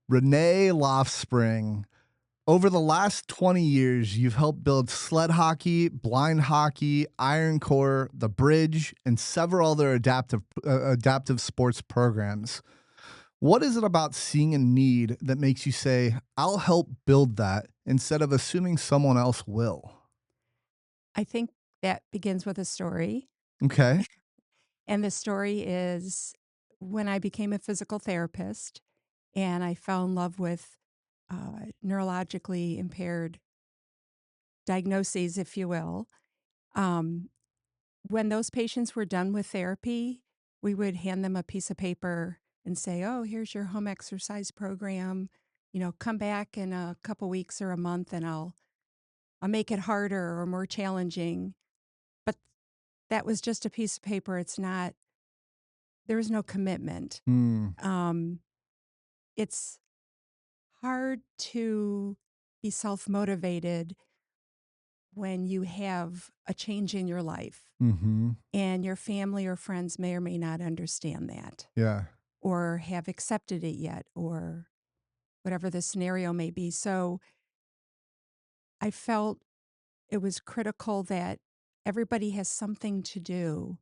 Renee Loftspring. Over the last 20 years, you've helped build sled hockey, blind hockey, iron core, the bridge, and several other adaptive sports programs. What is it about seeing a need that makes you say, "I'll help build that," instead of assuming someone else will? I think that begins with a story, Okay. and the story is when I became a physical therapist and I fell in love with, neurologically impaired diagnoses, if you will. Um, when those patients were done with therapy, we would hand them a piece of paper and say, "Oh, here's your home exercise program. Come back in a couple weeks or a month and I'll make it harder or more challenging." But that was just a piece of paper. There was no commitment. Hmm. Um, it's hard to be self-motivated when you have a change in your life Mm-hmm. and your family or friends may or may not understand that Yeah. or have accepted it yet or whatever the scenario may be. So I felt it was critical that everybody has something to do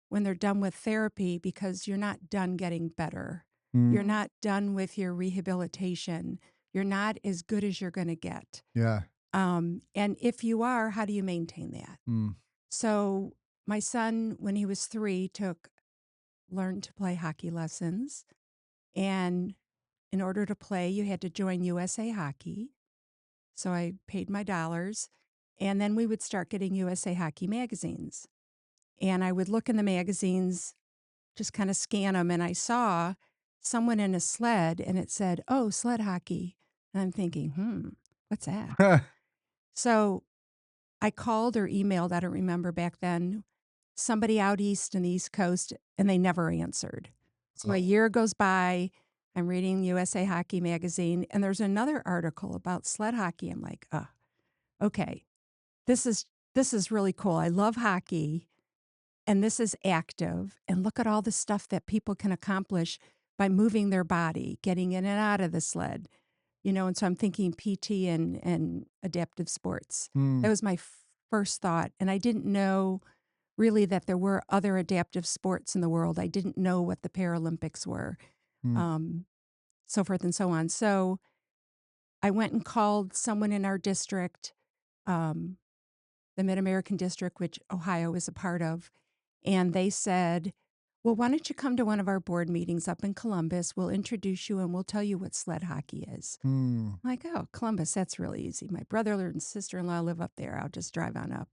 when they're done with therapy because you're not done getting better. You're Mm. not done with your rehabilitation. You're not as good as you're going to get. Yeah. And if you are, how do you maintain that? Mm. So my son, when he was 3, learned to play hockey lessons. And in order to play, you had to join USA Hockey. So I paid my dollars. And then we would start getting USA Hockey magazines. And I would look in the magazines, just kind of scan them. And I saw someone in a sled and it said, "Oh, sled hockey." And I'm thinking, what's that? So I called or emailed, I don't remember back then, somebody out east in the East Coast, and they never answered. So a year goes by, I'm reading USA Hockey magazine, and there's another article about sled hockey. I'm like, okay, this is this is really cool. I love hockey, and this is active. And look at all the stuff that people can accomplish by moving their body, getting in and out of the sled. And so I'm thinking PT and adaptive sports. Mm. That was my first thought, and I didn't know really that there were other adaptive sports in the world. I didn't know what the Paralympics were, Mm. um, so forth and so on. So I went and called someone in our district, um, the Mid-American District, which Ohio is a part of, and they said, "Well, why don't you come to one of our board meetings up in Columbus? We'll introduce you and we'll tell you what sled hockey is." Mm. I'm like, "Oh, Columbus, that's really easy. My brother and sister-in-law live up there. I'll just drive on up."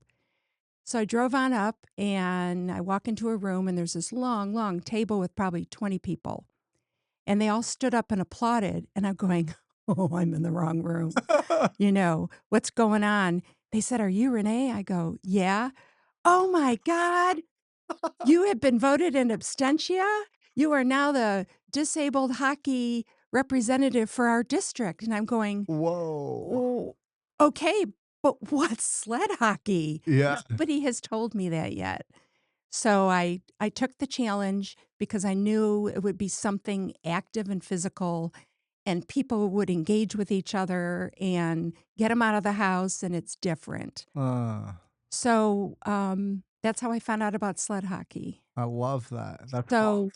So I drove on up and I walk into a room and there's this long, long table with probably 20 people. And they all stood up and applauded. And I'm going, "Oh, I'm in the wrong room. What's going on?" They said, "Are you Renee?" I go, "Yeah." "Oh my God, you have been voted in absentia. You are now the disabled hockey representative for our district." And I'm going, Whoa. "Oh, okay, but what's sled hockey?" Yeah. Nobody has told me that yet. So I took the challenge because I knew it would be something active and physical, and people would engage with each other and get them out of the house, and it's different. Uh, So, that's how I found out about sled hockey. I love that. That's So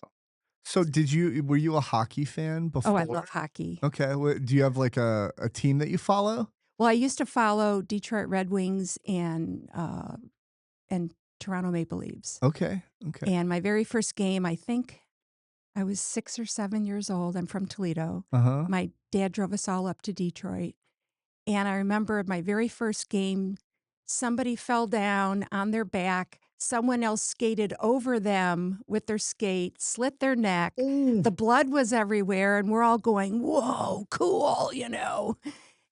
awesome. So were you a hockey fan oh, I before? love hockey. Okay, do you have, like, a team that you follow? Well, I used to follow Detroit Red Wings and Toronto Maple Leafs. Okay, okay. And my very first game, I think I was 6 or 7 years old. I'm from Toledo. Uh-huh. My dad drove us all up to Detroit, and I remember my very first game, somebody fell down on their back, someone else skated over them with their skate, slit their neck, Ooh. the blood was everywhere, and we're all going, "Whoa, cool,"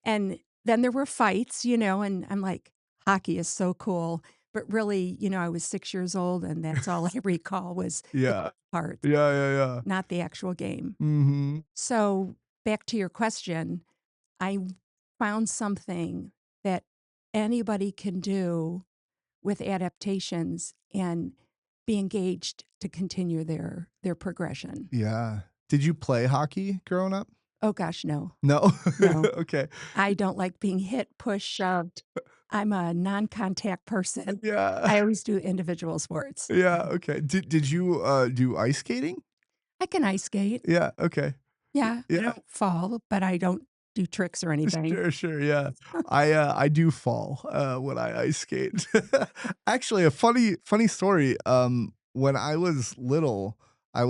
And then there were fights, and I'm like, "Hockey is so cool." But really, I was 6 years old, and that's all I recall was the Yeah. part, Yeah, yeah, yeah. not the actual game. Mhm. So, back to your question, I found something that anybody can do with adaptations and be engaged to continue their progression. Yeah. Did you play hockey growing up? Oh gosh, no. No? No. Okay. I don't like being hit, pushed, shoved. I'm a non-contact person. Yeah. I always do individual sports. Yeah, okay. Did you, do ice skating? I can ice skate. Yeah, okay. Yeah, I Yeah. don't fall, but I don't do tricks or anything. Sure, sure, yeah. I do fall, when I ice skate. Actually, a funny story, when I was little, I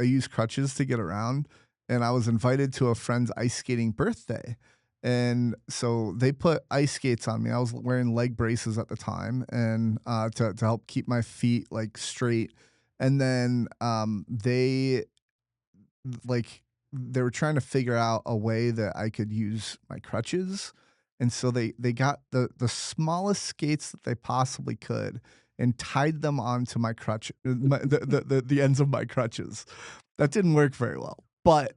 used crutches to get around, and I was invited to a friend's ice skating birthday, and so they put ice skates on me. I was wearing leg braces at the time, and, to help keep my feet, like, straight, and then, like, they were trying to figure out a way that I could use my crutches, and so they got the smallest skates that they possibly could and tied them onto my crutch my the ends of my crutches. That didn't work very well, but,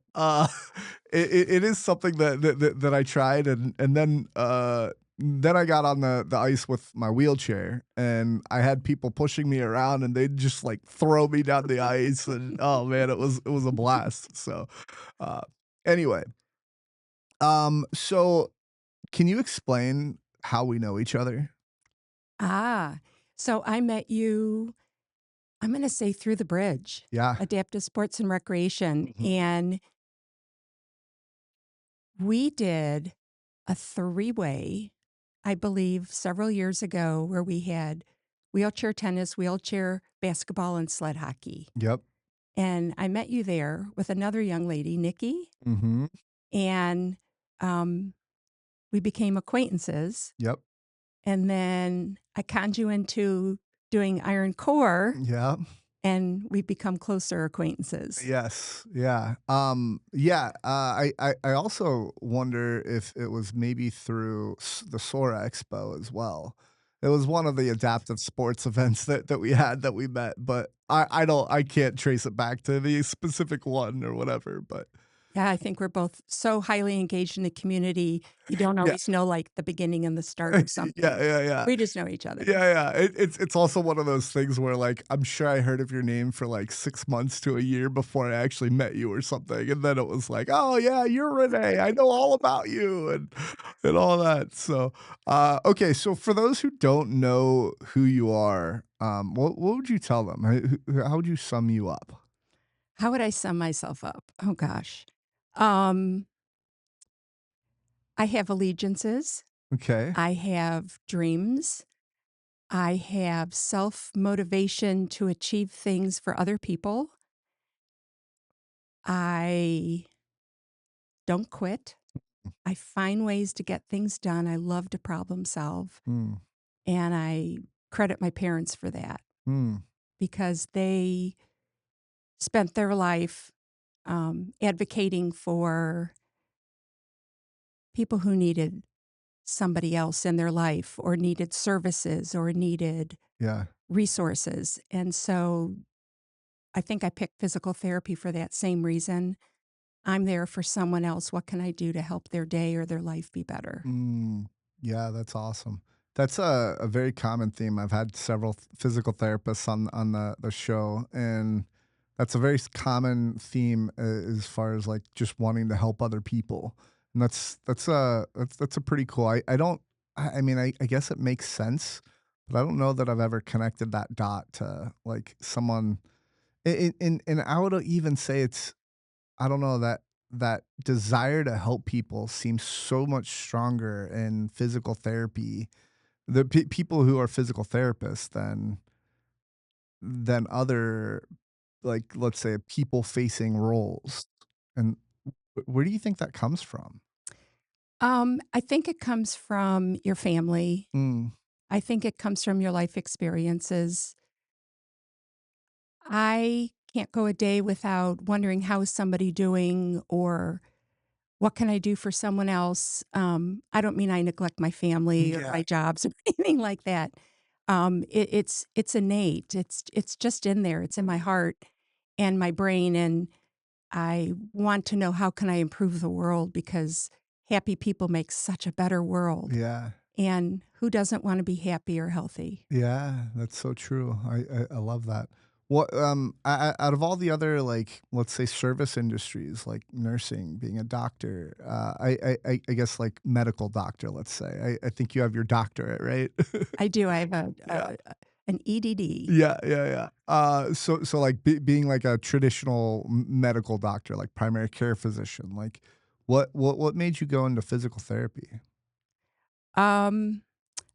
it is something that I tried, and then I got on the ice with my wheelchair, and I had people pushing me around, and they'd just, like, throw me down the ice, and, oh, man, it was a blast, so, uh, anyway, so can you explain how we know each other? Ah, so I met you, I'm gonna say through the bridge, Yeah. Adaptive Sports and Recreation, Mhm. and we did a three-way, I believe, several years ago where we had wheelchair tennis, wheelchair basketball, and sled hockey. Yep. And I met you there with another young lady, Nikki, Mhm. and um, we became acquaintances. Yep. And then I conned you into doing Iron Core, Yep. and we've become closer acquaintances. Yes, yeah, yeah, I also wonder if it was maybe through the Sora Expo as well. It was one of the adaptive sports events that we had that we met, but I can't trace it back to the specific one or whatever, but Yeah, I think we're both so highly engaged in the community. You don't yeah. always know like the beginning and the start of Yeah, something. yeah, yeah. We just know each other. Yeah, yeah. It's also one of those things where, like, I'm sure I heard of your name for, like, 6 months to a year before I actually met you or something, and then it was like, "Oh, yeah, you're Renee. I know all about you," and all that, so, okay, so for those who don't know who you are, what would you tell them? How would you sum you up? How would I sum myself up? Oh gosh. Um, I have allegiances. Okay. I have dreams. I have self motivation to achieve things for other people. I don't quit. I find ways to get things done. I love to problem solve. Mm, And I credit my parents for that mm, because they spent their life advocating for people who needed somebody else in their life or needed services or needed yeah. resources. And so I think I picked physical therapy for that same reason. I'm there for someone else. What can I do to help their day or their life be better? Mm, yeah, that's awesome. That's a very common theme. I've had several physical therapists on the show, and that's a very common theme as far as like just wanting to help other people, and that's a pretty cool. I don't. I mean, I guess it makes sense, but I don't know that I've ever connected that dot to like someone. And I would even say it's I don't know, that desire to help people seems so much stronger in physical therapy, the people who are physical therapists than other, like, let's say, people-facing roles, and where do you think that comes from? I think it comes from your family. Mm, I think it comes from your life experiences. I can't go a day without wondering how is somebody doing or what can I do for someone else. I don't mean I neglect my family or yeah, my jobs or anything like that. It's innate. It's just in there. It's in my heart and my brain, and I want to know how can I improve the world because happy people make such a better world. yeah, And who doesn't want to be happy or healthy? yeah, that's so true. I love that. What out of all the other, like, let's say service industries like nursing, being a doctor, I guess like medical doctor, let's say. I think you have your doctorate, right? I do. I have Yeah. an EDD. Yeah, yeah, yeah. So like being like a traditional medical doctor, like primary care physician, like what made you go into physical therapy? Um,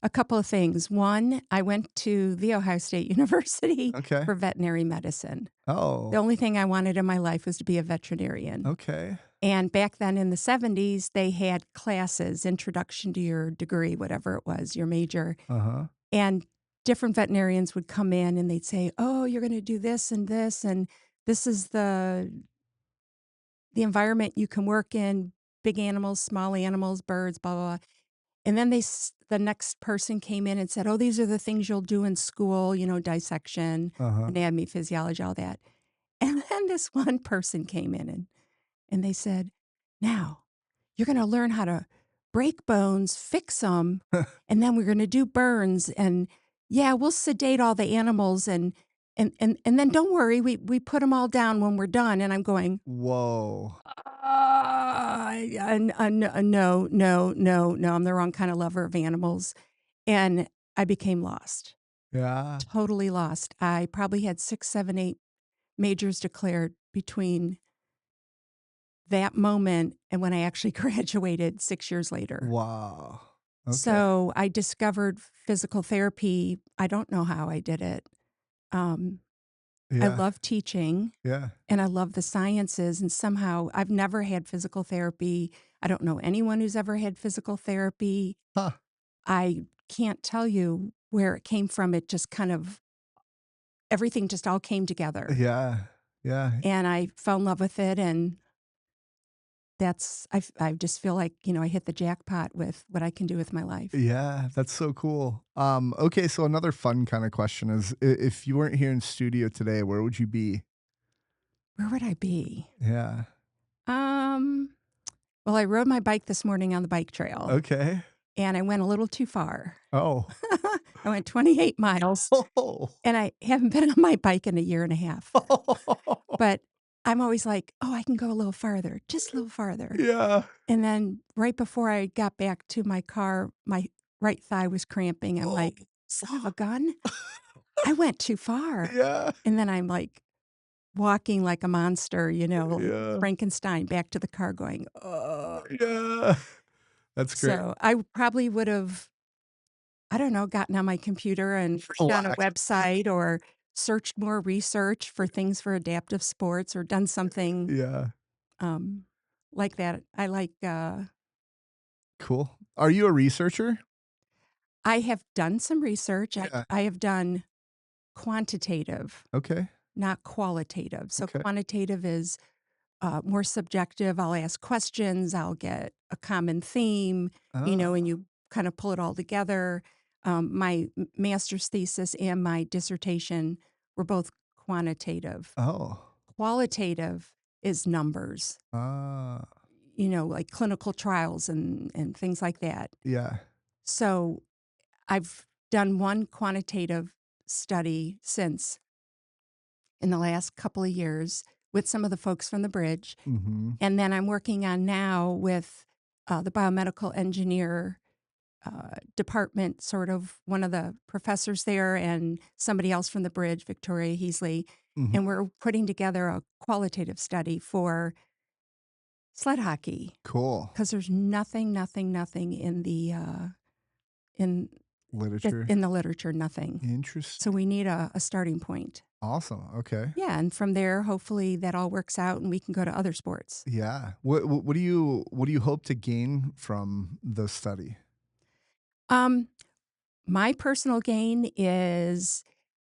a couple of things. One, I went to The Ohio State University Okay. for veterinary medicine. The Oh, only thing I wanted in my life was to be a veterinarian. okay. And back then in the '70s, they had classes, introduction to your degree, whatever it was, your major. Uh-huh. And different veterinarians would come in and they'd say, "Oh, you're going to do this, and this is the environment you can work in, big animals, small animals, birds, blah, blah, blah." And then the next person came in and said, "Oh, these are the things you'll do in school, dissection, Uh-huh. anatomy, physiology, all that." And then this one person came in and they said, "Now, you're going to learn how to break bones, fix them, and then we're going to do burns. And yeah, we'll sedate all the animals and then don't worry, we put them all down when we're done." And I'm going, Whoa. No, no, no, no. I'm the wrong kind of lover of animals. And I became lost, Yeah. totally lost. I probably had 6, 7, 8 majors declared between that moment and when I actually graduated 6 years later. Wow. Okay. So I discovered physical therapy. I don't know how I did it. Um, I Yeah. love teaching Yeah. and I love the sciences. And somehow I've never had physical therapy. I don't know anyone who's ever had physical therapy. Huh. I can't tell you where it came from. It just kind of, everything just all came together. Yeah. Yeah. And I fell in love with it. And I just feel like, I hit the jackpot with what I can do with my life. Yeah, that's so cool. Okay, so another fun kind of question is if you weren't here in studio today, where would you be? Where would I be? Yeah. Um, well, I rode my bike this morning on the bike trail Okay. and I went a little too far. Oh. I went 28 miles Oh. and I haven't been on my bike in a year and a half. But I'm always like, "Oh, I can go a little farther, just a little farther." Yeah. And then right before I got back to my car, my right thigh was cramping. I'm Oh. like, "Son of a gun, I went too far." Yeah. And then I'm like walking like a monster, Yeah. Frankenstein back to the car going, "Oh." Yeah. That's great. So I probably would have, I don't know, gotten on my computer and done a Relax. website or searched more research for things for adaptive sports or done something Yeah. um, like that. Cool. Are you a researcher? I have done some research. Yeah. I have done quantitative, Okay. not qualitative. So Okay. quantitative is more subjective. I'll ask questions. I'll get a common theme, Oh. and you kind of pull it all together. My master's thesis and my dissertation were both quantitative. Oh. Qualitative is numbers, Ah. like clinical trials and things like that. Yeah. So I've done one quantitative study since in the last couple of years with some of the folks from the bridge. Mhm. And then I'm working on now with the biomedical engineer department, sort of one of the professors there, and somebody else from the bridge, Victoria Heasley. Mhm. And we're putting together a qualitative study for sled hockey Cool. because there's nothing, nothing, nothing in Literature. in the literature, nothing. So Interesting. we need a starting point. Awesome. Okay. Yeah, and from there, hopefully that all works out and we can go to other sports. Yeah. What do you hope to gain from the study? Um, my personal gain is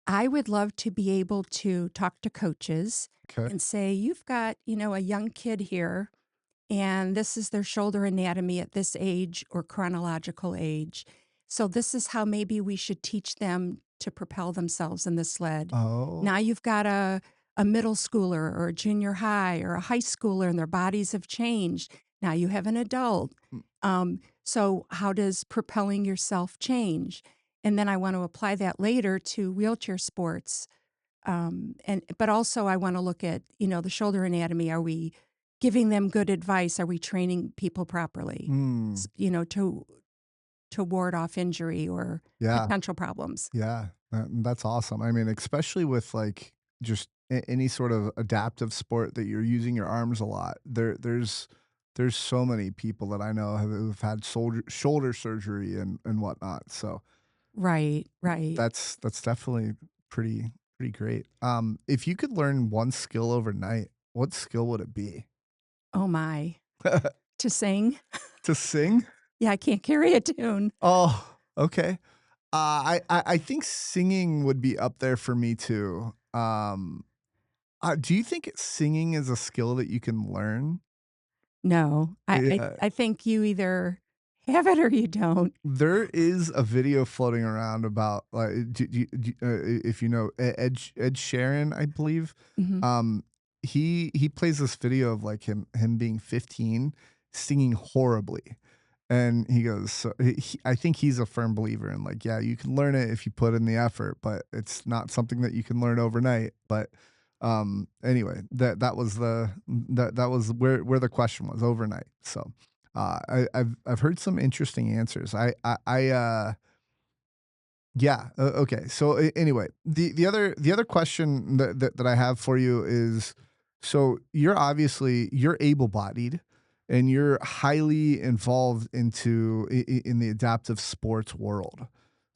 I would love to be able to talk to coaches Okay. and say, "You've got, a young kid here and this is their shoulder anatomy at this age or chronological age. So this is how maybe we should teach them to propel themselves in the sled. Now Oh. you've got a middle schooler or a junior high or a high schooler and their bodies have changed. Now you have an adult. Mm. So how does propelling yourself change? And then I want to apply that later to wheelchair sports But also I want to look at, the shoulder anatomy. Are we giving them good advice? Are we training people properly? Mm, To ward off injury or yeah. potential problems. Yeah, that's awesome. I mean, especially with like just any sort of adaptive sport that you're using your arms a lot. There's so many people that I know who've had shoulder surgery and whatnot. So Right, right. that's definitely pretty great. If you could learn one skill overnight, what skill would it be? Oh my. To sing? To sing? Yeah, I can't carry a tune. Oh, okay. I think singing would be up there for me too. Do you think singing is a skill that you can learn? No. I I Yeah. I think you either have it or you don't. There is a video floating around about, like, if you know Ed Sheeran, I believe. Mhm. Um, he plays this video of, like, him being 15, singing horribly. And he goes, so I think he's a firm believer in like, yeah, you can learn it if you put in the effort, but it's not something that you can learn overnight. But anyway, that was where the question was overnight. So I've heard some interesting answers. Yeah. Okay. So anyway, the other question that I have for you is, so you're able-bodied, and you're highly involved in the adaptive sports world.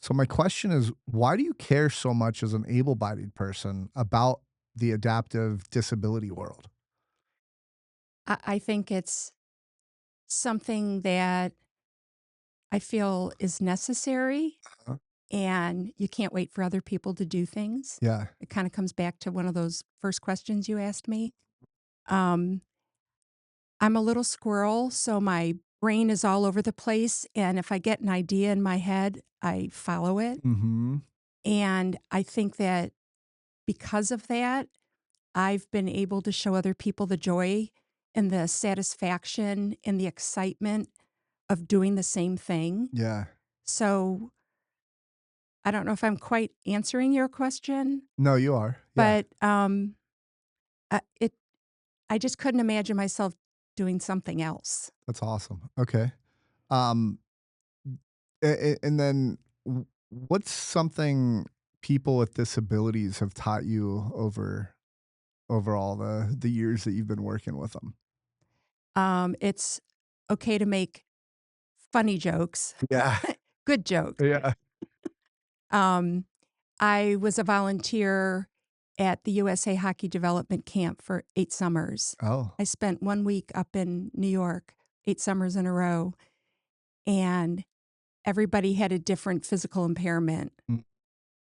So my question is, why do you care so much as an able-bodied person about the adaptive disability world? I think it's something that I feel is necessary, Huh? and you can't wait for other people to do things. Yeah. It kinda comes back to one of those first questions you asked me. Um, I'm a little squirrel, so my brain is all over the place, and if I get an idea in my head, I follow it, Mhm. and I think that because of that, I've been able to show other people the joy and the satisfaction and the excitement of doing the same thing. Yeah. So, I don't know if I'm quite answering your question, No, you are. Yeah. but, it I just couldn't imagine myself doing something else. That's awesome. Okay. Um and then what's something people with disabilities have taught you over all the years that you've been working with them? It's okay to make funny jokes, Yeah. good jokes. Yeah. Um, I was a volunteer at the USA Hockey Development Camp for 8 summers. Oh. I spent 1 week up in New York, 8 summers in a row, and everybody had a different physical impairment, Mm.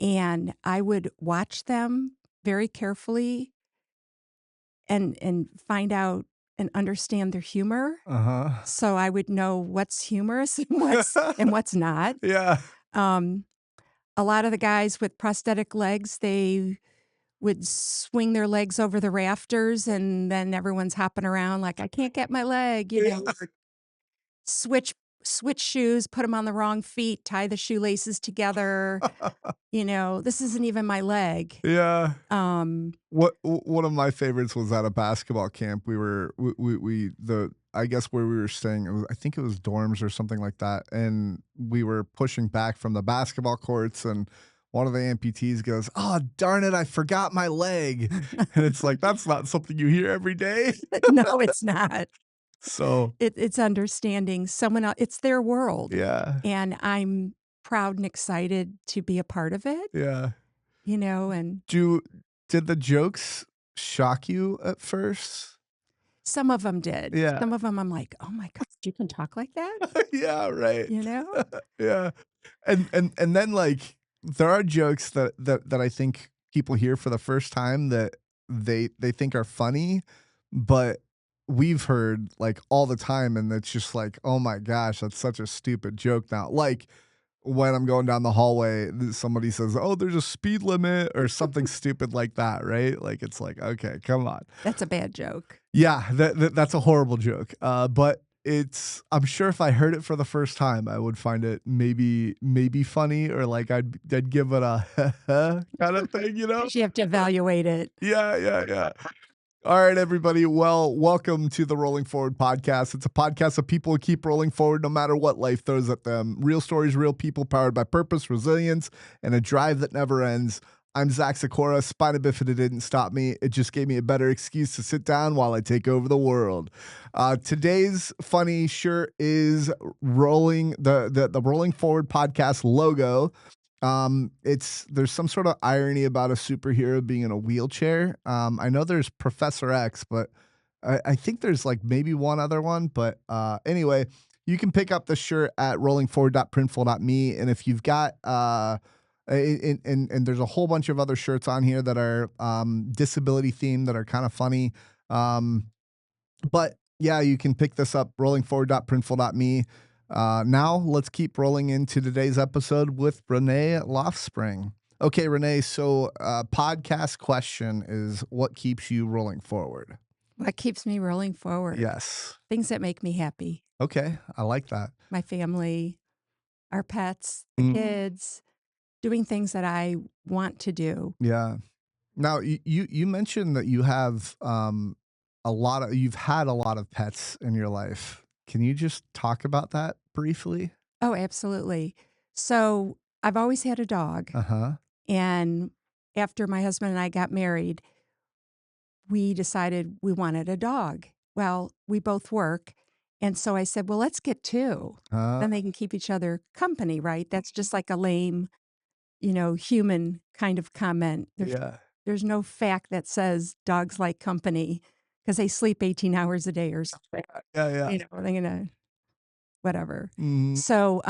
and I would watch them very carefully and find out and understand their humor, Uh-huh. so I would know what's humorous and what's not. Yeah. Um, a lot of the guys with prosthetic legs, they would swing their legs over the rafters, and then everyone's hopping around like, "I can't get my leg," Yeah. or switch switch shoes, put them on the wrong feet, tie the shoelaces together, "This isn't even my leg." Yeah. Um, One of my favorites was at a basketball camp. We were we the I guess where we were staying, I think it was dorms or something like that, and we were pushing back from the basketball courts, and one of the amputees goes, "Oh, darn it, I forgot my leg." And it's like, that's not something you hear every day. no, it's not. So, It's understanding someone else. It's their world, yeah. and I'm proud and excited to be a part of it, Yeah. and Do did the jokes shock you at first? some of them did. Yeah. Some of them, I'm like, "Oh my god, you can talk like that?" Yeah, right. You know? Yeah. And then, like, there are jokes that I think people hear for the first time that they think are funny, but we've heard, like, all the time, and it's just like, "Oh my gosh, that's such a stupid joke now." Like, when I'm going down the hallway, somebody says, "Oh, there's a speed limit," or something stupid like that, right? Like, it's like, "Okay, come on." That's a bad joke. Yeah, that's a horrible joke. But I'm sure if I heard it for the first time, I would find it maybe funny, or like I'd give it a kind of thing, you know? You have to evaluate it. Yeah. All right, everybody. Well, welcome to the Rolling Forward podcast. It's a podcast of people who keep rolling forward no matter what life throws at them. Real stories, real people, powered by purpose, resilience, and a drive that never ends. I'm Zach Sikora. Spina bifida didn't stop me. It just gave me a better excuse to sit down while I take over the world. Today's funny shirt is rolling the Rolling Forward podcast logo. There's some sort of irony about a superhero being in a wheelchair. I know there's Professor X, but I think there's like maybe one other one. But anyway, you can pick up the shirt at rollingforward.printful.me, and if you've got and there's a whole bunch of other shirts on here that are disability themed that are kind of funny. But yeah, you can pick this up, rollingforward.printful.me. Now let's keep rolling into today's episode with Renee Loftspring. Okay, Renee, so podcast question is, what keeps you rolling forward? What keeps me rolling forward? Yes. Things that make me happy. Okay, I like that. My family, our pets, the kids, doing things that I want to do. Yeah. Now you mentioned that you have you've had a lot of pets in your life. Can you just talk about that briefly? Oh, absolutely. So I've always had a dog. Uh-huh. And after my husband and I got married, we decided we wanted a dog. Well, we both work. And so I said, well, let's get two. Then they can keep each other company, right? That's just like a lame, human kind of comment. Yeah. There's no fact that says dogs like company because they sleep 18 hours a day or something. Yeah. They're gonna whatever. Mhm. So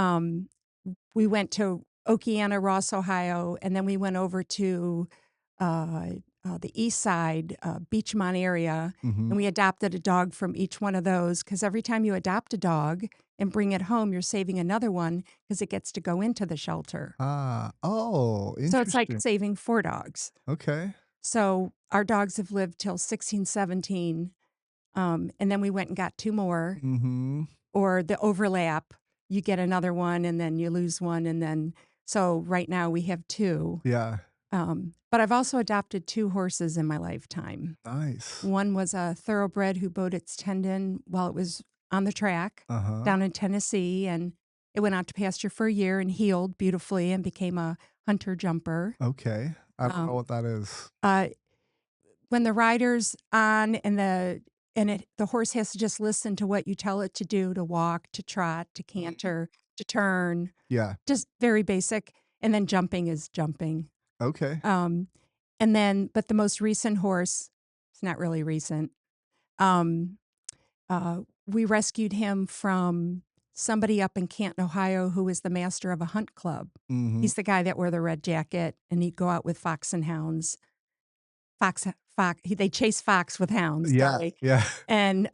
we went to Okeana, Ross, Ohio, and then we went over to uh, the east side, Beachmont area, Mhm. and we adopted a dog from each one of those because every time you adopt a dog and bring it home, you're saving another one because it gets to go into the shelter. Oh, So it's like interesting. saving 4 dogs. Okay. So our dogs have lived till 16, 17, and then we went and got 2 more, Mhm. or the overlap. You get another one and then you lose one, and then so right now we have 2. Yeah. But I've also adopted 2 horses in my lifetime. Nice. One was a thoroughbred who bowed its tendon while it was on the track Uh-huh. down in Tennessee, and it went out to pasture for a year and healed beautifully and became a hunter jumper. Okay. I don't know Um, what that is. uh, when the rider's on and the horse has to just listen to what you tell it to do, to walk, to trot, to canter, to turn, Yeah. just very basic. And then jumping is jumping. Okay. Um, but the most recent horse, it's not really recent. Um, we rescued him from somebody up in Canton, Ohio, who was the master of a hunt club. Mhm. He's the guy that wore the red jacket, and he'd go out with fox and hounds. They chase fox with hounds. Yeah. Sorry. Yeah. And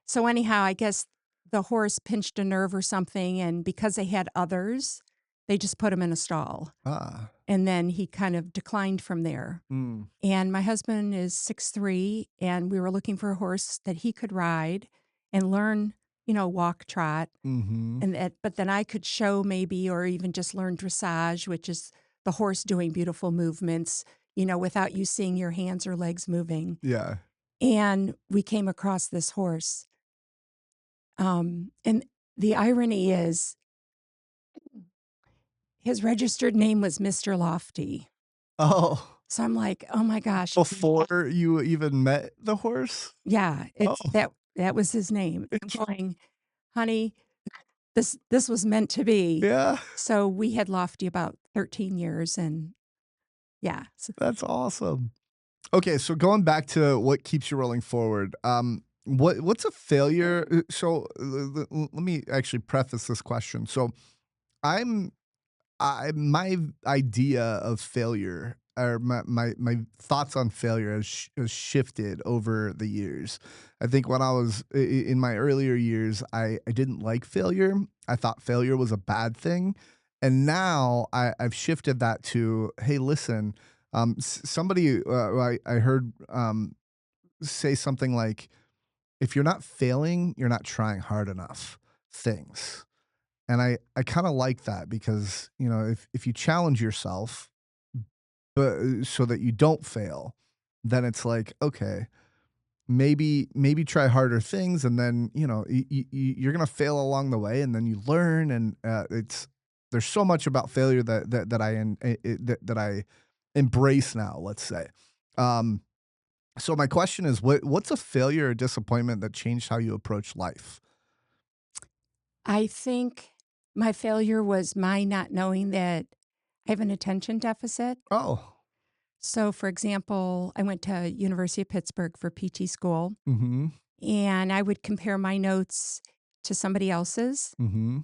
so anyhow, I guess the horse pinched a nerve or something, and because they had others, they just put him in a stall. Ah. And then he kind of declined from there. Mm. And my husband is 6'3", and we were looking for a horse that he could ride and learn, walk, trot, Mhm. but then I could show maybe, or even just learn dressage, which is the horse doing beautiful movements, without you seeing your hands or legs moving. Yeah. And we came across this horse. And the irony is his registered name was Mr. Lofty. Oh. So I'm like, oh my gosh. Before you even met the horse? Yeah, Oh. that was his name. I'm going, honey, this was meant to be. Yeah. So we had Lofty about 13 years, and yeah. That's awesome. Okay, so going back to what keeps you rolling forward, what's a failure? So let me actually preface this question. So I'm my idea of failure, or my thoughts on failure has shifted over the years. I think when I was in my earlier years, I didn't like failure. I thought failure was a bad thing, and now I've shifted that to, hey, listen, somebody I heard say something like, if you're not failing, you're not trying hard enough things. And I kind of like that because, you know, if you challenge yourself, but so that you don't fail, then it's like, okay, maybe try harder things, and then, you know, you're gonna fail along the way, and then you learn, and it's there's so much about failure that I embrace now, let's say. Um, so my question is, what's a failure or disappointment that changed how you approach life? I think my failure was my not knowing that I have an attention deficit. Oh, So, for example, I went to University of Pittsburgh for PT school, mm-hmm, and I would compare my notes to somebody else's, mm-hmm.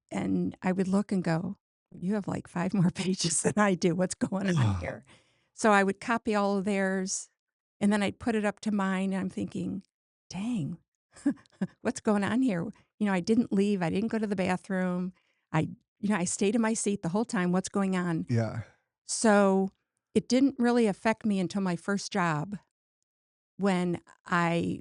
and I would look and go, "You have like 5 more pages than I do. What's going on here?" So I would copy all of theirs, and then I'd put it up to mine, and I'm thinking, "Dang, what's going on here?" You know, I didn't leave. I didn't go to the bathroom. I I stayed in my seat the whole time. What's going on? Yeah. So it didn't really affect me until my first job when I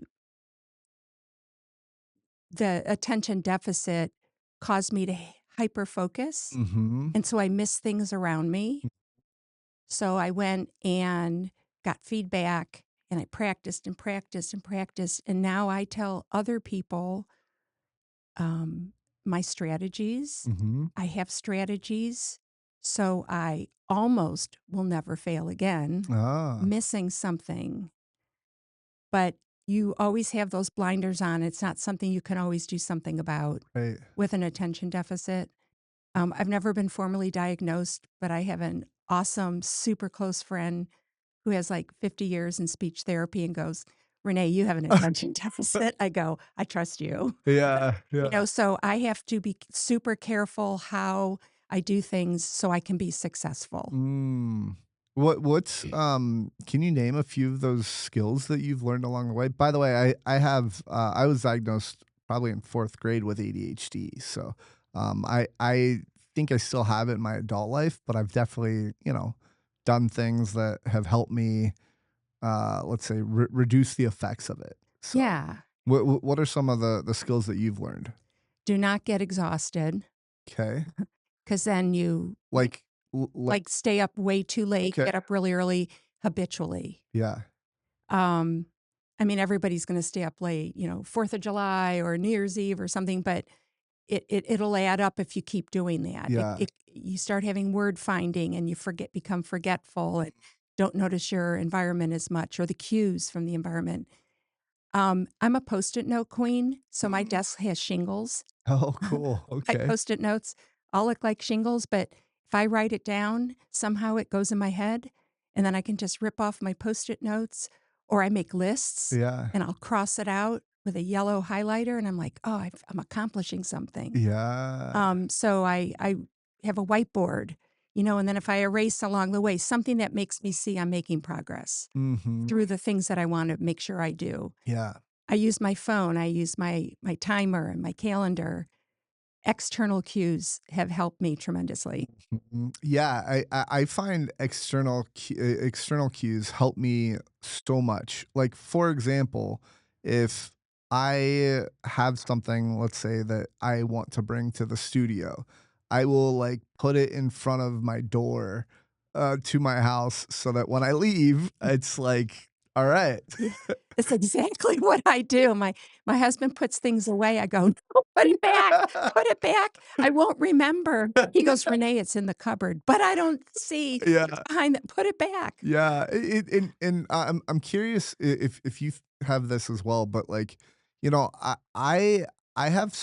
the attention deficit caused me to hyper focus. Mhm. And so I missed things around me. So I went and got feedback and I practiced and practiced and practiced. And now I tell other people um, my strategies. Mhm. I have strategies. So I almost will never fail again, Ah, missing something. But you always have those blinders on. It's not something you can always do something about right. with an attention deficit. I've never been formally diagnosed, but I have an awesome, super close friend who has like 50 years in speech therapy and goes, Renee, you have an attention deficit. I go, I trust you. Yeah, yeah. So I have to be super careful how I do things so I can be successful. Mm. What's, can you name a few of those skills that you've learned along the way? By the way, I was diagnosed probably in 4th grade with ADHD, so, I think I still have it in my adult life, but I've definitely, you know, done things that have helped me, let's say, reduce the effects of it. So, Yeah. what are some of the skills that you've learned? Do not get exhausted Okay. because then you Like like like stay up way too late, okay. get up really early habitually. Yeah. Um, I mean, everybody's gonna stay up late, 4th of July or New Year's Eve or something, but it'll add up if you keep doing that. Yeah. You start having word finding and you become forgetful and don't notice your environment as much or the cues from the environment. I'm a Post-it note queen, so my Mm. desk has shingles. Oh, cool. My Okay. Post-it notes all look like shingles, but if I write it down, somehow it goes in my head, and then I can just rip off my Post-it notes, or I make lists, Yeah. and I'll cross it out with a yellow highlighter, and I'm like, "Oh, I'm accomplishing something." Yeah. So I have a whiteboard, and then if I erase along the way, something that makes me see I'm making progress Mhm. through the things that I wanna make sure I do. Yeah. I use my phone, I use my timer and my calendar. External cues have helped me tremendously. Mhm. Yeah, I find external cues help me so much. Like, for example, if I have something, let's say, that I want to bring to the studio, I will, like, put it in front of my door, to my house so that when I leave, it's like, "Alright." Yeah, that's exactly what I do. My husband puts things away. I go, "No, put it back. I won't remember." He goes, "Renee, it's in the cupboard," but I don't see it's Yeah. behind the put it back. Yeah, and I'm curious if you have this as well, but like, you know, I have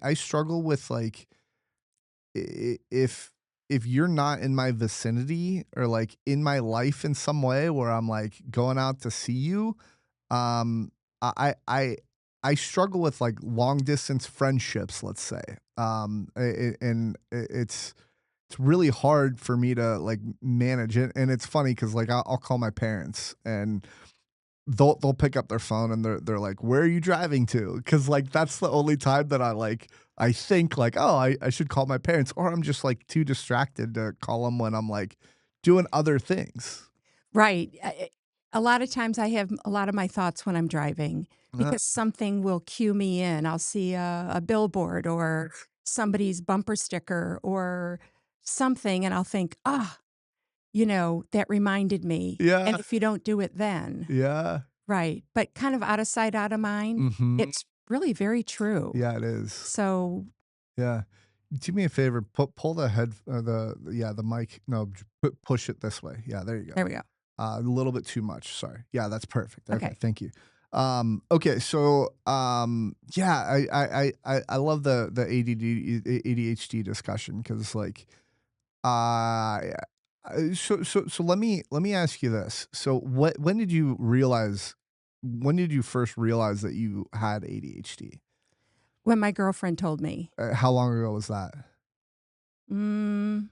I struggle with like if you're not in my vicinity or like in my life in some way where I'm like going out to see you, um, I I I I struggle with like long distance friendships, let's say, and it's really hard for me to like manage it, and it's funny because like I'll call my parents and they'll pick up their phone and they're like, "Where are you driving to?" Because like that's the only time that I think like, "Oh, I should call my parents," or I'm just like too distracted to call them when I'm like doing other things. Right. A lot of times I have a lot of my thoughts when I'm driving Uh, because something will cue me in. I'll see a billboard or somebody's bumper sticker or something, and I'll think, ah, that reminded me. yeah, And if you don't do it then, yeah. right. But kind of out of sight, out of mind, Mhm. it's really very true. Yeah, it is. So Yeah. Do me a favor, pull the the mic. No, push it this way. Yeah, there you go. there we go. A little bit too much. Sorry. Yeah, that's perfect. Okay, Okay. thank you. Okay, so yeah, I love the ADHD discussion because like yeah, so let me ask you this. So when did you first realize that you had ADHD? When my girlfriend told me, How long ago was that? mm,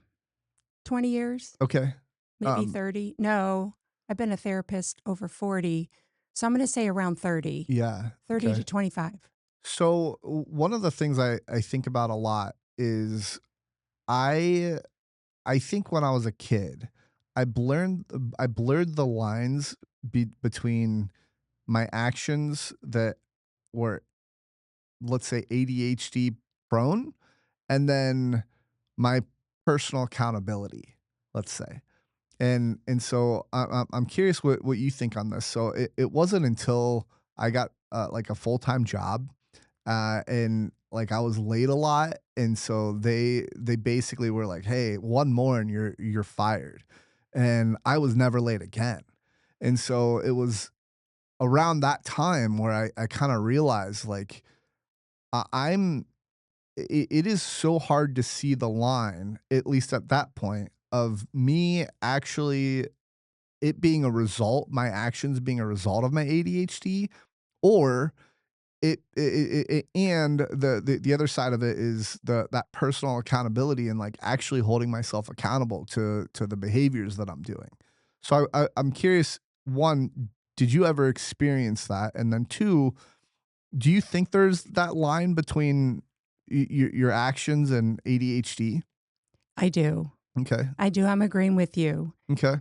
20 years, Okay. maybe Um, 30. No, I've been a therapist over 40. So I'm going to say around 30, yeah. 30 Okay. to 25. So one of the things I think about a lot is I I think when I was a kid, I blurred the lines between my actions that were, let's say, ADHD prone, and then my personal accountability, let's say. And so I'm curious what you think on this. So it wasn't until I got like a full-time job, and like I was late a lot, and so they basically were like, "Hey, one more and you're fired." And I was never late again. And so it was around that time where I kind of realized like I'm it is so hard to see the line, at least at that point, of me actually it being a result, my actions being a result of my ADHD, or and the other side of it is that personal accountability and like actually holding myself accountable to the behaviors that I'm doing. So I'm curious, one, did you ever experience that? And then two, do you think there's that line between your actions and ADHD? I do. Okay. I do. I'm agreeing with you. Okay.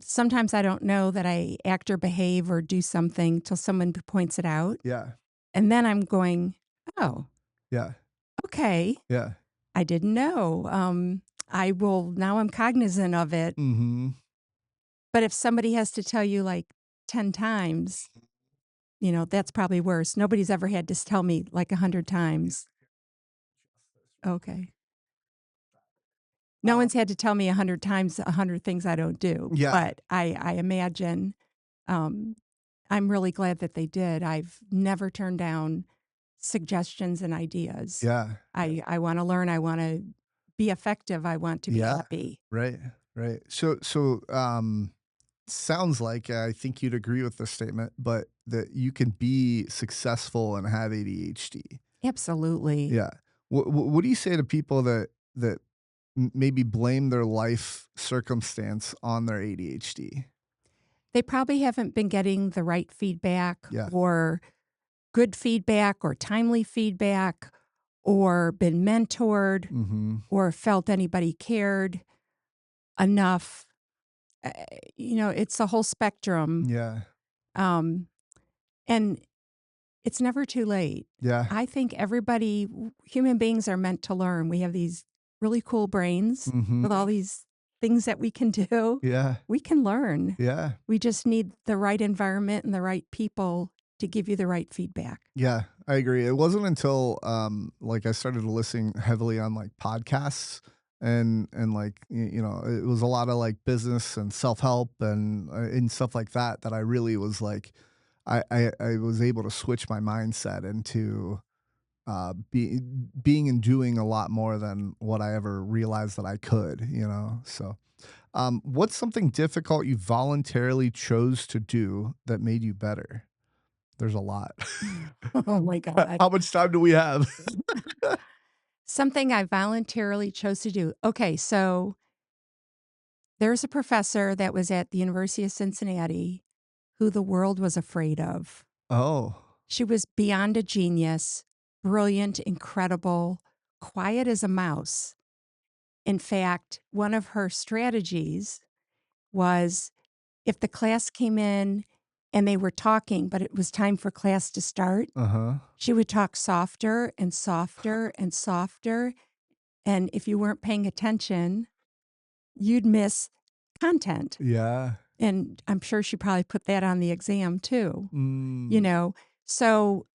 Sometimes I don't know that I act or behave or do something till someone points it out. Yeah. And then I'm going, oh, Yeah. okay. Yeah. I didn't know. Now I'm cognizant of it. Mhm. But if somebody has to tell you like 10 times, that's probably worse. Nobody's ever had to tell me like 100 times. Okay. No Um, one's had to tell me 100 times 100 things I don't do. yeah. But I imagine um, I'm really glad that they did. I've never turned down suggestions and ideas. Yeah. I want to learn. I want to be effective. I want to be Yeah. happy. Right. Right. So sounds like I think you'd agree with this statement, but that you can be successful and have ADHD. Absolutely. Yeah. What do you say to people that maybe blame their life circumstance on their ADHD? They probably haven't been getting the right feedback Yeah. or good feedback or timely feedback or been mentored Mhm. or felt anybody cared enough. Uh, it's a whole spectrum. Yeah. Um, and it's never too late. Yeah. I think human beings are meant to learn. We have these really cool brains Mhm. with all these things that we can do. Yeah. We can learn. Yeah. We just need the right environment and the right people to give you the right feedback. Yeah, I agree. It wasn't until like I started listening heavily on like podcasts and like it was a lot of like business and self-help and stuff like that I really was like I was able to switch my mindset into being and doing a lot more than what I ever realized that I could, you know. So, what's something difficult you voluntarily chose to do that made you better? There's a lot. Oh my God. How much time do we have? Something I voluntarily chose to do. Okay, so there's a professor that was at the University of Cincinnati who the world was afraid of. Oh, She was beyond a genius, brilliant, incredible, quiet as a mouse. In fact, one of her strategies was if the class came in and they were talking, but it was time for class to start, Uh-huh. she would talk softer and softer and softer. And if you weren't paying attention, you'd miss content. Yeah. And I'm sure she probably put that on the exam too, you Mm. know? So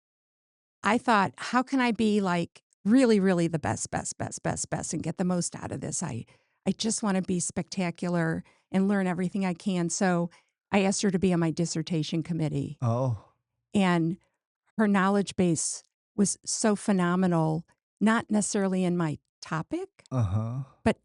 I thought, how can I be like really, really the best, best, best, best, best and get the most out of this? I just want to be spectacular and learn everything I can. So I asked her to be on my dissertation committee. Oh. And her knowledge base was so phenomenal, not necessarily in my topic, Uh-huh. but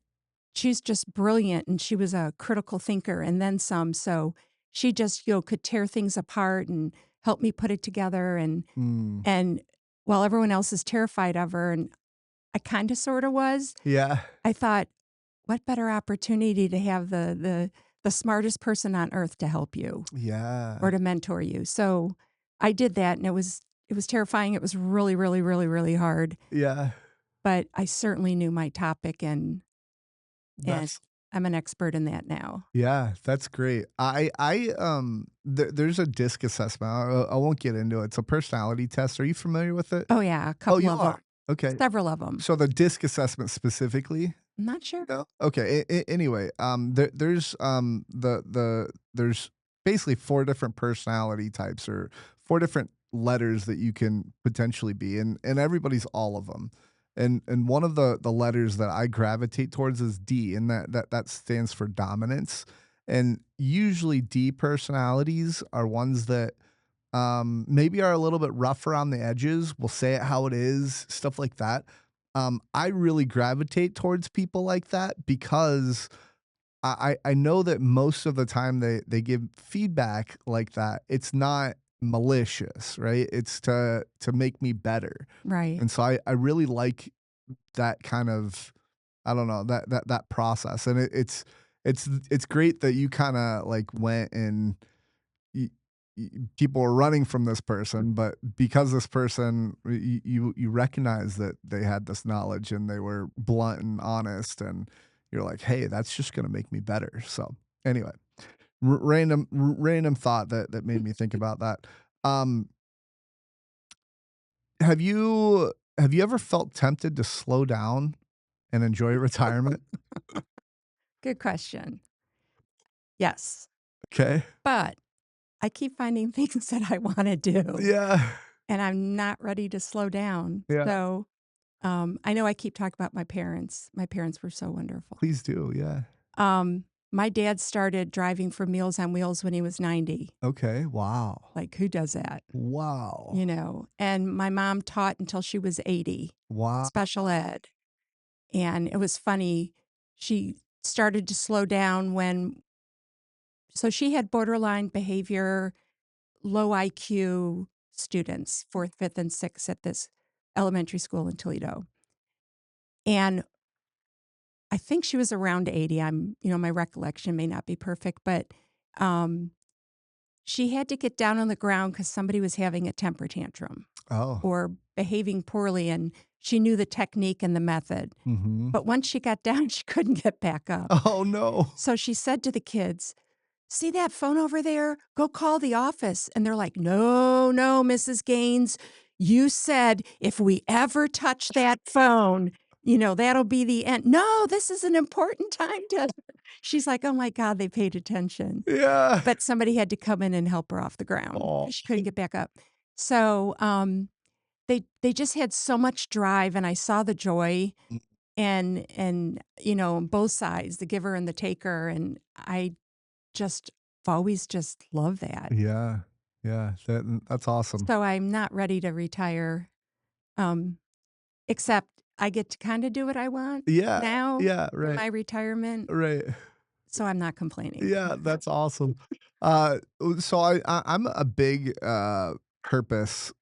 she's just brilliant and she was a critical thinker and then some. So she just, could tear things apart and help me put it together Mm. and while everyone else is terrified of her and I kind of sort of was, Yeah. I thought, what better opportunity to have the smartest person on earth to help you or Yeah. to mentor you. So I did that and it was terrifying. It was really, really, really, really hard. Yeah. But I certainly knew my topic and That's I'm an expert in that now. Yeah, that's great. There's a disc assessment. I won't get into it. It's a personality test. Are you familiar with it? Oh yeah, a Oh, couple you of them, are? Okay. several of them. So the disc assessment specifically? I'm not sure. No? Okay. Anyway, there's basically 4 different personality types or 4 different letters that you can potentially be, and everybody's all of them. And one of the letters that I gravitate towards is D, and that stands for dominance. And usually D personalities are ones that maybe are a little bit rough around the edges. We'll say it how it is, stuff like that. I really gravitate towards people like that because I know that most of the time they give feedback like that. It's not malicious, right? It's to make me better. Right, And so I really like that kind of I don't know, that process. And it's great that you kinda like went and y people were running from this person, but because this person you recognize that they had this knowledge and they were blunt and honest, and you're like, "Hey, that's just gonna make me better." So, anyway, random thought that made me think about that. Um, have you ever felt tempted to slow down and enjoy retirement? good question. Yes, Okay. but I keep finding things that I want to do, Yeah. and I'm not ready to slow down. Yeah. So I know I keep talking about my parents. My parents were so wonderful. Please do, yeah. My dad started driving for Meals on Wheels when he was 90. Okay, wow. Like, who does that? Wow. And my mom taught until she was 80, Wow. special ed. And it was funny. She started to slow down so she had borderline behavior, low IQ students, fourth, fifth, and sixth at this elementary school in Toledo. And I think she was around 80. My recollection may not be perfect, but um, she had to get down on the ground because somebody was having a temper tantrum Oh. or behaving poorly. And she knew the technique and the method. Mhm. But once she got down, she couldn't get back up. Oh, no. So she said to the kids, "See that phone over there? Go call the office." And they're like, "No, no, Mrs. Gaines, you said if we ever touch that phone, that'll be the end." "No, this is an important time to." She's like, "Oh my God, they paid attention." Yeah. But somebody had to come in and help her off the ground Oh. because she couldn't get back up. So they just had so much drive, and I saw the joy and on both sides, the giver and the taker, and I just I've always just loved that. Yeah. Yeah, that's awesome. So I'm not ready to retire, um, except I get to kinda do what I want Yeah. now Yeah, in right. my retirement, Right. so I'm not complaining. Yeah, that's awesome. So I'm a big, purpose,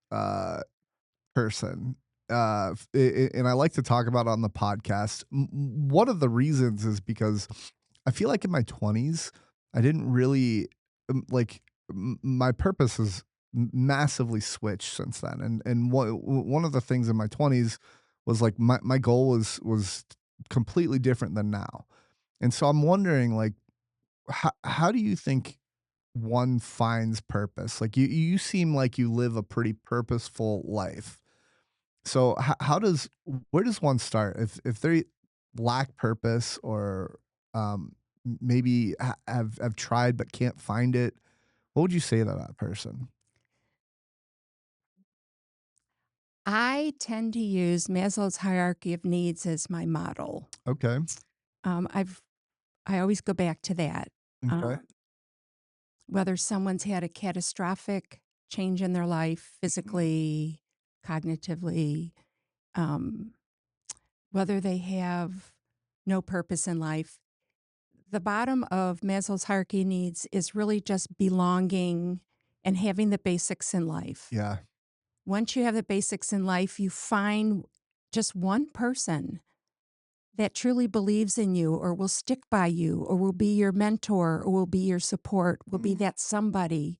person. And I like to talk about it on the podcast. One of the reasons is because I feel like in my 20s, I didn't really like my purpose has massively switched since then. And one of the things in my 20s was like my goal was completely different than now. And so I'm wondering like how do you think one finds purpose? Like you seem like you live a pretty purposeful life. So how does where does one start if they lack purpose or maybe have tried but can't find it? What would you say to that person? I tend to use Maslow's hierarchy of needs as my model. Okay. I've I always go back to that. Okay. Um, whether someone's had a catastrophic change in their life, physically, cognitively, um, whether they have no purpose in life, the bottom of Maslow's hierarchy needs is really just belonging and having the basics in life. Yeah. Once you have the basics in life, you find just one person that truly believes in you or will stick by you or will be your mentor or will be your support, will be that somebody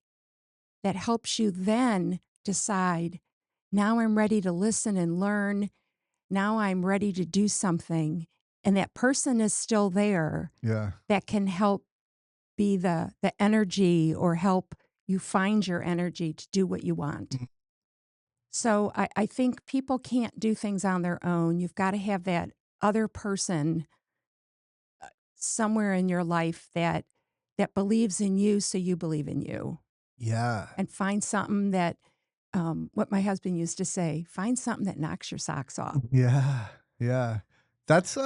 that helps you then decide, now I'm ready to listen and learn. Now I'm ready to do something. And that person is still there Yeah. that can help be the energy or help you find your energy to do what you want. Mm. So I think people can't do things on their own. You've got to have that other person somewhere in your life that believes in you so you believe in you. Yeah. And find something that what my husband used to say, find something that knocks your socks off. Yeah, yeah. That's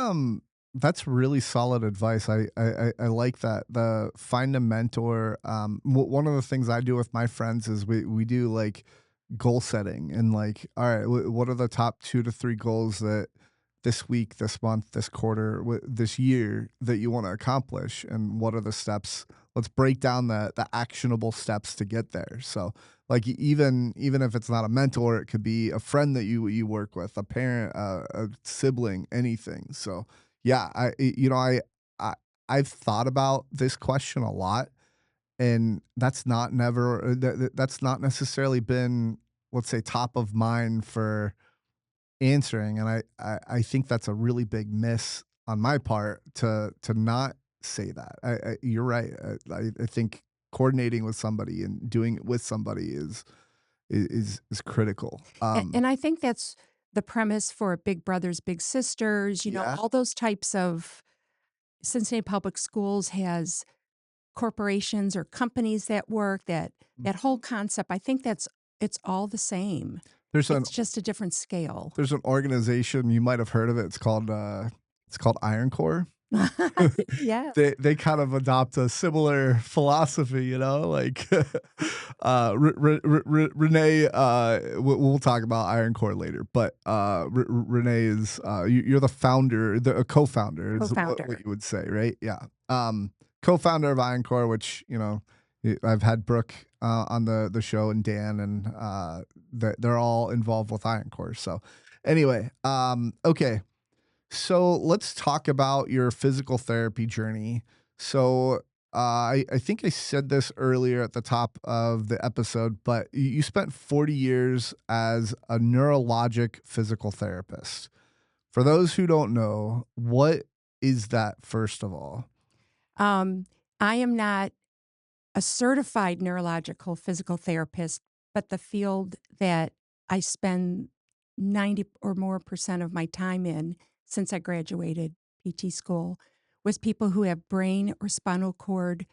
really solid advice. I like that. The find a mentor. One of the things I do with my friends is we do like goal setting and like, all right, what are the top 2 to 3 goals that this week, this month, this quarter, this year that you want to accomplish, and what are the steps? Let's break down the actionable steps to get there. So like even if it's not a mentor, it could be a friend that you work with, a parent, a sibling, anything. So yeah, I I've thought about this question a lot, and that's not necessarily been, let's say, top of mind for answering, and I think that's a really big miss on my part to not say that. You're right. I think coordinating with somebody and doing it with somebody is critical. And I think that's the premise for Big Brothers Big Sisters, Yeah. all those types of Cincinnati Public Schools has corporations or companies that work that whole concept. I think it's all the same. There's an It's just a different scale. there's an organization, you might have heard of it. It's called Iron Core. Yes. They kind of adopt a similar philosophy, like Renee. We'll talk about Iron Core later, but Renee is you're the founder, the a co-founder is what Co-founder. you would say, right? Yeah. Co-founder of Iron Core, which I've had Brooke on the show, and Dan, and they're all involved with Iron Core. So anyway, okay. So let's talk about your physical therapy journey. So I think I said this earlier at the top of the episode, but you spent 40 years as a neurologic physical therapist. For those who don't know, what is that, first of all? Um, I am not a certified neurological physical therapist, but the field that I spend 90 or more percent of my time in since I graduated PT school was people who have brain or spinal cord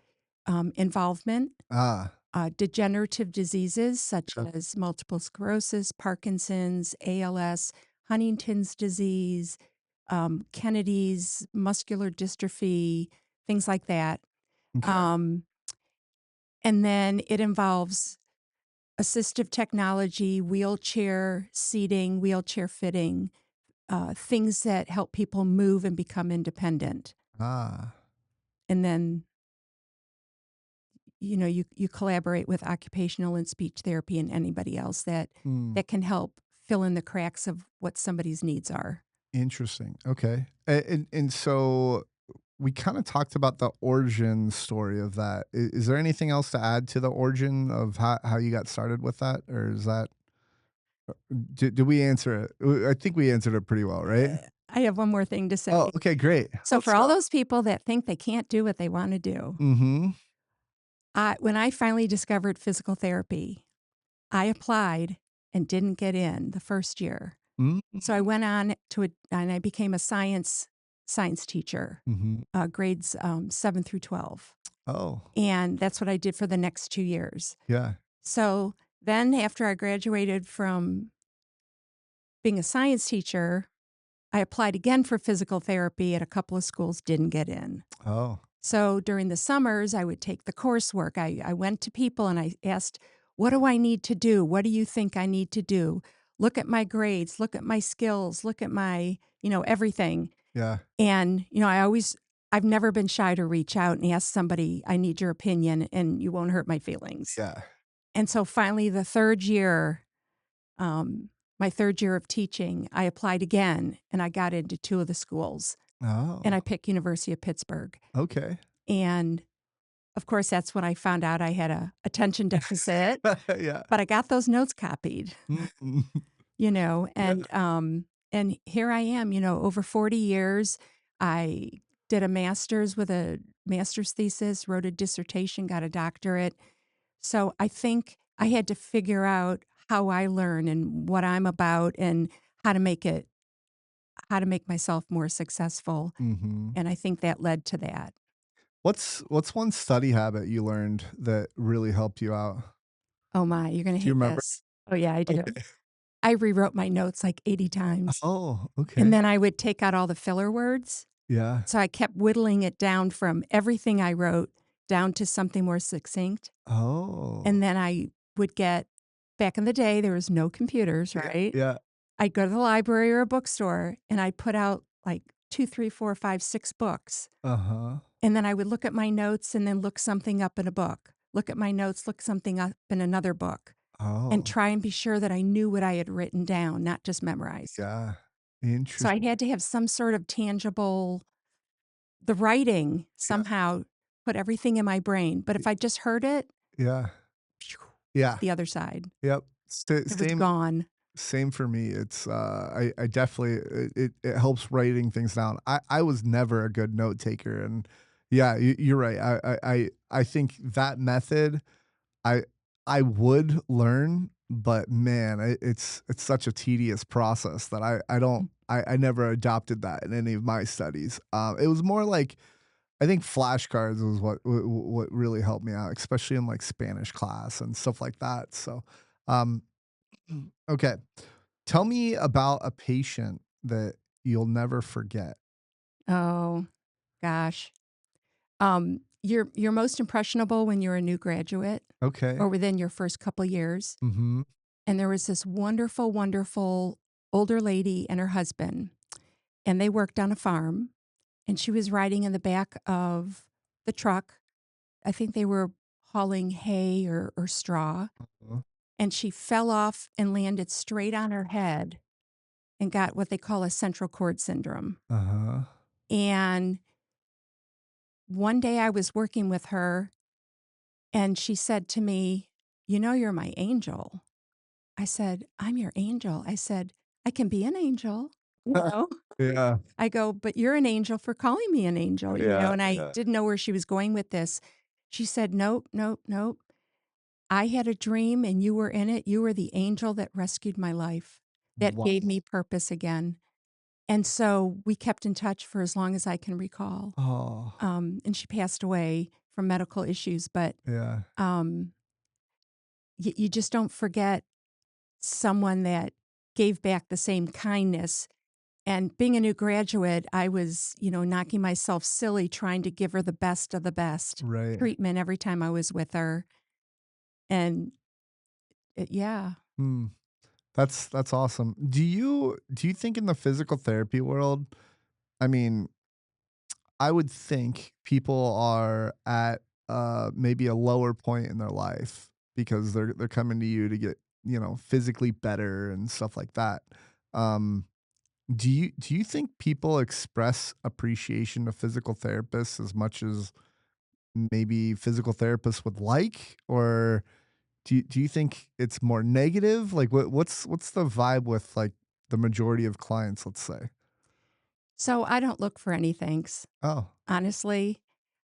involvement, Ah, degenerative diseases such yeah, as multiple sclerosis, Parkinson's, ALS, Huntington's disease, Kennedy's, muscular dystrophy, things like that. okay. Um, and then it involves assistive technology, wheelchair seating, wheelchair fitting, things that help people move and become independent. Ah, And then, you collaborate with occupational and speech therapy and anybody else that hmm, that can help fill in the cracks of what somebody's needs are. interesting. Okay. And so we kind of talked about the origin story of that. Is there anything else to add to the origin of how you got started with that? Or is that, did we answer it? I think we answered it pretty well, right? I have one more thing to Oh, say. okay, great. So Let's for go. all those people that think they can't do what they want to do, Mm-hmm. When I finally discovered physical therapy, I applied and didn't get in the first year. Mm, So I went on to and I became a science teacher, mhm. grades 7 through 12. Oh, And that's what I did for the next 2 years. yeah. So then after I graduated from being a science teacher, I applied again for physical therapy at a couple of schools, didn't get in. Oh, So during the summers, I would take the coursework. I went to people and I asked, what do I need to do? What do you think I need to do? Look at my grades, look at my skills, look at my, everything. yeah, And, I've never been shy to reach out and ask somebody, I need your opinion and you won't hurt my feelings. yeah. And so finally, um, my third year of teaching, I applied again and I got into two of the schools and Oh, I picked University of Pittsburgh. okay. And of course, that's when I found out I had a attention deficit, Yeah. but I got those notes copied, Mm, yeah. and here I am, over 40 years. I did a master's with a master's thesis, wrote a dissertation, got a doctorate. So I think I had to figure out how I learn and what I'm about and how to make it how to make myself more successful, Mhm. and I think that led to that. What's one study habit you learned that really helped you out? Oh my, you're gonna Do you hate remember? this. Oh, yeah, I do. Okay. I rewrote my notes like 80 times, Oh, and okay. then I would take out all the filler words, Yeah. so I kept whittling it down from everything I wrote down to something more succinct, Oh. and then I would get back in the day, there was no computers, Yeah, right? yeah. I'd go to the library or a bookstore, and I'd put out, like, 2, 3, 4, 5, 6 books, Uh-huh. and then I would look at my notes and then look something up in a book. Look at my notes, look something up in another book, and Oh, try and be sure that I knew what I had written down, not just memorize. yeah. So I Interesting. had to have some sort of tangible the writing Yeah, somehow put everything in my brain, but if I just heard it, yeah, phew, yeah. the other side, Yep. it was Same gone. same for me. It's, I definitely it helps writing things down. I was never a good note taker, and yeah, you're right. I think that method I I would learn, but man, it's such a tedious process that I don't I never adopted that in any of my studies. It was more like I think flashcards was what really helped me out, especially in like Spanish class and stuff like that. So, um, okay, tell me about a patient that you'll never forget. Oh, gosh. You're most impressionable when you're a new graduate Okay. or within your first couple years, Mm-hmm. and there was this wonderful, wonderful older lady and her husband, and they worked on a farm, and she was riding in the back of the truck. I think they were hauling hay or straw, and she fell off and landed straight on her head and got what they call a central cord syndrome. Uh-huh. And one day I was working with her and she said to me, "You know, you're my angel." I said, "I'm your angel." I said, "I can be an angel." You know? Yeah. I go, "But you're an angel for calling me an angel," Yeah. and I Yeah. didn't know where she was going with this. She said, "Nope, nope, nope. I had a dream and you were in it. You were the angel that rescued my life, that Wow. gave me purpose again." And so we kept in touch for as long as I can recall. Oh, And she passed away from medical issues, but yeah. um, you just don't forget someone that gave back the same kindness. And being a new graduate, I was, knocking myself silly trying to give her the best of the best Right. treatment every time I was with her. And yeah. Hmm. That's awesome. Do you think in the physical therapy world, I mean, I would think people are at maybe a lower point in their life because they're coming to you to get, physically better and stuff like that. Um, do you think people express appreciation to physical therapists as much as maybe physical therapists would like, or do you think it's more negative? Like what's the vibe with like the majority of clients, let's say? So I don't look for any thanks. Oh, Honestly,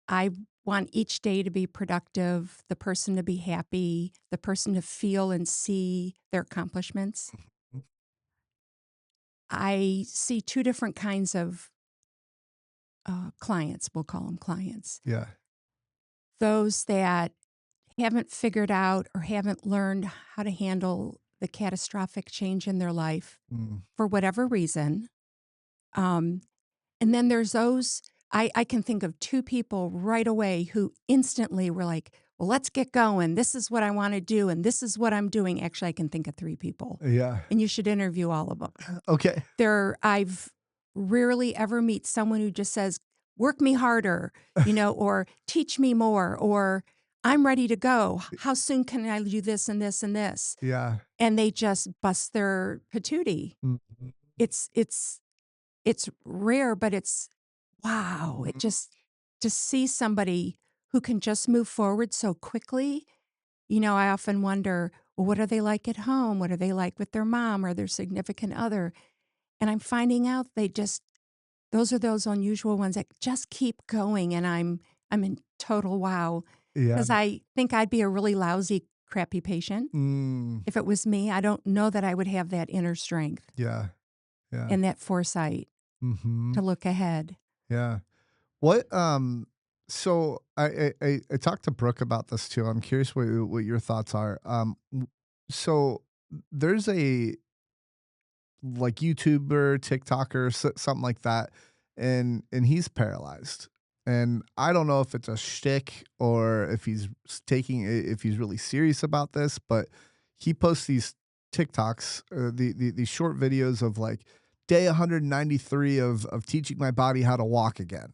I want each day to be productive, the person to be happy, the person to feel and see their accomplishments. Mhm. I see two different kinds of clients, we'll call them clients. Yeah. Those that haven't figured out or haven't learned how to handle the catastrophic change in their life Mm. for whatever reason. Um, and then there's those, I can think of two people right away who instantly were like, well, let's get going. This is what I want to do. And this is what I'm doing. Actually, I can think of three people. Yeah. And you should interview all of them. Okay. I've rarely ever meet someone who just says, "Work me harder," or "Teach me more," or "I'm ready to go. How soon can I do this and this and this?" Yeah. And they just bust their patootie. Mhm. It's it's it's rare, but it's wow. It Mhm. just to see somebody who can just move forward so quickly. I often wonder, well, what are they like at home? What are they like with their mom or their significant other? And I'm finding out those are those unusual ones that just keep going, and I'm in total wow Yeah. because I think I'd be a really lousy, crappy patient. Mm. If it was me, I don't know that I would have that inner strength Yeah. Yeah. and that foresight Mhm. to look ahead. Yeah. What, so I talked to Brooke about this too. I'm curious what your thoughts are. So there's a like YouTuber, TikToker, something like that, and he's paralyzed. And I don't know if it's a shtick or if if he's really serious about this, but he posts these TikToks, these short videos of like day 193 of teaching my body how to walk again,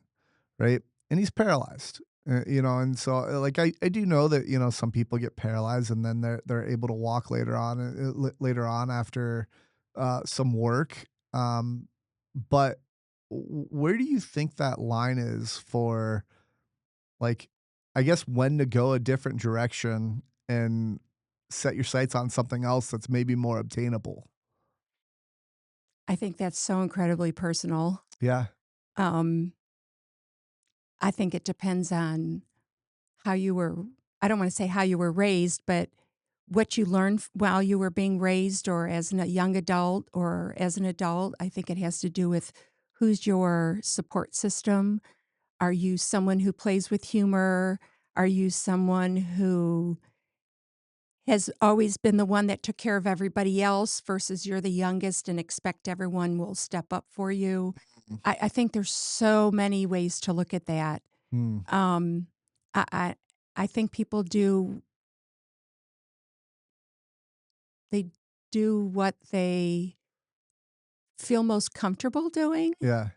right? And he's paralyzed. And so like I do know that some people get paralyzed and then they're able to walk later on after some work. But where do you think that line is for like I guess when to go a different direction and set your sights on something else that's maybe more obtainable? I think that's so incredibly personal. Yeah, Um, I think it depends on how you were I don't wanna say how you were raised, but what you learned while you were being raised or as a young adult or as an adult. I think it has to do with who's your support system. Are you someone who plays with humor? Are you someone who has always been the one that took care of everybody else versus you're the youngest and expect everyone will step up for you? I think there's so many ways to look at that. mm, Um, I I I think people they do what they feel most comfortable doing, yeah,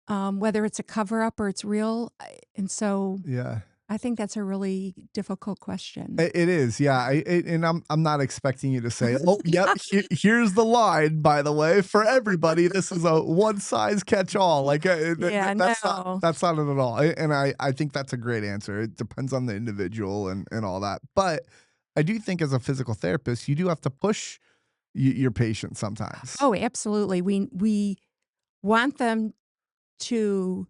whether it's a cover up or it's real. And so yeah. I think that's a really difficult question. It is, yeah. And I'm not expecting you to say, "Oh, yep, here's the line, by the way, for everybody. This is a one size catch all." Like Yeah, no. that's not it at all. And I think that's a great answer. It depends on the individual and all that. But I do think as a physical therapist, you do have to push your patient sometimes. Oh, absolutely. We want them to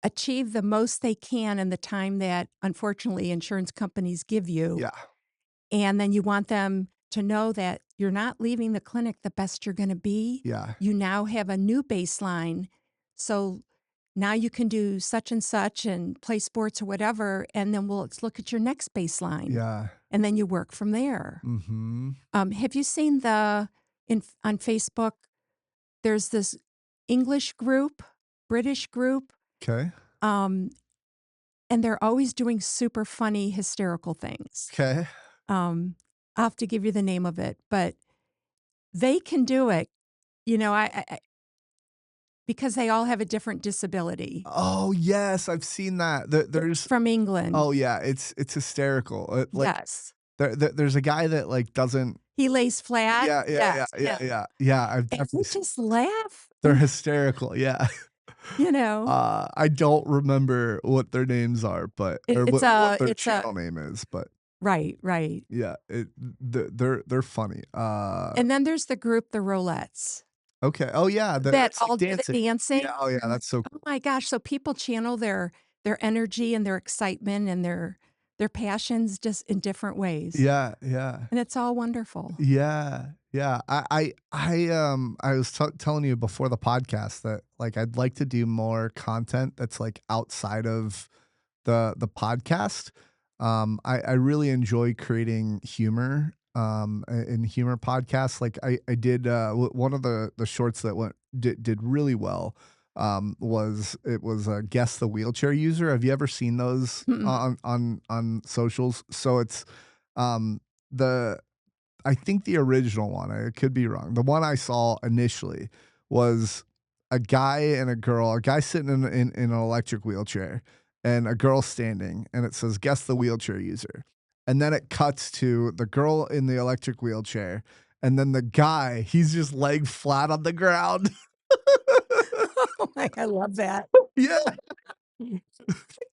achieve the most they can in the time that unfortunately insurance companies give you. Yeah, And then you want them to know that you're not leaving the clinic the best you're going to be. yeah, You now have a new baseline. So now you can do such and such and play sports or whatever. And then let's look at your next baseline. yeah. And then you work from there. Mm-hmm. Have you seen on Facebook? There's this English group, British group, Okay. um, and they're always doing super funny, hysterical things. Okay. Um, I'll have to give you the name of it, but they can do it, because they all have a different disability. Oh yes, I've seen that. There's From England. oh yeah, it's hysterical. Like Yes. there's a guy that, like, doesn't He lays flat. yeah, yeah, yeah, Yes, yeah, yeah. yeah, yeah, I've And definitely we seen just laugh they're and, hysterical, yeah. you know, I don't remember what their names are, but it, or it's what a, their it's a, channel name is, but right, right. yeah, they're funny. And then there's the group, the Rolettes, Okay. Oh, yeah, that that's like all do the dancing. Yeah, dancing. oh, yeah, that's so Oh cool. my gosh, so people channel their their energy and their excitement and their passions just in different ways, Yeah, yeah. and it's all wonderful. Yeah, yeah. I was telling you before the podcast that like I'd like to do more content that's like outside of the podcast. I really enjoy creating humor in humor podcasts. Like I did one of the shorts that did really well. Was it was guess the wheelchair user. Have you ever seen those Mm. on socials? So it's the I think the original one, I could be wrong. The one I saw initially was a guy and a girl, a guy sitting in an electric wheelchair and a girl standing, and it says, guess the wheelchair user. And then it cuts to the girl in the electric wheelchair, and then the guy, he's just leg flat on the ground. Oh my, I love that. Yeah.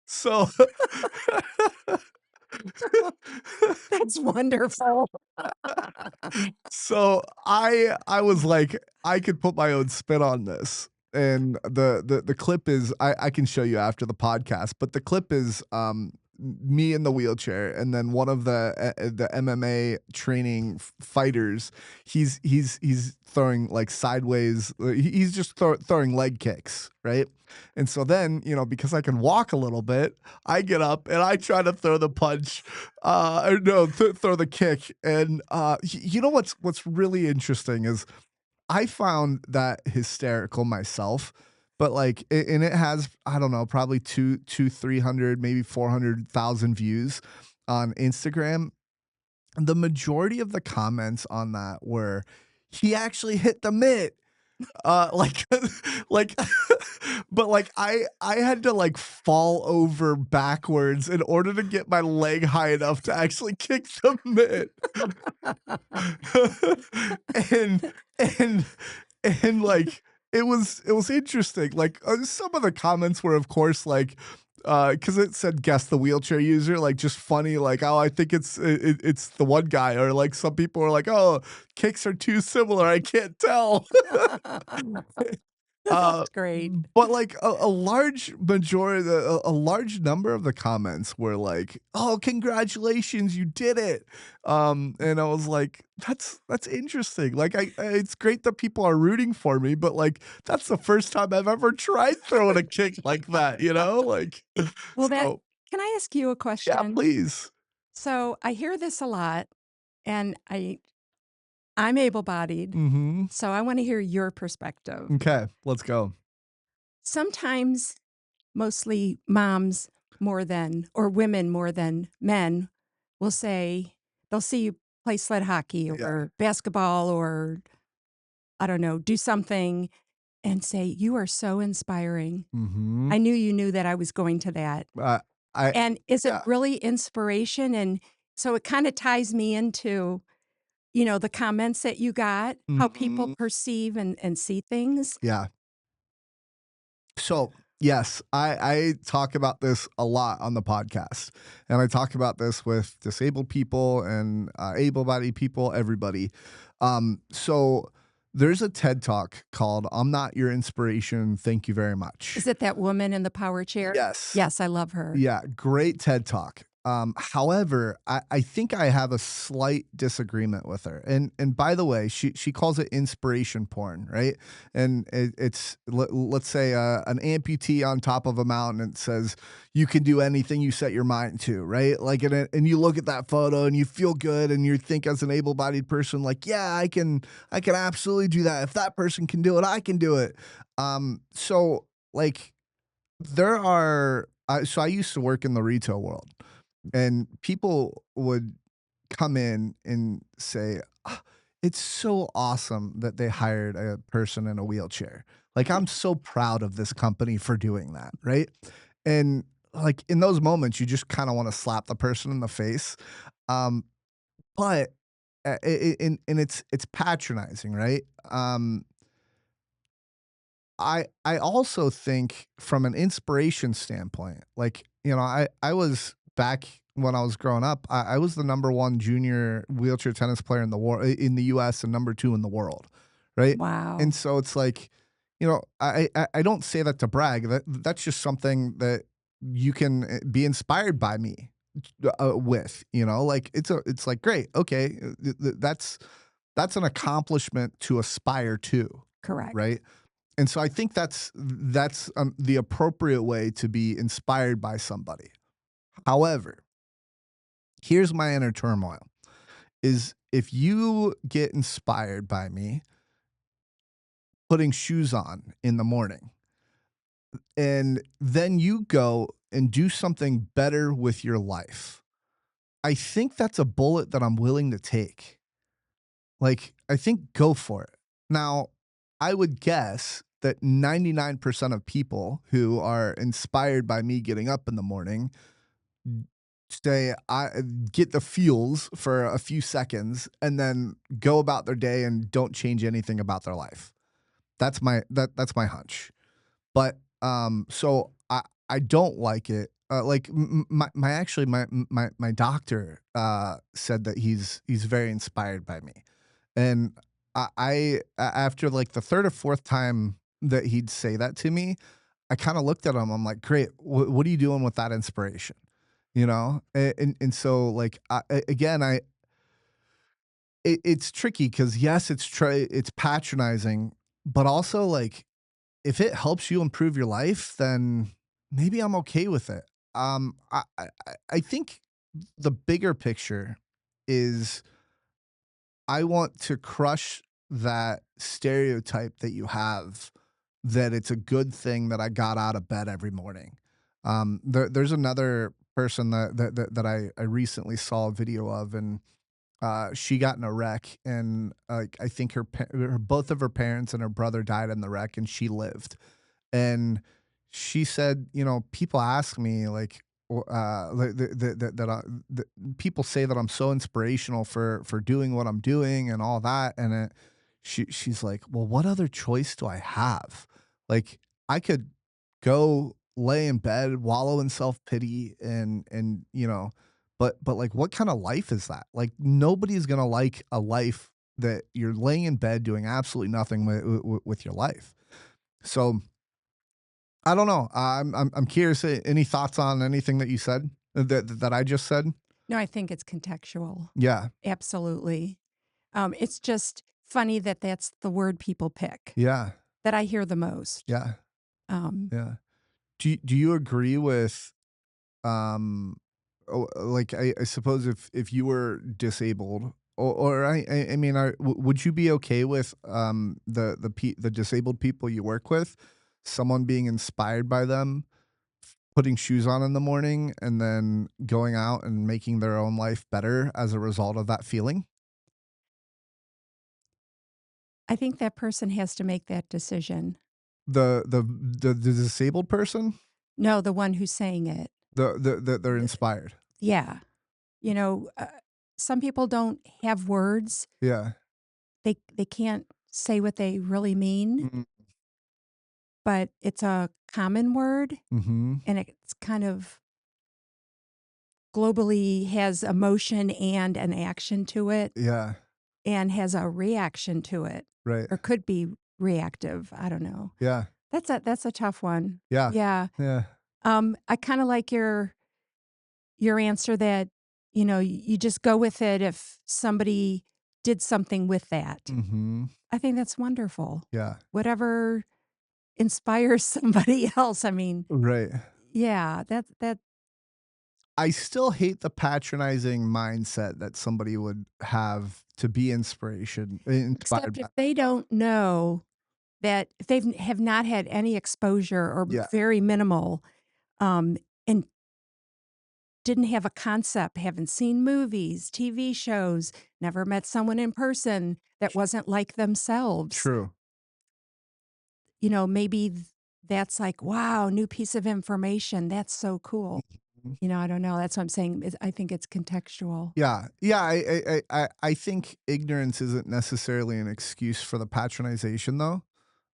So That's wonderful. So I was like, I could put my own spin on this. And the clip is I can show you after the podcast, but the clip is me in the wheelchair and then one of the MMA training fighters, he's throwing like sideways, he's just throwing leg kicks, right? And so then, you know, because I can walk a little bit, I get up and I try to throw the punch, or no, throw the kick. And you know what's really interesting is I found that hysterical myself, but like, and it has I don't know, probably 300, maybe 400,000 views on Instagram. The majority of the comments on that were, he actually hit the mitt. Like like but like I had to like fall over backwards in order to get my leg high enough to actually kick the mitt. and and like it was interesting. Like some of the comments were of course like because it said guess the wheelchair user, like just funny, like, oh, I think it's the one guy, or like some people are like, oh, kicks are too similar, I can't tell. Uh, That's great. but like a large majority, a large number of the comments were like, "Oh, congratulations, you did it!" And I was like, "That's interesting. Like, it's great that people are rooting for me, but like, that's the first time I've ever tried throwing a kick like that. You know, like, Well, that so can I ask you a yeah, question? please. So, I hear this a lot, and I'm able-bodied, Mm-hmm. so I wanna hear your perspective. Okay, let's go. Sometimes, mostly moms more than or women more than men will say they'll see you play sled hockey Yeah. or basketball or, I don't know, do something and say, "You are so inspiring. Mm-hmm. I knew you knew that I was going to that." Uh, I And is it yeah. really inspiration? And so it kinda ties me into, the comments that you got, how people Mhm. perceive and see things. Yeah. So, yes, I talk about this a lot on the podcast, and I talk about this with disabled people and able-bodied people, everybody. So there's a TED Talk called "I'm Not Your Inspiration, Thank You Very Is Much." it that woman in the power chair? Yes. Yes, I love her. Yeah, great TED Talk. However, I think I have a slight disagreement with her. And by the way, she calls it inspiration porn, right? And let's say an amputee on top of a mountain and says you can do anything you set your mind to, right? Like and you look at that photo and you feel good and you think as an able-bodied person like, yeah, I can absolutely do that. If that person can do it, I can do it. So like there are so I used to work in the retail world, and people would come in and say, "Ah, it's so awesome that they hired a person in a wheelchair. Like, I'm so proud of this company for doing that," right? And, like, in those moments, you just kinda wanna slap the person in the face, um, but, and it's patronizing, right? I also think from an inspiration standpoint, like, you know, I was back when I was growing up, I was the number 1 junior wheelchair tennis player in the in the US and number 2 in the world, right? And Wow. so it's like, you know, I don't say that to brag. That's just something that you can be inspired by me with, like it's like great, okay, that's an accomplishment to aspire to, Correct. right? And so I think that's the appropriate way to be inspired by somebody. However, here's my inner turmoil is if you get inspired by me putting shoes on in the morning and then you go and do something better with your life, I think that's a bullet that I'm willing to take. Like, I think go for it. Now, I would guess that 99% of people who are inspired by me getting up in the morning say I get the feels for a few seconds and then go about their day and don't change anything about their life. That's my hunch. But, so I don't like it. Like my actually my doctor said that he's very inspired by me. And after like the third or fourth time that he'd say that to me, I kind of looked at him. I'm like, "Great. What are you doing with that inspiration?" You know? And so like again, it's tricky cuz yes, it's patronizing, but also like if it helps you improve your life, then maybe I'm okay with it. I think the bigger picture is I want to crush that stereotype that you have that it's a good thing that I got out of bed every morning. There's another person that I recently saw a video of, and she got in a wreck, and I think both of her parents and her brother died in the wreck, and she lived. And she said, people ask me like, like that people say that I'm so inspirational for doing what I'm doing and all that, and she's like, well, what other choice do I have? Like, I could go lay in bed, wallow in self pity, and but like, what kind of life is that? Like, nobody's gonna like a life that you're laying in bed doing absolutely nothing with your life. So I don't know. I'm curious. Any thoughts on anything that you said that I just said? No, I think it's contextual. Yeah, Absolutely. It's just funny that that's the word people pick yeah, that I hear the most. yeah, Um, yeah. Do you agree with um, like I suppose if you were disabled or I mean would you be okay with the disabled people you work with, someone being inspired by them, putting shoes on in the morning and then going out and making their own life better as a result of that feeling? I think that person has to make that decision. The disabled person? No, the one who's saying it. They're Th inspired. Yeah. You know, some people don't have words. Yeah. They can't say what they really mean, Mhm. but it's a common word, Mhm. and it's kind of globally has emotion and an action to it Yeah. and has a reaction to it Right. or could be reactive, I don't know. Yeah. That's a tough one. Yeah. Yeah. Yeah. I kinda like your answer that, you just go with it if somebody did something with that. Mhm. I think that's wonderful. Yeah. Whatever inspires somebody else, I mean, Right. yeah, that I still hate the patronizing mindset that somebody would have to be inspired except by. if they don't know that if they've have not had any exposure or Yeah. very minimal, and didn't have a concept, haven't seen movies, TV shows, never met someone in person that wasn't like themselves, True. maybe that's like, "Wow, new piece of information. That's so cool." Mhm. I don't know. That's what I'm saying is I think it's contextual. Yeah. Yeah, I think ignorance isn't necessarily an excuse for the patronization though.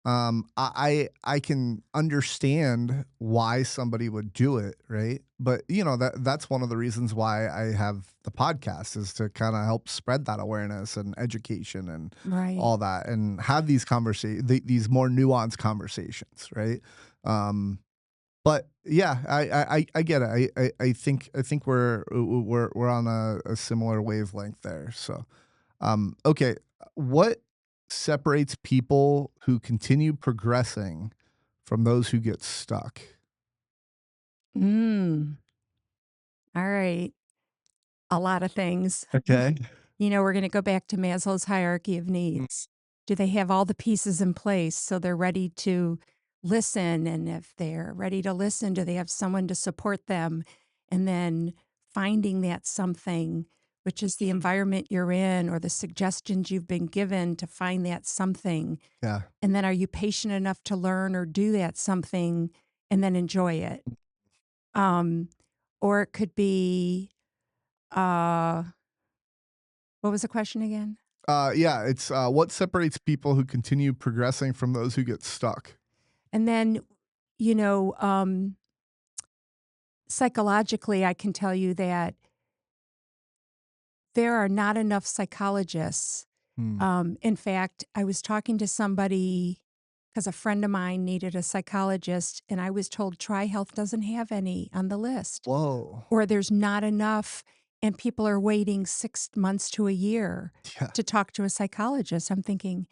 I can understand why somebody would do it, right? But that's one of the reasons why I have the podcast is to kind of help spread that awareness and education and Right. all that, and have these more nuanced conversations, right? Um, But yeah, I get it. I think we're on a similar wavelength there. So, okay, what separates people who continue progressing from those who get stuck? Mm, all right. A lot of things. Okay. We're going to go back to Maslow's hierarchy of Mm, needs. Do they have all the pieces in place so they're ready to listen? And if they're ready to listen, do they have someone to support them? And then finding that something, which is the environment you're in or the suggestions you've been given to find that something. yeah. And then are you patient enough to learn or do that something and then enjoy it? Um, or it could be, uh, what was the question again? Yeah, it's what separates people who continue progressing from those who get stuck? And then, you know, um, psychologically, I can tell you that there are not enough psychologists. Hmm. In fact, I was talking to somebody because a friend of mine needed a psychologist, and I was told Tri Health doesn't have any on the list, Whoa. or there's not enough, and people are waiting 6 months to a year Yeah. to talk to a psychologist. I'm thinking,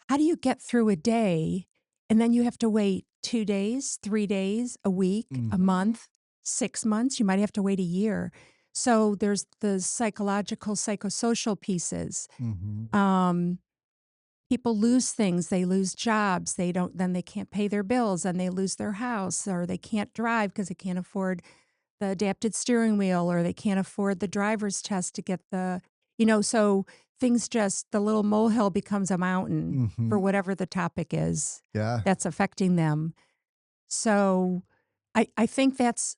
how do you get through a day and then you have to wait 2 days, 3 days, a week, a Mhm. month, 6 months? You might have to wait a year. So there's the psychological, psychosocial pieces. Mhm. Um, People lose things, they lose jobs, then they can't pay their bills and they lose their house or they can't drive because they can't afford the adapted steering wheel or they can't afford the driver's test to get so things just the little molehill becomes a mountain for Mhm. whatever the topic is Yeah. that's affecting them. So I think that's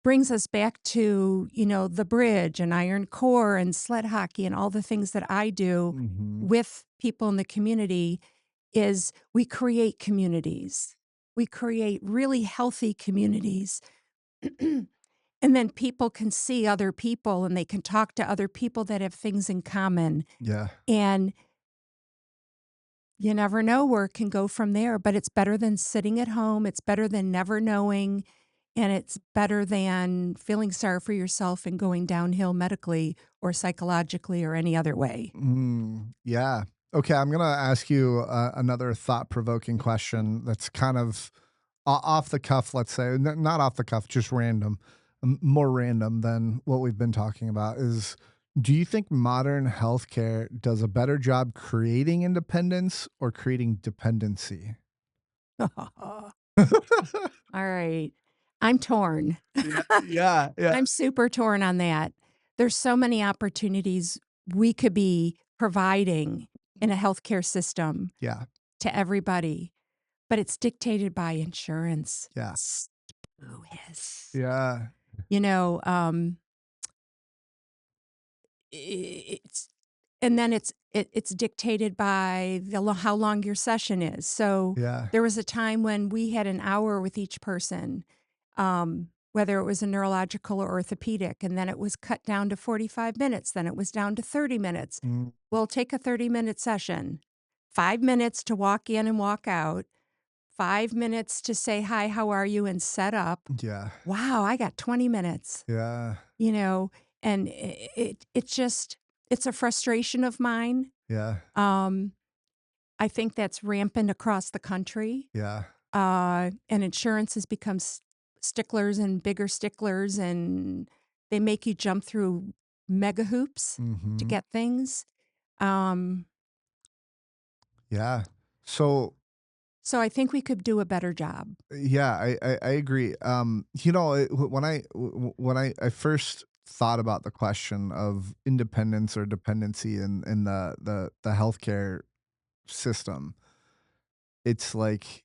brings us back to, the bridge and iron core and sled hockey and all the things that I do Mhm. with people in the community is we create communities. We create really healthy communities. And then people can see other people and they can talk to other people that have things in common. Yeah. And you never know where it can go from there, but it's better than sitting at home. It's better than never knowing. And it's better than feeling sorry for yourself and going downhill medically or psychologically or any other way. Yeah. Okay, I'm gonna ask you another thought-provoking question that's kind of off the cuff. Let's say not off the cuff, just random, more random than what we've been talking about. Is do you think modern healthcare does a better job creating independence or creating dependency? All right. I'm torn. Yeah, yeah, yeah, I'm super torn on that. There's so many opportunities we could be providing in a healthcare system yeah, to everybody, but it's dictated by insurance. yeah, Who is? yeah, You know, it's and then it's dictated by how long your session is. So yeah. there was a time when we had an hour with each person, whether it was a neurological or orthopedic, and then it was cut down to 45 minutes. Then it was down to 30 minutes. Mm, We'll take a 30-minute session, 5 minutes to walk in and walk out, 5 minutes to say hi, how are you, and set up. yeah, Wow, I got 20 minutes, yeah, you know, and it's just, it's a frustration of mine. yeah, Um, I think that's rampant across the country. yeah. And insurance has become sticklers and bigger sticklers, and they make you jump through mega hoops to Mhm. get things. Um, Yeah. So, so I think we could do a better job. yeah, I agree. When I first thought about the question of independence or dependency in the healthcare system, it's like,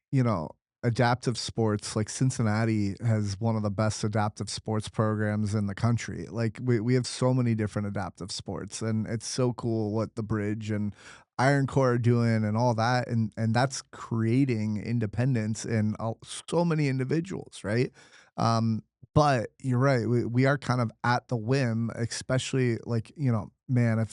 adaptive sports, like Cincinnati has one of the best adaptive sports programs in the country. Like we have so many different adaptive sports and it's so cool what the bridge and Iron Core are doing and all that. And that's creating independence in so many individuals, right? But you're right. We are kind of at the whim, especially like, man,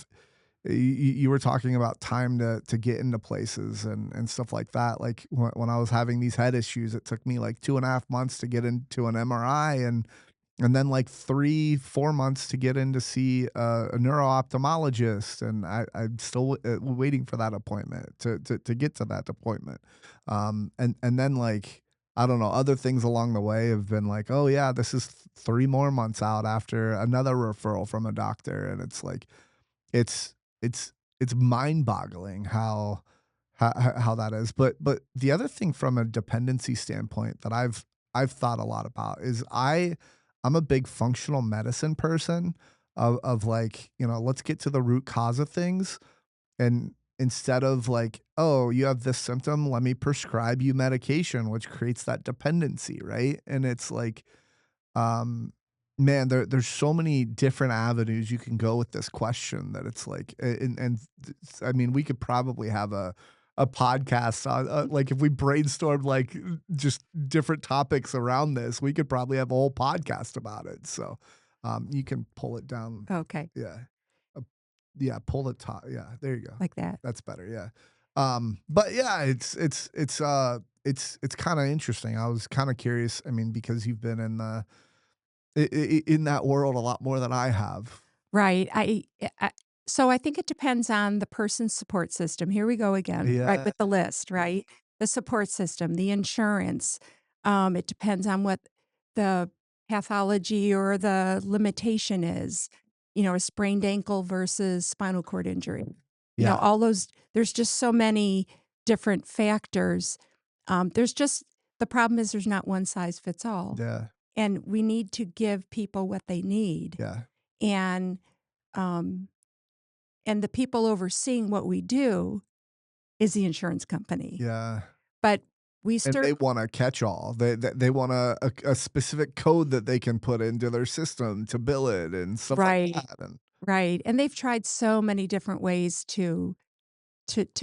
You were talking about time to get into places and stuff like that. Like when I was having these head issues, it took me like 2.5 months to get into an MRI, and then like 3 4 months to get in to see a neuro-ophthalmologist, and I'm still waiting for that appointment to get to that appointment. And then like I don't know, other things along the way have been like, oh yeah, this is 3 more months out after another referral from a doctor, and it's like it's it's mind-boggling how that is. But the other thing from a dependency standpoint that I've thought a lot about is I'm a big functional medicine person of like, let's get to the root cause of things, and instead of like, "Oh, you have this symptom, let me prescribe you medication," which creates that dependency, right? And it's like, um, man, there's so many different avenues you can go with this question that it's like, I mean, we could probably have a podcast on, like if we brainstormed like just different topics around this, we could probably have a whole podcast about it. So, you can pull it down. Okay, Yeah. Uh, yeah, pull the top. Yeah, there you go. like that. That's better. Yeah. But yeah, it's kind of interesting. I was kind of curious. I mean, because you've been in the in that world a lot more than I have. Right. So I think it depends on the person's support system. Here we go again, right, Yeah, with the list, right? The support system, the insurance. It depends on what the pathology or the limitation is. A sprained ankle versus spinal cord injury. yeah, All those, there's just so many different factors. There's just, the problem is there's not one size fits all. yeah, And we need to give people what they need. yeah, And um, and the people overseeing what we do is the insurance company. yeah. But we And start they want a catch all. They want a specific code that they can put into their system to bill it and stuff like right, that. And right, and they've tried so many different ways to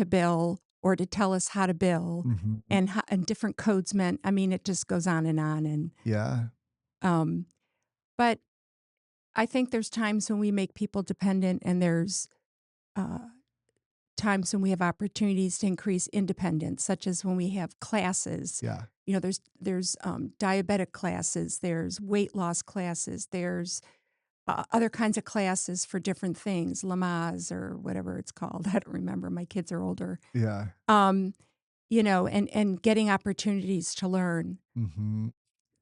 bill or to tell us how to bill, mhm, and different codes meant. I mean, it just goes on, and yeah, um, but I think there's times when we make people dependent, and there's uh, times when we have opportunities to increase independence, such as when we have classes. yeah, There's diabetic classes, there's weight loss classes, there's other kinds of classes for different things, Lamaze or whatever it's called. I don't remember. My kids are older. yeah, Um, and getting opportunities to learn. mhm,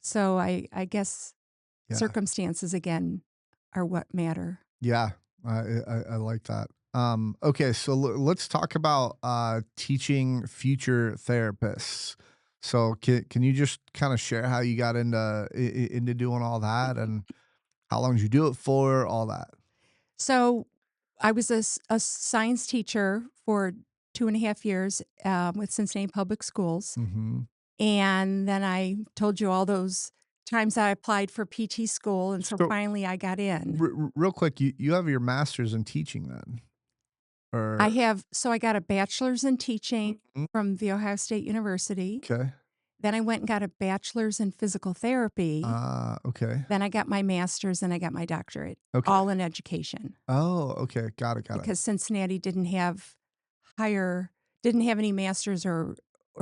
So I guess yeah. circumstances again are what matter. Yeah, I like that. Okay, so let's talk about teaching future therapists. So can you just kind of share how you got into doing all that, and how long did you do it for, all that? So I was a science teacher for 2.5 years with Cincinnati Public Schools. Hmm. And then I told you all those times I applied for PT school. And so So finally I got in. real quick, you have your master's in teaching then, or So I got a bachelor's in teaching mm, from The Ohio State University. okay, Then I went and got a bachelor's in physical therapy. okay, Then I got my master's and I got my doctorate, okay. all in education, Oh, okay, got it. because Cincinnati higher, didn't have any master's or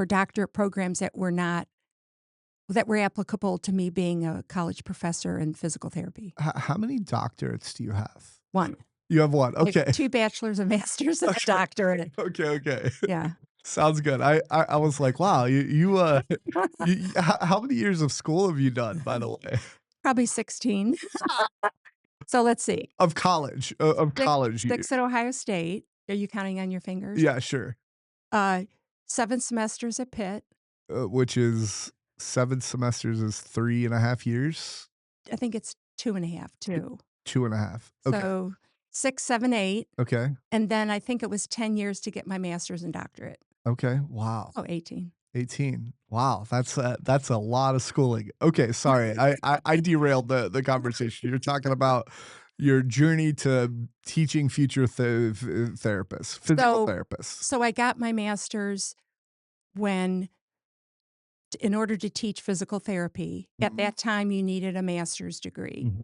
doctorate programs that were applicable to me being a college professor in physical therapy. How many doctorates do you have? One. You have one. I have Okay, 2 bachelor's and masters and a okay, doctorate. okay. Yeah. Sounds good. I was like, wow, how many years of school have you done, by the way? Probably 16. So let's see. Of college, of 6 college years. 6 at Ohio State. Are you counting on your fingers? Yeah, sure. Uh, 7 semesters at Pitt. Which is 7 semesters is 3.5 years? I think it's 2.5 too. 2.5. Okay, So 6, 7, 8, okay, and then I think it was 10 years to get my master's and doctorate. okay, wow. Oh, 18. 18. Wow, that's a lot of schooling. Okay, sorry, I derailed the conversation. You're talking about your journey to teaching future therapists, physical So therapists. so I got my master's when in order to teach physical therapy. At Mhm, that time, you needed a master's degree. mhm.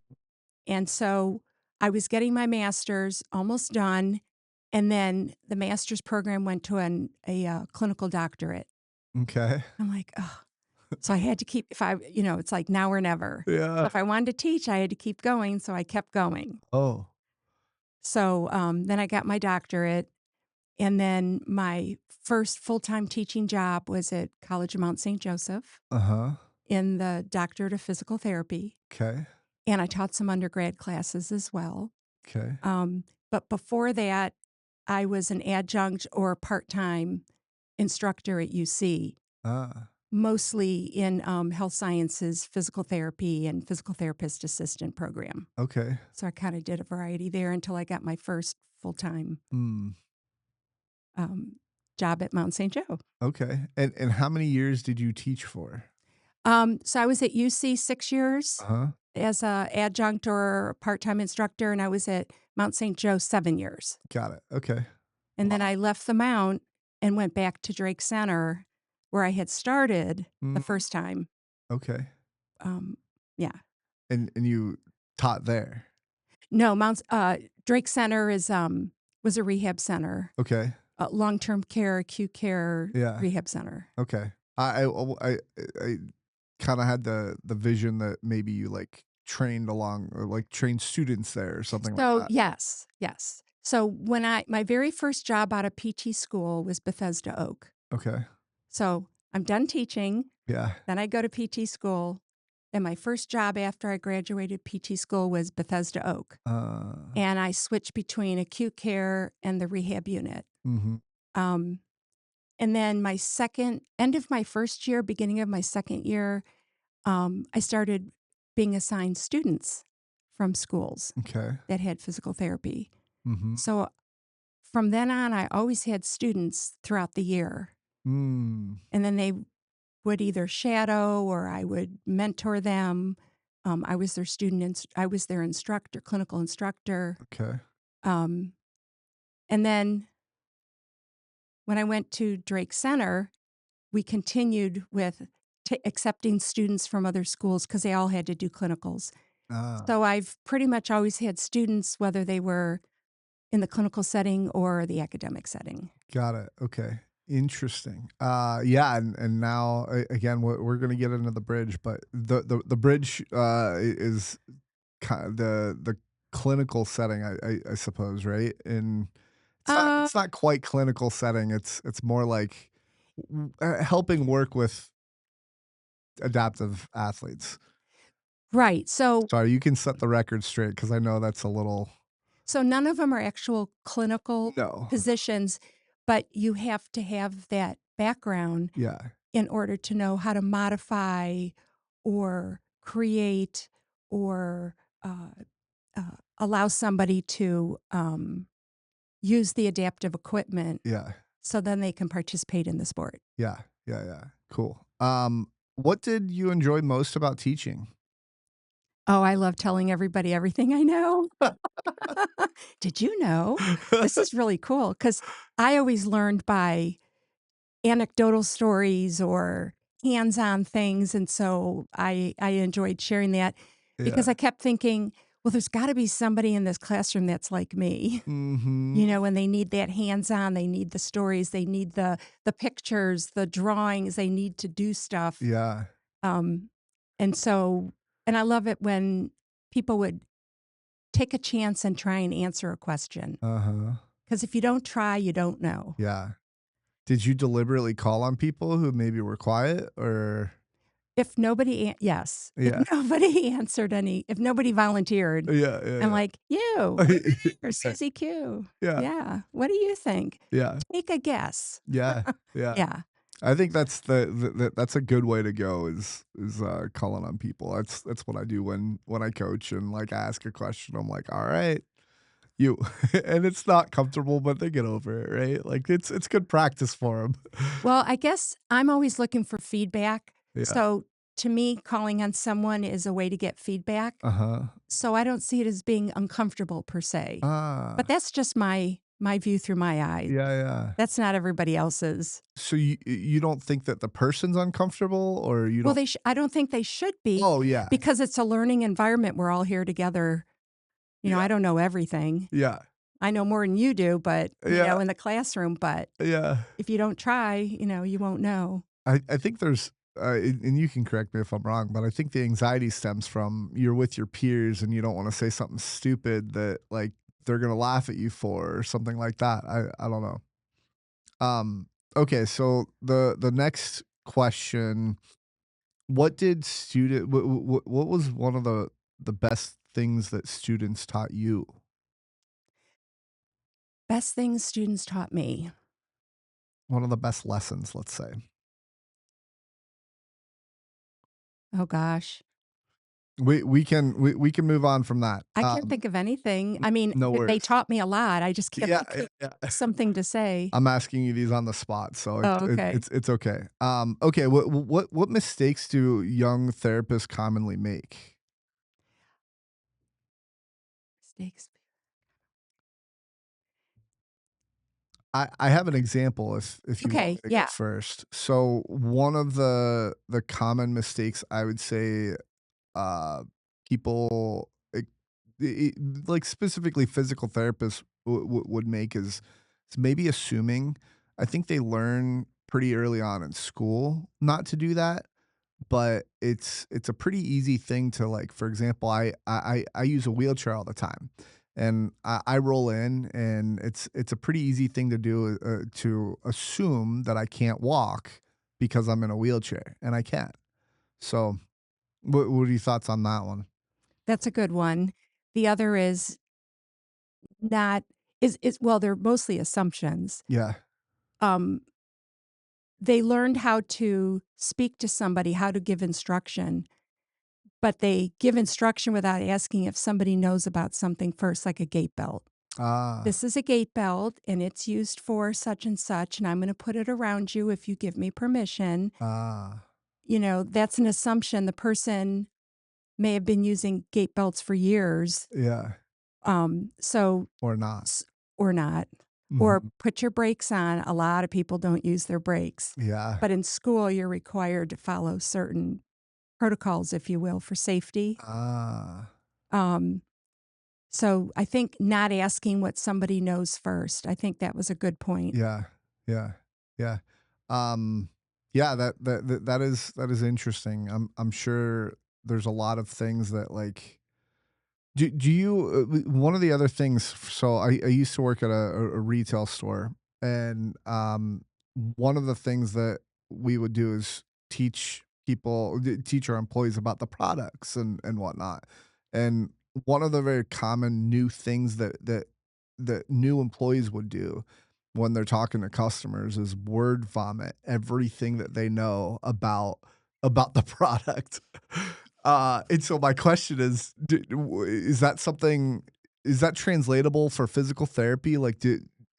And so I was getting my master's, almost done, And then the master's program went to a clinical doctorate. Okay. I'm like, oh, so I had to keep, if I, it's like now or never. So Yeah. if I wanted to teach, I had to keep going. So I kept going. Oh. So then I got my doctorate. And then my first full time teaching job was at College of Mount St. Joseph Uh-huh. in the doctorate of physical therapy. Okay. And I taught some undergrad classes as well. Okay. But before that, I was an adjunct or part time instructor at UC, Ah. mostly in health sciences, physical therapy, and physical therapist assistant program. Okay. So I kind of did a variety there until I got my first full time Mm. um, job at Mount St. Joe. Okay. And how many years did you teach for? So I was at UC 6 years Uh-huh. as a adjunct or part time instructor, and I was at Mount St. Joe 7 years. Got it. Okay. And then Wow. I left the Mount and went back to Drake Center where I had started the Mm, first time. okay. Um, yeah. And you taught there. No, Drake Center was a rehab center, Okay. a long-term care, acute care Yeah. rehab center. Okay. I kind of had the vision that maybe you like trained along or like trained students there or something like So that. yes, yes. So when my very first job out of PT school was Bethesda Oak. Okay. So I'm done teaching, Yeah. then I go to PT school, and my first job after I graduated PT school was Bethesda Oak. Uh, And I switched between acute care and the rehab unit. mhm. Um, and then end of my first year, beginning of my second year, I started being assigned students from schools Okay. that had physical therapy. Mhm. So from then on, I always had students throughout the year. Mm. And then they would either shadow or I would mentor them. I was their I was their instructor, clinical instructor. Okay. Um, and then when I went to Drake Center, we continued with accepting students from other schools because they all had to do clinicals. Ah. So I've pretty much always had students, whether they were in the clinical setting or the academic setting. Got it. Okay. Interesting. Yeah, and now again, we're gonna get into the bridge, but the bridge is kind of the clinical setting, I suppose, right? And Uh, it's not quite clinical setting. It's more like helping work with adaptive athletes. right. Sorry, you can set the record straight because I know that's a little So none of them are actual clinical no. positions, but you have to have that background Yeah. in order to know how to modify or create or allow somebody to use the adaptive equipment Yeah. so then they can participate in the sport. Yeah. Yeah. Yeah. Cool. What did you enjoy most about teaching? Oh, I love telling everybody everything I know. Did you know? This is really cool because I always learned by anecdotal stories or hands-on things, and so I enjoyed sharing that because Yeah. I kept thinking, well, there's got to be somebody in this classroom that's like me. Mhm. And they need that hands-on, they need the stories, they need the pictures, the drawings, they need to do stuff. Yeah. Um, and so, and I love it when people would take a chance and try and answer a question. Uh-huh. Because if you don't try, you don't know. Yeah. Did you deliberately call on people who maybe were quiet or Yes, if yeah. nobody answered if nobody volunteered, Yeah, yeah, I'm like, you or yeah. Susie Q. Yeah. Yeah. What do you think? Yeah. Take a guess. Yeah. Yeah. Yeah. I think that's that's a good way to go is calling on people. That's what I do when I coach and like ask a question. I'm like, all right, you, and it's not comfortable, but they get over it, right? Like it's good practice for them. Well, I guess I'm always looking for feedback. Yeah. So to me, calling on someone is a way to get feedback. Uh huh. So I don't see it as being uncomfortable per se. But Ah. that's just my view through my eyes. Yeah. Yeah. That's not everybody else's. So you don't think that the person's uncomfortable, or you Well, don't? I don't think they should be Oh yeah. because it's a learning environment. We're all here together. Yeah. I don't know everything. Yeah. I know more than you do, but, Yeah, in the classroom, but yeah. if you don't try, you won't know. I think there's and you can correct me if I'm wrong, but I think the anxiety stems from you're with your peers and you don't wanna say something stupid that, like, they're gonna laugh at you for or something like that. I don't know. Okay, so the next question, what did student what was one of the best things that students taught you? Best things students taught me. One of the best lessons, let's say. Oh gosh. We can move on from that. I can't think of anything. I mean, No they worries. taught me a lot. I just can't Yeah, think yeah, of yeah. something to say. I'm asking you these on the spot, so Oh, okay. it's okay. Okay, what mistakes do young therapists commonly make? Mistakes. I have an example if you want Okay, me to go yeah. first. So one of the common mistakes I would say uh people like specifically physical therapists would make is maybe assuming. I think they learn pretty early on in school not to do that, but it's a pretty easy thing to, like, for example, I use a wheelchair all the time, and I roll in, and it's a pretty easy thing to assume that I can't walk because I'm in a wheelchair, and I can't. So, what are your thoughts on that one? That's a good one. The other is not is well, they're mostly assumptions. Yeah. Um, they learned how to speak to somebody, how to give instruction, but they give instruction without asking if somebody knows about something first, like a gait belt. Ah, This is a gait belt and it's used for such and such, and I'm going to put it around you if you give me permission. ah, That's an assumption. The person may have been using gait belts for years. yeah, So, or not. s- or not, or Mhm. put your brakes on. A lot of people don't use their brakes, Yeah. but in school, you're required to follow certain protocols, if you will, for safety. Ah, Um, so I think not asking what somebody knows first. I think that was a good point. yeah, yeah, yeah. Um, yeah, that is interesting. I'm sure there's a lot of things that, like, do you one of the other things, so I used to work at a retail store, and one of the things that we would do is teach our employees about the products and whatnot. And one of the very common new things that new employees would do when they're talking to customers is word vomit everything that they know about the product. And so my question is, is that something? Is that translatable for physical therapy? Like,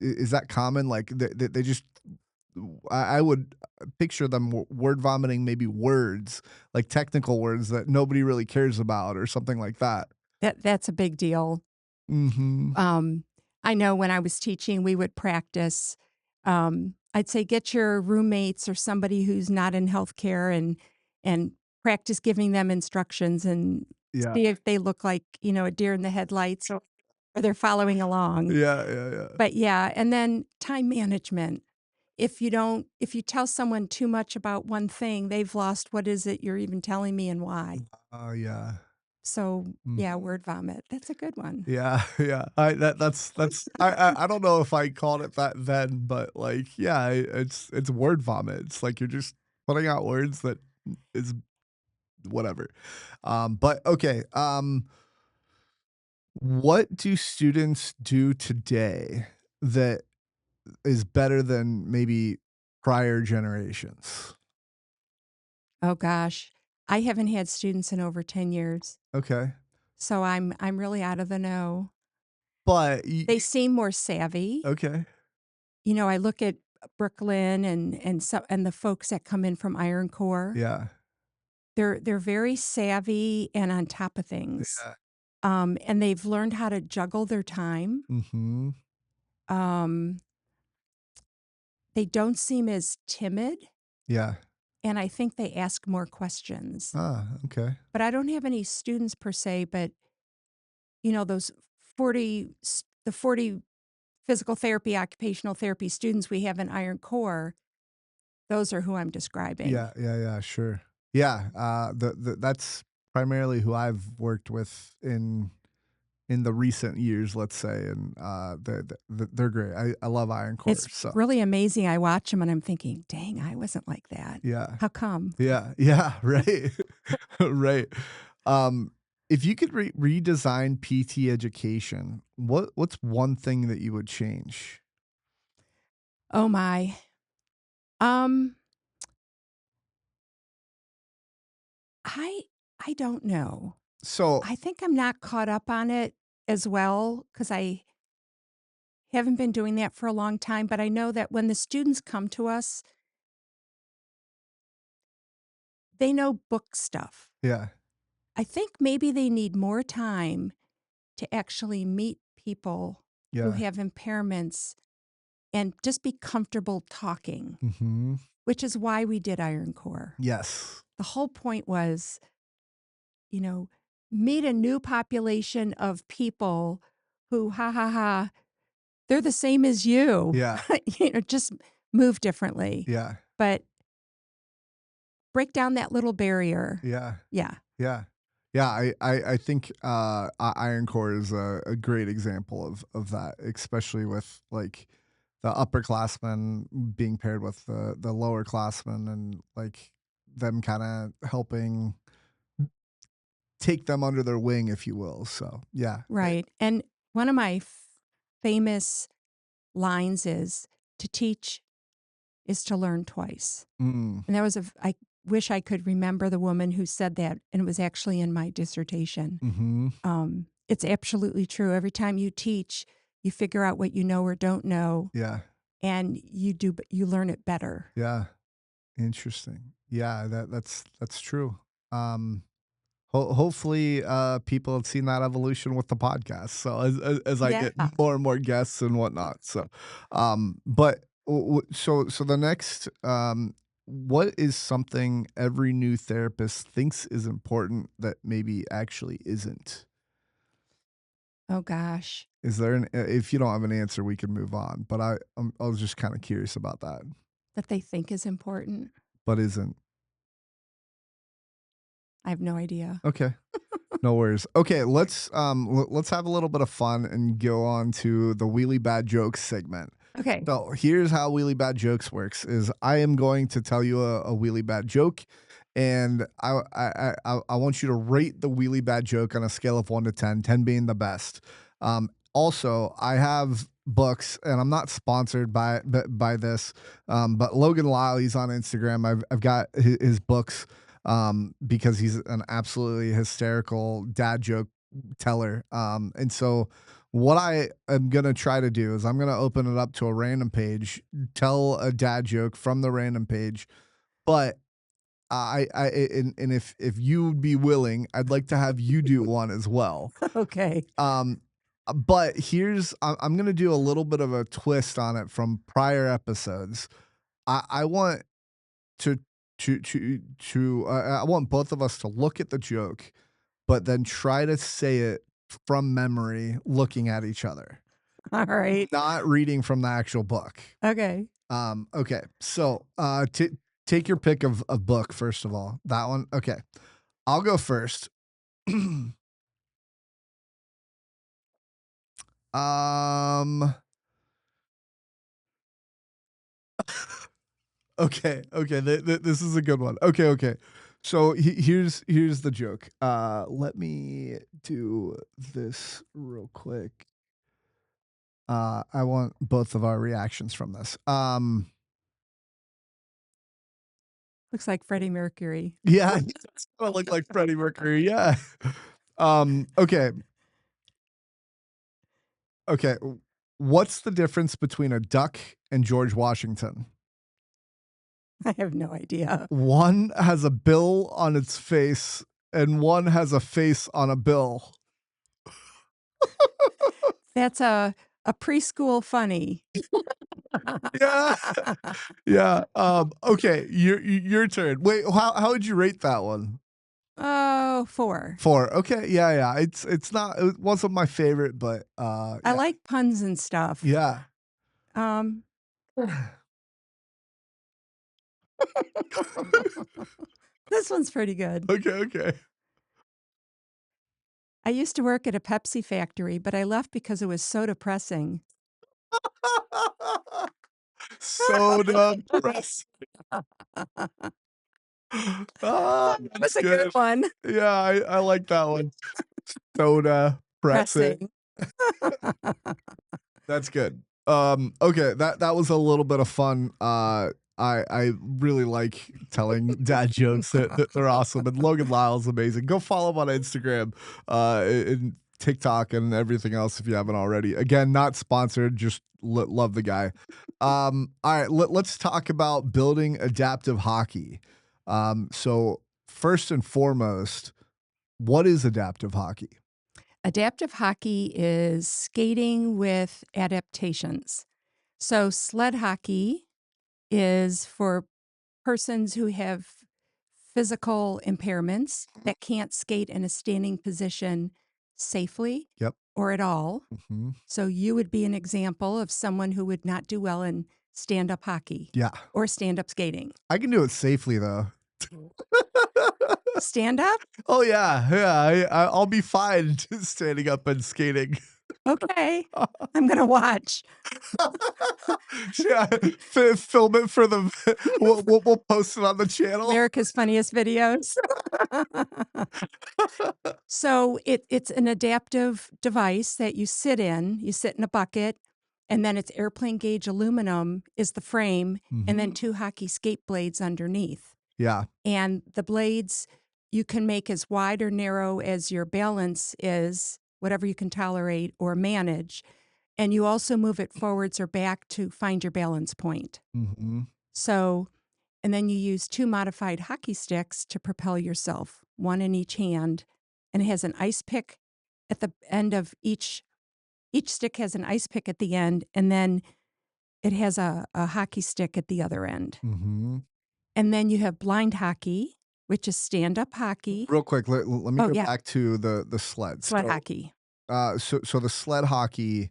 is that common? Like, they just, I would picture them word vomiting maybe words, like technical words that nobody really cares about, or something like that. That's a big deal. Hmm. Um, I know when I was teaching, we would practice. I'd say get your roommates or somebody who's not in healthcare and practice giving them instructions and Yeah. see if they look like a deer in the headlights or they're following along. Yeah. Yeah. Yeah. But yeah, and then time management. If you tell someone too much about one thing, they've lost what is it you're even telling me and why. Oh yeah. So Mm. yeah, word vomit. That's a good one. Yeah, yeah. That's I don't know if I called it that then, but, like, yeah, it's word vomit. It's like you're just putting out words that is whatever. But okay, what do students do today that is better than maybe prior generations? Oh gosh, I haven't had students in over 10 years, Okay. so I'm really out of the know. But They seem more savvy. okay. I look at Brooklyn and the folks that come in from Iron Core. Yeah. They're very savvy and on top of things. Yeah. And they've learned how to juggle their time. Mhm. Um, they don't seem as timid, Yeah. and I think they ask more questions. Ah, okay. But I don't have any students per se, but those 40 the 40 physical therapy, occupational therapy students we have in Iron Core, those are who I'm describing. Yeah, sure. Yeah, that's primarily who I've worked with in the recent years, let's say, and they're great. I love Iron Core, It's so really amazing. I watch them and I'm thinking, dang, I wasn't like that. yeah, How come? yeah, right, right. Um, if you could redesign PT education, what's one thing that you would change? Oh my. Um, I I don't know. So I think I'm not caught up on it as well because I haven't been doing that for a long time, but I know that when the students come to us, they know book stuff. yeah, I think maybe they need more time to actually meet people who yeah, have impairments and just be comfortable talking, hmm, which is why we did Iron Core. yes, The whole point was, you know, meet a new population of people who, ha ha ha, they're the same as you, yeah, just move differently. yeah, But break down that little barrier. yeah. Yeah, Yeah. Yeah, I think Iron Core is a great example of that, especially with like the upperclassmen being paired with the lower classmen and like them kind of helping take them under their wing, if you will. So yeah. right. And one of my famous lines is to teach is to learn twice. Mm, And that was I wish I could remember the woman who said that, and it was actually in my dissertation. hmm. It's absolutely true. Every time you teach, you figure out what you know or don't know, Yeah. and you learn it better. Yeah. Interesting. Yeah, that's true. Um hopefully, people have seen that evolution with the podcast. So as I Yeah. get more and more guests and whatnot. So, but so the next, what is something every new therapist thinks is important that maybe actually isn't? Oh gosh, Is there an if you don't have an answer, we can move on. But I was just kind of curious about that. that they think is important. But isn't I have no idea. okay. No worries. Okay, let's have a little bit of fun and go on to the wheelie bad jokes segment. Okay. So here's how wheelie bad jokes works: is I am going to tell you a wheelie bad joke, and I want you to rate the wheelie bad joke on a scale of 1 to 10, 10 being the best. Also, I have books, and I'm not sponsored by this, but Logan Lyle, he's on Instagram. I've got his books because he's an absolutely hysterical dad joke teller. And so what I am going to try to do is I'm going to open it up to a random page, tell a dad joke from the random page, but and if you would be willing, I'd like to have you do one as well. Okay. Um, but I'm going to do a little bit of a twist on it from prior episodes. I want to I want both of us to look at the joke, but then try to say it from memory, looking at each other, All right. not reading from the actual book. Okay. Okay, so take your pick of book first of all. That one, okay. I'll go first. um. Okay. This is a good one. Okay. So here's the joke. Let me do this real quick. I want both of our reactions from this. Looks like Freddie Mercury. Yeah, I look like Freddie Mercury. Yeah. Okay. Okay. What's the difference between a duck and George Washington? I have no idea. One has a bill on its face, and one has a face on a bill. That's a preschool funny. Yeah. Yeah. Okay. Your turn. Wait. How would you rate that one? Oh, 4. 4. Okay. Yeah, yeah. It wasn't my favorite, but I yeah. like puns and stuff. Yeah. Um, this one's pretty good. Okay, okay. I used to work at a Pepsi factory, but I left because it was so depressing. Soda press. Ah, That was that's a good good. one. Yeah, I like that one. Soda pressing. Pressing. That's good. Okay, that was a little bit of fun. I really like telling dad jokes. They're awesome. And Logan Lyle's amazing. Go follow him on Instagram, and TikTok and everything else if you haven't already. Again, not sponsored, just love the guy. All right, let's talk about building adaptive hockey. So first and foremost, what is adaptive hockey? Adaptive hockey is skating with adaptations. So, sled hockey is for persons who have physical impairments that can't skate in a standing position safely Yep. or at all. Hmm. So, you would be an example of someone who would not do well in stand up hockey Yeah. or stand up skating. I can do it safely though. Stand up? Oh yeah, yeah. I'll be fine just standing up and skating. Okay. I'm going to watch. Yeah, film it for the. We'll post it on the channel. America's Funniest Videos. So it's an adaptive device that you sit in. You sit in a bucket, and then it's airplane gauge aluminum is the frame, and then Mhm. 2 hockey skate blades underneath. Yeah. And the blades you can make as wide or narrow as your balance is, whatever you can tolerate or manage. And you also move it forwards or back to find your balance point. Hmm. So, and then you use 2 modified hockey sticks to propel yourself, one in each hand, and it has an ice pick at the end of each stick has an ice pick at the end, and then it has a hockey stick at the other end. Hmm. And then you have blind hockey, which is stand-up hockey. Real quick, let me Oh, go yeah, back to the sled. sled hockey. So the sled hockey,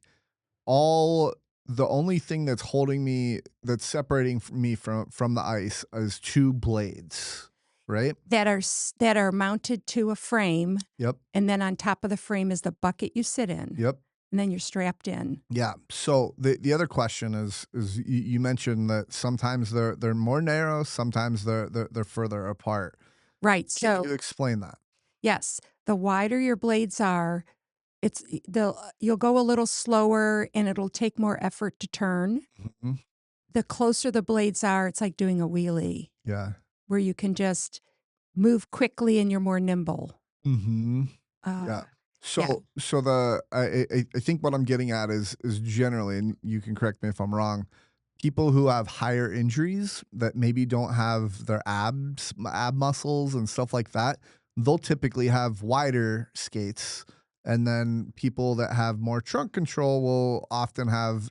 all the only thing that's holding me, that's separating me from the ice, is 2 blades, right? That are mounted to a frame, Yep. and then on top of the frame is the bucket you sit in, Yep. and then you're strapped in. Yeah. So the other question is you mentioned that sometimes they're more narrow, sometimes they're further apart. Right, Can so you explain that? yes, the wider your blades are, you'll go a little slower and it'll take more effort to turn. Mhm. The closer the blades are, it's like doing a wheelie Yeah. where you can just move quickly and you're more nimble. Mhm. Uh, Yeah. yeah, So the I think what I'm getting at is generally, and you can correct me if I'm wrong, people who have higher injuries that maybe don't have their ab muscles and stuff like that, they'll typically have wider skates, and then people that have more trunk control will often have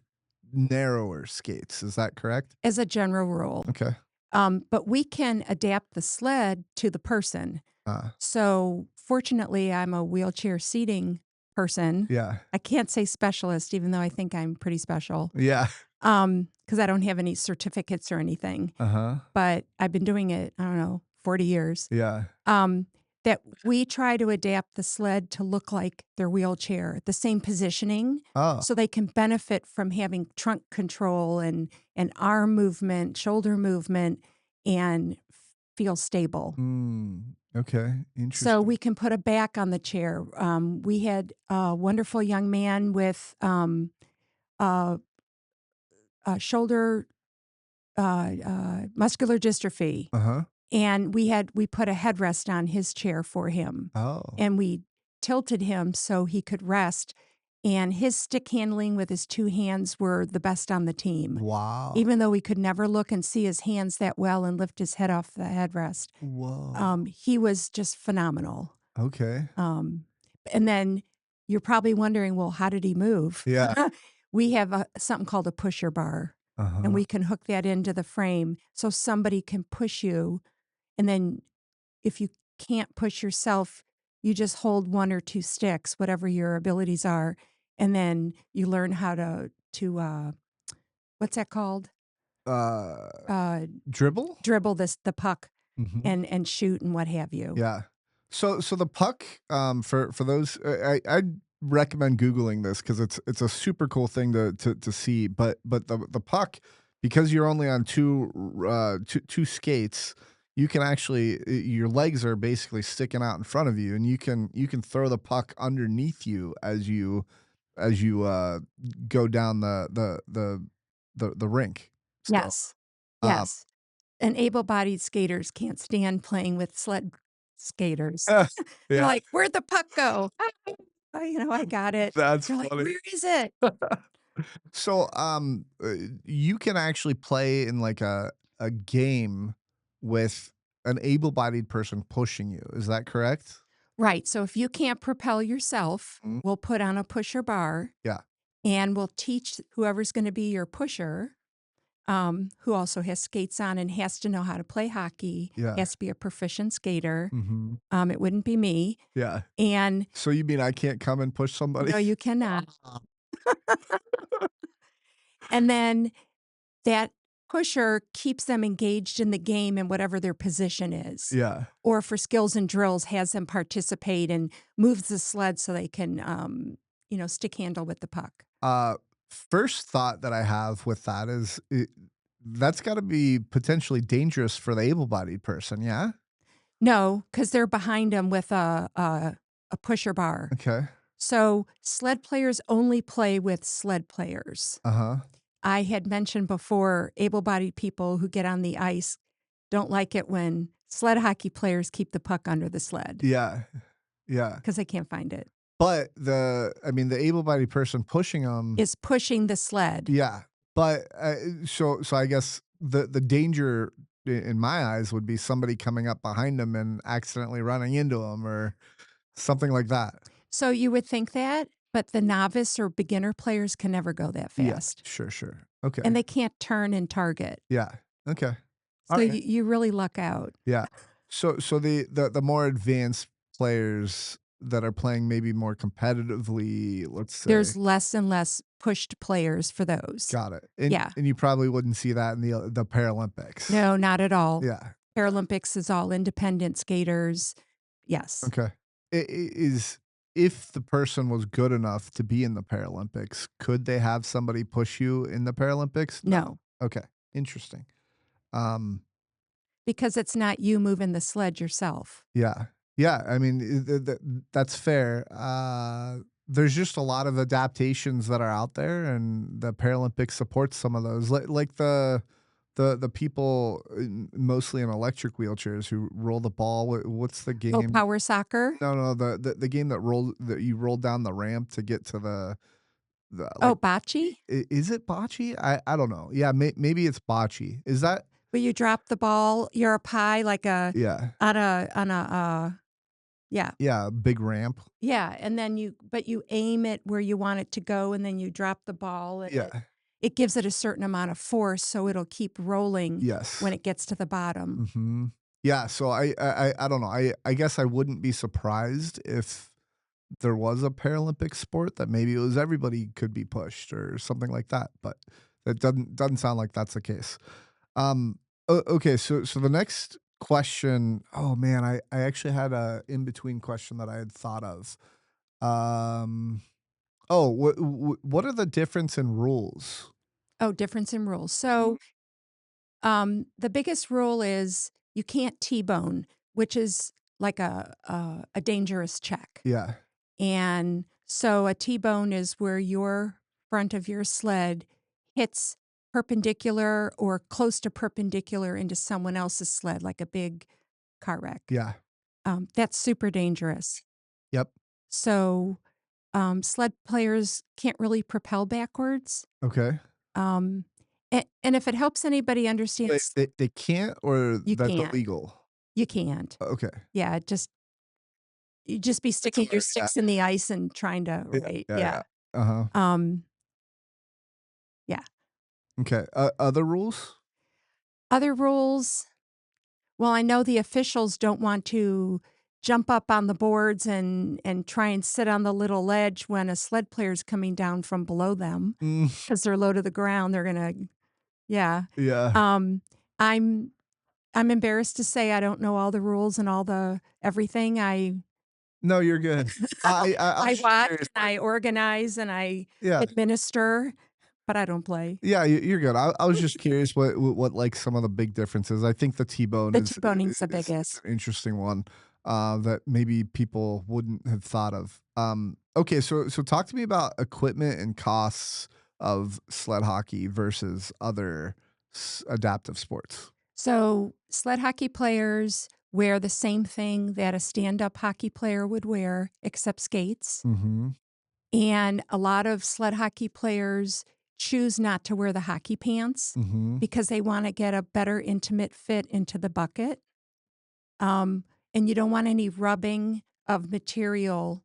narrower skates. Is that correct? as a general rule. Okay. But we can adapt the sled to the person. Uh, So fortunately, I'm a wheelchair seating person. yeah. I can't say specialist, even though I think I'm pretty special. Yeah. Because I don't have any certificates or anything. Uh-huh. But I've been doing it, I don't know, 40 years. Yeah. That we try to adapt the sled to look like their wheelchair, the same positioning, Oh. so they can benefit from having trunk control and arm movement, shoulder movement, and feel stable. Okay. So Interesting. we can put a back on the chair. We had a wonderful young man with uh, shoulder muscular dystrophy. Uh-huh. And we put a headrest on his chair for him, Oh. and we tilted him so he could rest, and his stick handling with his 2 hands were the best on the team. Wow. Even though we could never look and see his hands that well and lift his head off the headrest, Whoa. he was just phenomenal. Okay. And then you're probably wondering, well, how did he move? Yeah. We have something called a pusher bar, and Uh-huh. we can hook that into the frame so somebody can push you. And then if you can't push yourself, you just hold 1 or 2 sticks, whatever your abilities are, and then you learn how to what's that called? Uh, Uh, Dribble? dribble the puck Mhm. and shoot and what have you. Yeah. So the puck, for those, I'd recommend Googling this because it's a super cool thing to see. But the puck, because you're only on two skates, you can actually your legs are basically sticking out in front of you, and you can throw the puck underneath you as you go down the rink. So, Yes. um, Yes. And able-bodied skaters can't stand playing with sled skaters. They're yeah, like, "Where'd the puck go?" I got it." that's They're like, funny. "Where is it?" So, you can actually play in like a game with an able-bodied person pushing you. Is that correct? Right, so if you can't propel yourself, Mm, we'll put on a pusher bar, yeah, and we'll teach whoever's gonna be your pusher, who also has skates on and has to know how to play hockey, yeah, has to be a proficient skater. mhm, It wouldn't be me, yeah. and So you mean I can't come and push somebody? no, you cannot. And then that pusher keeps them engaged in the game and whatever their position is. Yeah. Or for skills and drills, has them participate and moves the sled so they can, stick handle with the puck. Uh, First thought that I have with that is that's gotta be potentially dangerous for the able-bodied person, yeah? No, because they're behind them with a pusher bar. Okay. So sled players only play with sled players. Uh-huh. I had mentioned before, able-bodied people who get on the ice don't like it when sled hockey players keep the puck under the sled Yeah, yeah. because they can't find it. But the able-bodied person pushing them. Is pushing the sled. Yeah, but, so I guess the danger in my eyes would be somebody coming up behind them and accidentally running into them or something like that. So you would think that, but the novice or beginner players can never go that Yeah, fast, sure, sure. Okay. and they can't turn and target. Yeah. Okay. So Alright. you really luck out. Yeah. So the more advanced players that are playing maybe more competitively, let's say. There's less and less pushed players for those. Got it. And Yeah. and you probably wouldn't see that in the Paralympics. No, not at all. Yeah. Paralympics is all independent skaters. Yes. Okay. Is if the person was good enough to be in the Paralympics, could they have somebody push you in the Paralympics? No. No, Okay. Interesting. Um, because it's not you moving the sled yourself. yeah. Yeah. I mean, that's fair. There's just a lot of adaptations that are out there, and the Paralympics supports some of those. Like the people mostly in electric wheelchairs who roll the ball. What's the Oh, game? power soccer? No, no, the game that you roll down the ramp to get to the Oh, like, bocce? is it bocce? I don't know. Yeah, maybe it's bocce. Is that Where you drop the ball, you're up high like a yeah. yeah. Yeah, big ramp. Yeah, and then you aim it where you want it to go, and then you drop the ball, and it Yeah. it gives it a certain amount of force, so it'll keep rolling when Yes. it gets to the bottom. Mhm. Yeah, so I don't know. I guess I wouldn't be surprised if there was a Paralympic sport that maybe it was everybody could be pushed or something like that, but that doesn't sound like that's the case. Okay, so the next question, oh man, I actually had a in between question that I had thought of. Um, oh, what are the difference in rules? Oh, difference in rules. So, the biggest rule is you can't T-bone, which is like a dangerous check. Yeah, And so a T-bone is where your front of your sled hits perpendicular or close to perpendicular into someone else's sled, like a big car wreck. yeah, That's super dangerous. yep. So sled players can't really propel backwards. Okay. And if it helps anybody understand, They can't, or you that's can't. illegal. You can't. Okay. Yeah, you just be sticking your Yeah, sticks in the ice and trying to yeah, right. yeah, Yeah. yeah. Uh-huh. Um, yeah. Okay. Other rules? Other rules, well, I know the officials don't want to. jump up on the boards and try and sit on the little ledge when a sled player's coming down from below them Mm, because they're low to the ground. They're gonna, yeah. yeah. Um, I'm I'm embarrassed to say I don't know all the rules and all the everything. No, you're good. I I was just watch curious. and I organize and I Yeah. administer, but I don't play. Yeah, you're good. I was just curious what like some of the big differences. I think the T-bone The is T-boning's the is biggest. an interesting one that maybe people wouldn't have thought of. Okay, so talk to me about equipment and costs of sled hockey versus other adaptive sports. So, sled hockey players wear the same thing that a stand-up hockey player would wear, except skates. Mm-hmm. And a lot of sled hockey players choose not to wear the hockey pants Mm-hmm. because they want to get a better intimate fit into the bucket. Um, and you don't want any rubbing of material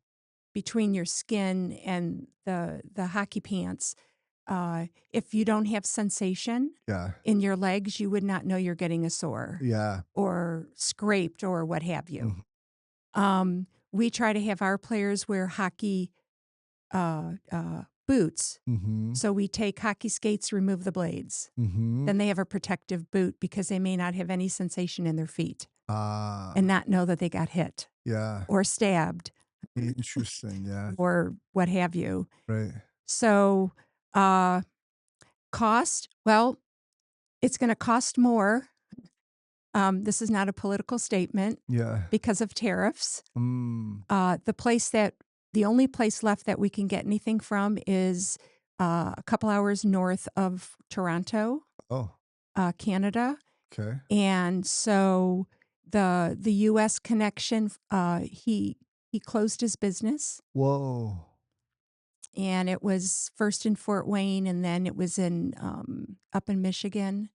between your skin and the hockey pants. If you don't have sensation Yeah. in your legs, you would not know you're getting a sore Yeah. or scraped or what have you. Mm-hmm. We try to have our players wear hockey boots. Mm-hmm. So we take hockey skates, remove the blades. Mm-hmm. Then they have a protective boot because they may not have any sensation in their feet Ah, and not know that they got hit yeah. or stabbed Interesting. Yeah. or what have you. Right. So, uh, cost, well, it's going to cost more. This is not a political statement Yeah. because of tariffs. Mm. The only place left that we can get anything from is a couple hours north of Toronto, Oh, Canada. okay. And so the U.S. connection, he closed his business, Whoa. and it was first in Fort Wayne, and then it was in up in Michigan.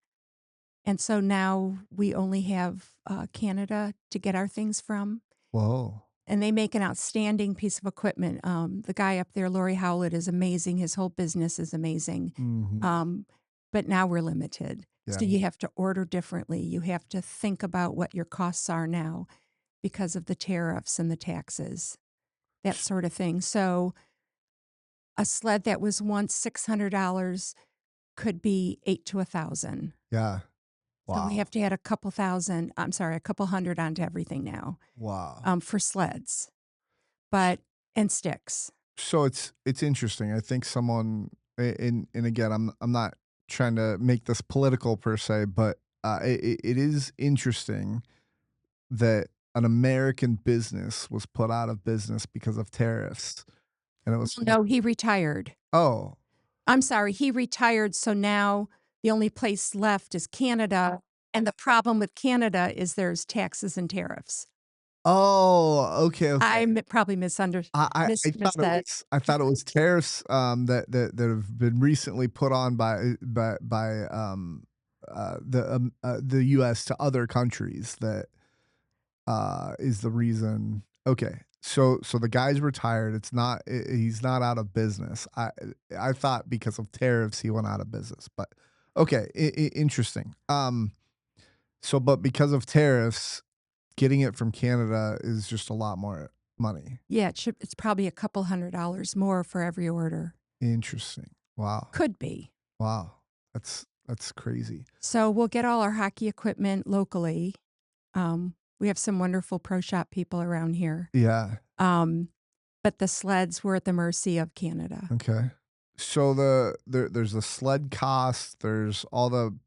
And so now we only have Canada to get our things from. Whoa. And they make an outstanding piece of equipment. The guy up there, Lori Howlett, is amazing. His whole business is amazing. Mhm. But now we're limited. Yeah. So you have to order differently. You have to think about what your costs are now because of the tariffs and the taxes, that S sort of thing. So a sled that was once $600 could be 8 to 1,000. Yeah. So we Wow. have to add a couple thousand, I'm sorry, a couple hundred onto everything now, Wow. for sleds, but and sticks. So it's interesting. I think someone and again, I'm not trying to make this political per se, but it is interesting that an American business was put out of business because of tariffs, and it was Well, no, he retired. oh I'm sorry, he retired, so now the only place left is Canada, and the problem with Canada is there's taxes and tariffs. oh okay okay. Probably I thought it was tariffs, that have been recently put on by the US to other countries that, is the reason. Okay. So the guy's retired, it's not he's not out of business. I thought because of tariffs he went out of business, but okay, interesting. So but because of tariffs, getting it from Canada is just a lot more money. Yeah, it's probably a couple $100 more for every order. Interesting. Wow. Could be. Wow. That's crazy. So we'll get all our hockey equipment locally. We have some wonderful pro shop people around here. Yeah. Um, but the sleds were at the mercy of Canada. Okay. So there's the sled cost, there's all the,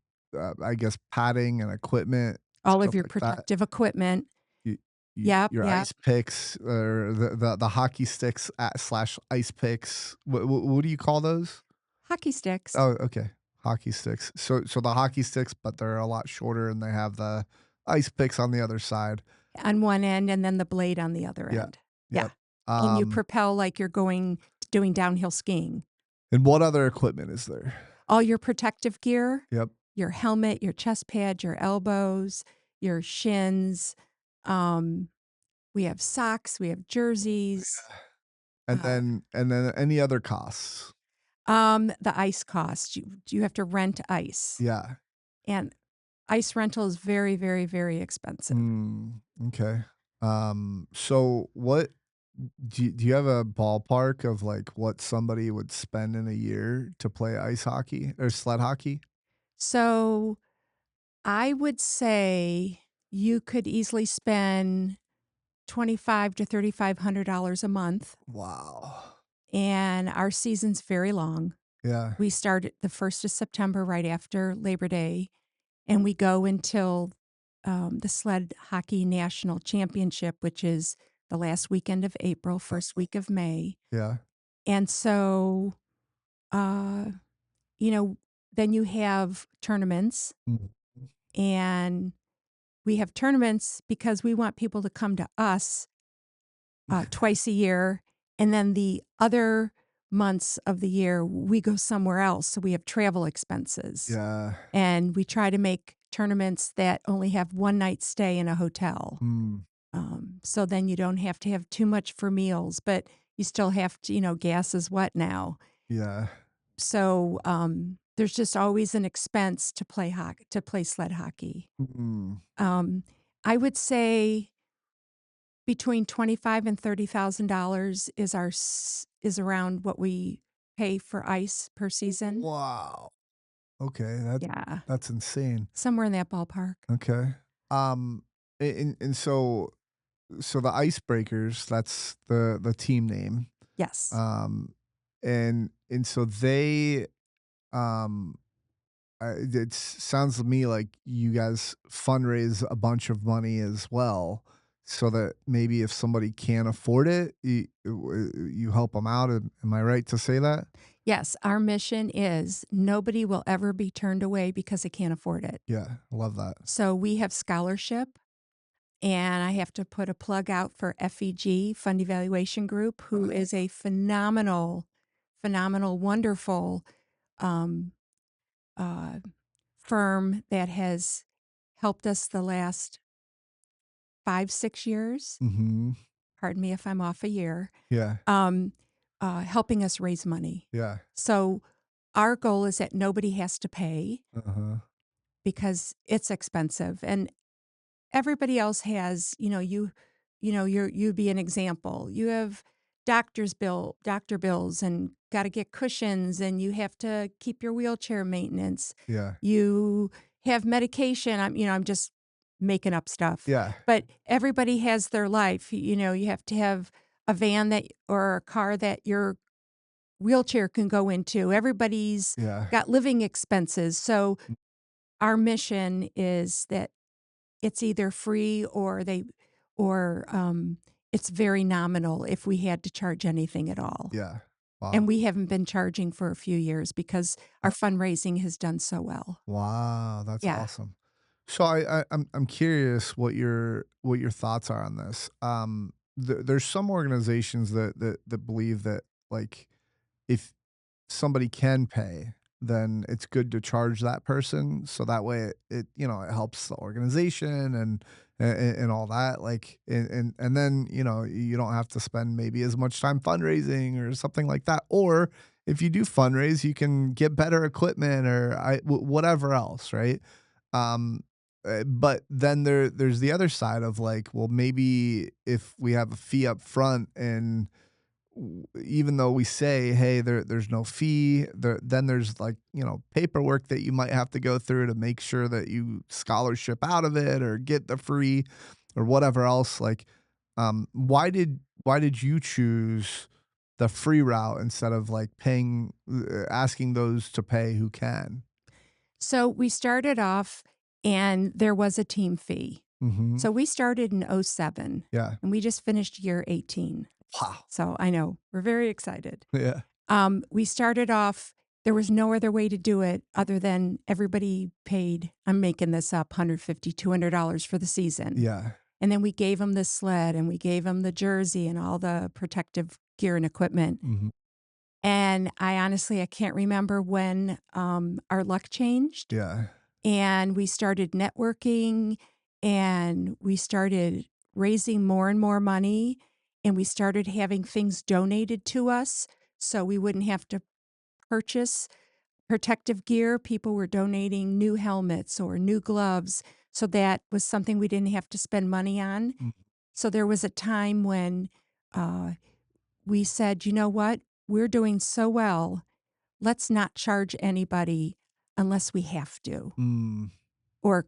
I guess, padding and equipment, All of stuff your like that. protective equipment. You Yep, your yep. ice picks or the hockey sticks slash ice picks. What do you call those? Hockey sticks Oh, okay. Hockey sticks. So the hockey sticks, but they're a lot shorter and they have the ice picks on the other side. on one end and then the blade on the other Yeah. end. Yeah. Yep. And you Um, propel like you're doing downhill skiing. and what other equipment is there? All your protective gear, Yep. your helmet, your chest pad, your elbows, your shins. Um, we have socks, we have jerseys. Uh, And then any other costs? the ice cost. You have to rent ice. Yeah. And ice rental is very, very, very expensive. Mm, okay. So what do you have a ballpark of like what somebody would spend in a year to play ice hockey or sled hockey? So I would say you could easily spend 25 to $3,500 a month, Wow. and our season's very long. Yeah. We start at the 1st of September, right after Labor Day, and we go until the Sled Hockey National Championship, which is the last weekend of April, first week of May. Yeah. And so, uh, you know, then you have tournaments, Mhm. and we have tournaments because we want people to come to us twice a year. And then the other months of the year, we go somewhere else. So we have travel expenses. Yeah. And we try to make tournaments that only have one night stay in a hotel. Mm. So then you don't have to have too much for meals, but you still have to, gas is what now. Yeah. So there's just always an expense to play to play sled hockey. Mm. Um, I would say between 25 and $30,000 is around what we pay for ice per season. Wow. Okay, Yeah, that's insane. somewhere in that ballpark. Okay. Um, and so the Icebreakers, that's the team name. Yes. Um, and so they it sounds to me like you guys fundraise a bunch of money as well, so that maybe if somebody can't afford it, you help them out. Am I right to say that? Yes, our mission is nobody will ever be turned away because they can't afford it. Yeah, I love that. So we have scholarship, and I have to put a plug out for FEG, Fund Evaluation Group, who is a phenomenal, wonderful um, uh, firm that has helped us the last 5, 6 years. Mhm. Pardon me if I'm off a year. Yeah. Um, helping us raise money. Yeah. So our goal is that nobody has to pay Uh-huh. because it's expensive, and everybody else has, you'd be an example. You have doctor bills, and got to get cushions, and you have to keep your wheelchair maintenance. Yeah. You have medication. I'm just making up stuff, Yeah. but everybody has their life. You have to have a van that or a car that your wheelchair can go into. Everybody's Yeah. got living expenses. So our mission is that it's either free or it's very nominal if we had to charge anything at all. Yeah. And Wow. we haven't been charging for a few years because our fundraising has done so well. Wow, that's Yeah. awesome. So I'm curious what your thoughts are on this. There's some organizations that believe that like if somebody can pay, then it's good to charge that person so that way it helps the organization and all that like and then you don't have to spend maybe as much time fundraising or something like that, or if you do fundraise you can get better equipment or whatever else, right? um but then there's the other side of like, well, maybe if we have a fee up front and even though we say, hey, there's no fee, then there's like, paperwork that you might have to go through to make sure that you scholarship out of it or get the free or whatever else. Like, why did you choose the free route instead of like paying, asking those to pay who can? So we started off and there was a team fee. Mm-hmm. So we started in '07 Yeah. and we just finished year 18. Wow. So I know we're very excited. Yeah. We started off, there was no other way to do it other than everybody paid, I'm making this up, $150, $200 for the season. Yeah. And then we gave them the sled and we gave them the jersey and all the protective gear and equipment. Mm-hmm. And I can't remember when our luck changed Yeah. and we started networking and we started raising more and more money and we started having things donated to us so we wouldn't have to purchase protective gear. People were donating new helmets or new gloves. So that was something we didn't have to spend money on. So there was a time when uh, we said, you know what? We're doing so well. Let's not charge anybody unless we have to. Mm, Or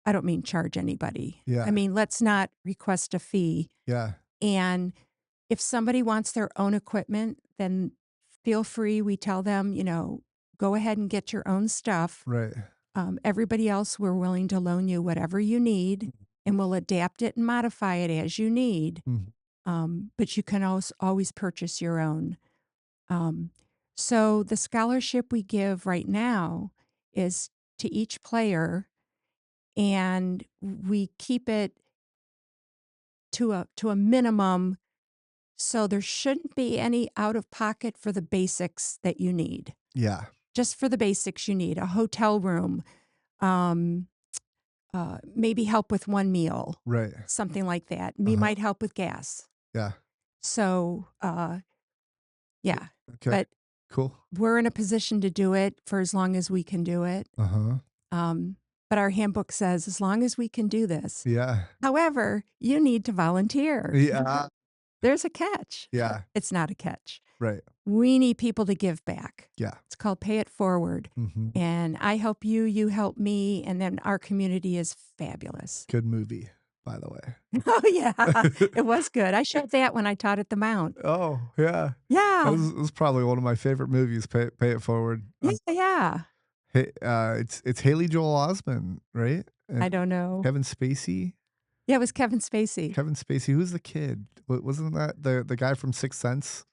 I don't mean charge anybody. I yeah. mean, let's not request a fee. Yeah. And if somebody wants their own equipment, then feel free. We tell them, go ahead and get your own stuff. Right. Everybody else, we're willing to loan you whatever you need, and we'll adapt it and modify it as you need. Mhm. But you can also always purchase your own. Um, so the scholarship we give right now is to each player, and we keep it to a minimum. So there shouldn't be any out of pocket for the basics that you need. Yeah. Just for the basics you need a hotel room, um, maybe help with one meal, Right. something like that. We Uh-huh. might help with gas. Yeah. So, yeah, Okay. but Cool. we're in a position to do it for as long as we can do it. Uh-huh. Um, but our handbook says as long as we can do this. Yeah. However, you need to volunteer. Yeah. There's a catch. Yeah. It's not a catch. Right. We need people to give back. Yeah. It's called Pay It Forward. Mhm. And I help you, you help me, and then our community is fabulous. Good movie, by the way. Oh, yeah. It was good. I showed that when I taught at the Mount. Oh, yeah. Yeah. That was probably one of my favorite movies, Pay It Forward. Yeah, yeah. Hey, it's Haley Joel Osment, right? And I don't know. Kevin Spacey? Yeah, it was Kevin Spacey. Kevin Spacey, who's the kid? Wasn't that the guy from Sixth Sense?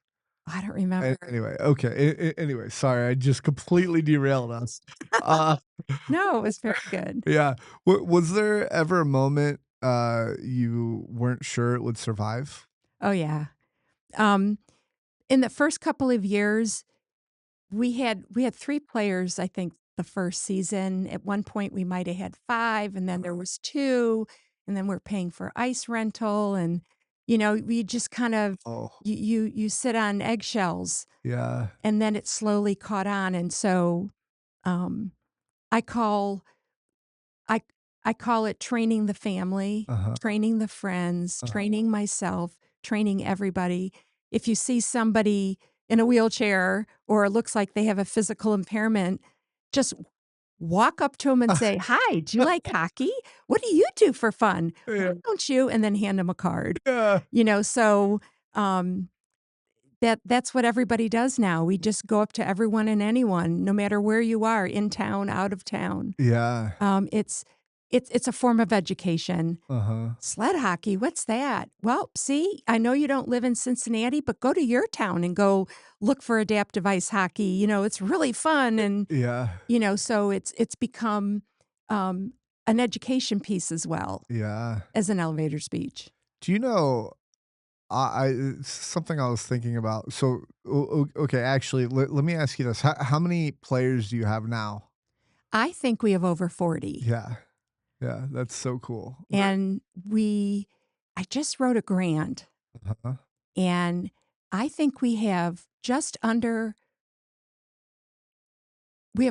I don't remember. Anyway, okay. Anyway, sorry, I just completely derailed us. Uh, No, it was very good. yeah. Was there ever a moment you weren't sure it would survive? Oh, yeah. Um, in the first couple of years, we had 3 players, I think, the first season. At one point, we might have had 5, and then there was 2, and then we're paying for ice rental, and, we just kind of Oh, you sit on eggshells, yeah. and then it slowly caught on, and so, um, I call I I call it training the family, Uh-huh. training the friends, Uh-huh. training myself, training everybody. If you see somebody in a wheelchair or it looks like they have a physical impairment, just walk up to them and say, "Hi, do you like hockey? What do you do for fun? Why Yeah. don't you?" And then hand them a card. Yeah. So, um, that's what everybody does now. We just go up to everyone and anyone, no matter where you are, in town, out of town. Yeah. It's a form of education. Uh-huh. Sled hockey, what's that? Well, see, I know you don't live in Cincinnati, but go to your town and go look for adaptive ice hockey. It's really fun, and Yeah. so it's become an education piece as well Yeah. as an elevator speech. Do you know, it's something I was thinking about. So, okay, actually, let me ask you this. How many players do you have now? I think we have over 40, Yeah. Yeah, that's so cool. and I just wrote a grant, Uh-huh. and I think we have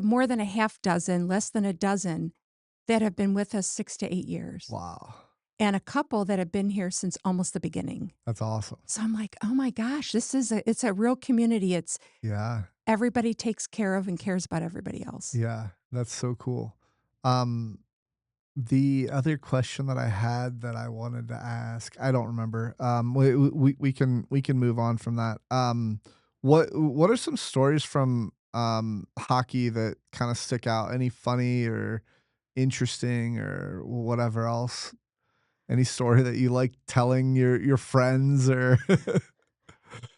more than a half dozen, less than a dozen that have been with us 6 to 8 years, Wow. and a couple that have been here since almost the beginning. That's awesome. So I'm like, "Oh my gosh, it's a real community." It's Yeah. everybody takes care of and cares about everybody else. Yeah, that's so cool. Um, the other question that I had that I wanted to ask, I don't remember. We can move on from that. What are some stories from hockey that kind of stick out? Any funny or interesting or whatever else? Any story that you like telling your friends or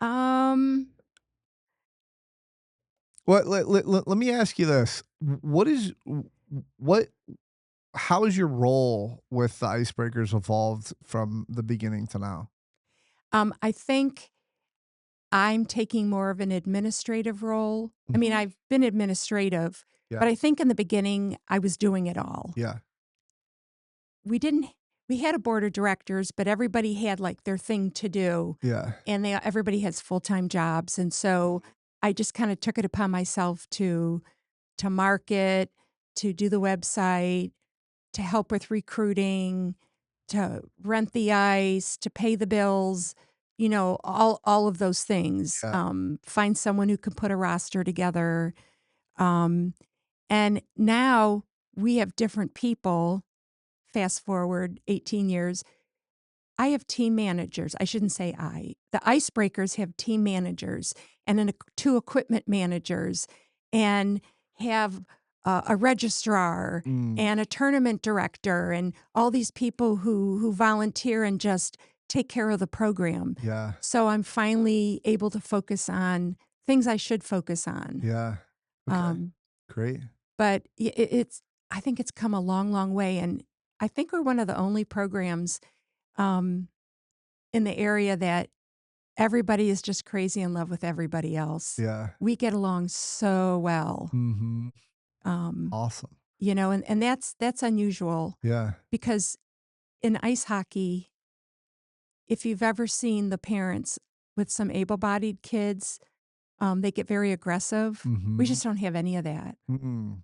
Um, let me ask you this. What how has your role with the Icebreakers evolved from the beginning to now? I think I'm taking more of an administrative role. I mean, Mhm. I've been administrative, Yeah. but I think in the beginning I was doing it all. Yeah. We didn't we had a board of directors, but everybody had like their thing to do, Yeah. and everybody has full-time jobs, and so I just kind of took it upon myself to market, to do the website, to help with recruiting, to rent the ice, to pay the bills, all of those things. Yeah. Find someone who can put a roster together. Um, and now we have different people. Fast forward 18 years, I have team managers. I shouldn't say I. The IceBreakers have team managers and two equipment managers and have a registrar Mm, and a tournament director and all these people who volunteer and just take care of the program. yeah. So I'm finally able to focus on things I should focus on. Yeah. Okay. Um, Great. but it's I think it's come a long, long way, and I think we're one of the only programs. Um, in the area that everybody is just crazy in love with everybody else. Yeah. We get along so well. Mhm. Um, Awesome. and that's unusual Yeah. because in ice hockey, if you've ever seen the parents with some able-bodied kids, they get very aggressive. We Mhm. just don't have any of that. Mm.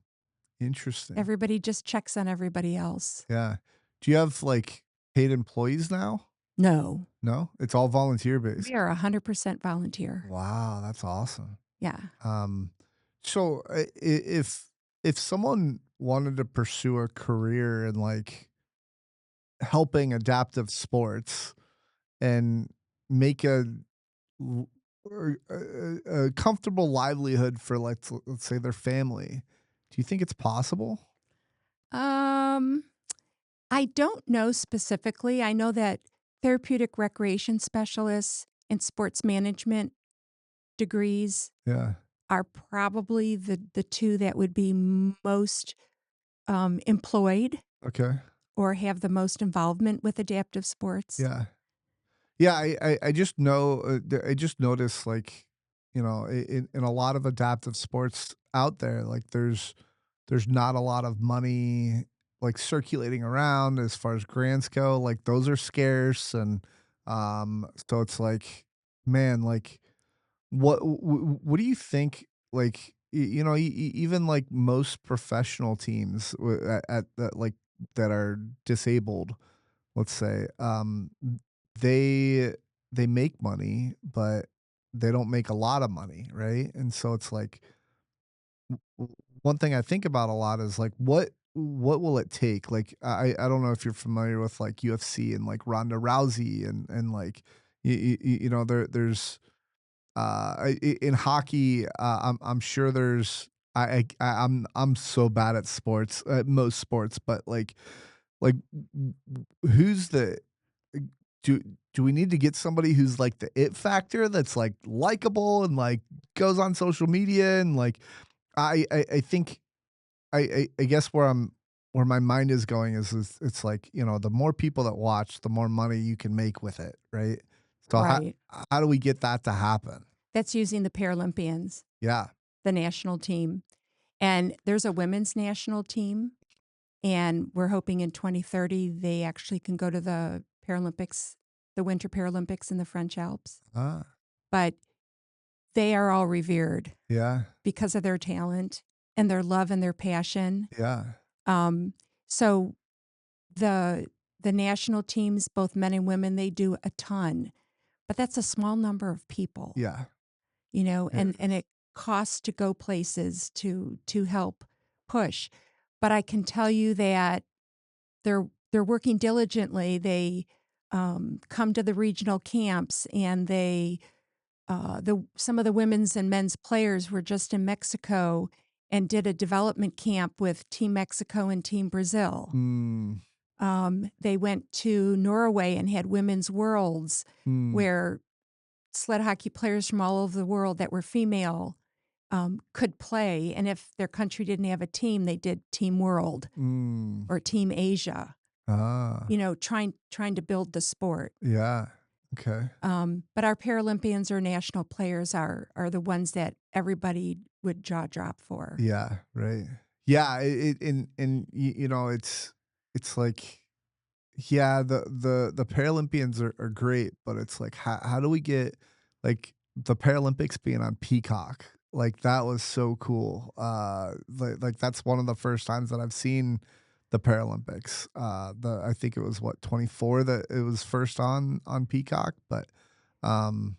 Interesting. Everybody just checks on everybody else. Yeah. Do you have, like, paid employees now? No, No? It's all volunteer we based? are 100% volunteer. Wow, that's awesome. Yeah. Um, so, if someone wanted to pursue a career in, like, helping adaptive sports and make l a comfortable livelihood for, like, let's say, their family, do you think it's possible? Um, I don't know specifically. I know that therapeutic recreation specialists and sports management degrees Yeah. are probably the two that would be most employed Okay. or have the most involvement with adaptive sports. Yeah. Yeah, I just know, I just noticed, like, in a lot of adaptive sports out there, like, there's not a lot of money, like, circulating around as far as grants go, like, those are scarce, and, so it's like, man, like, what do you think, like, even, like, most professional teams at that, like, that are disabled, let's say, they they make money, but they don't make a lot of money, right? And so it's like one thing I think about a lot is like what will it take? Like I don't know if you're familiar with like UFC and like Ronda Rousey and like there's in hockey I'm sure there's I'm so bad at sports, most sports, but like who's the do do we need to get somebody who's like the it factor that's like likable and like goes on social media and like I think I guess where my mind is going is it's like, the more people that watch, the more money you can make with it, right? So Right. how do we get that to happen? That's using the Paralympians, Yeah. the national team. And there's a women's national team. And we're hoping in 2030 they actually can go to the Paralympics, the Winter Paralympics in the French Alps. Ah, But they are all revered yeah. because of their talent and their love and their passion. Yeah. Um, so the the national teams, both men and women, they do a ton, but that's a small number of people, Yeah. and it costs to go places to help push. But I can tell you that they're working diligently. They come to the regional camps, and the some of the women's and men's players were just in Mexico and did a development camp with Team Mexico and Team Brazil. Mm, They went to Norway and had women's worlds mm, where sled hockey players from all over the world that were female could play. And if their country didn't have a team, they did Team World mm. or Team Asia. Ah, Trying to build the sport. yeah. Okay. But our Paralympians or national players are the ones that everybody would jaw drop for. Yeah, right. Yeah, and it's like yeah, the Paralympians are great, but it's like how do we get like the Paralympics being on Peacock? Like that was so cool. Like that's one of the first times that I've seen the Paralympics. I think it was what 24 that it was first on Peacock, but um,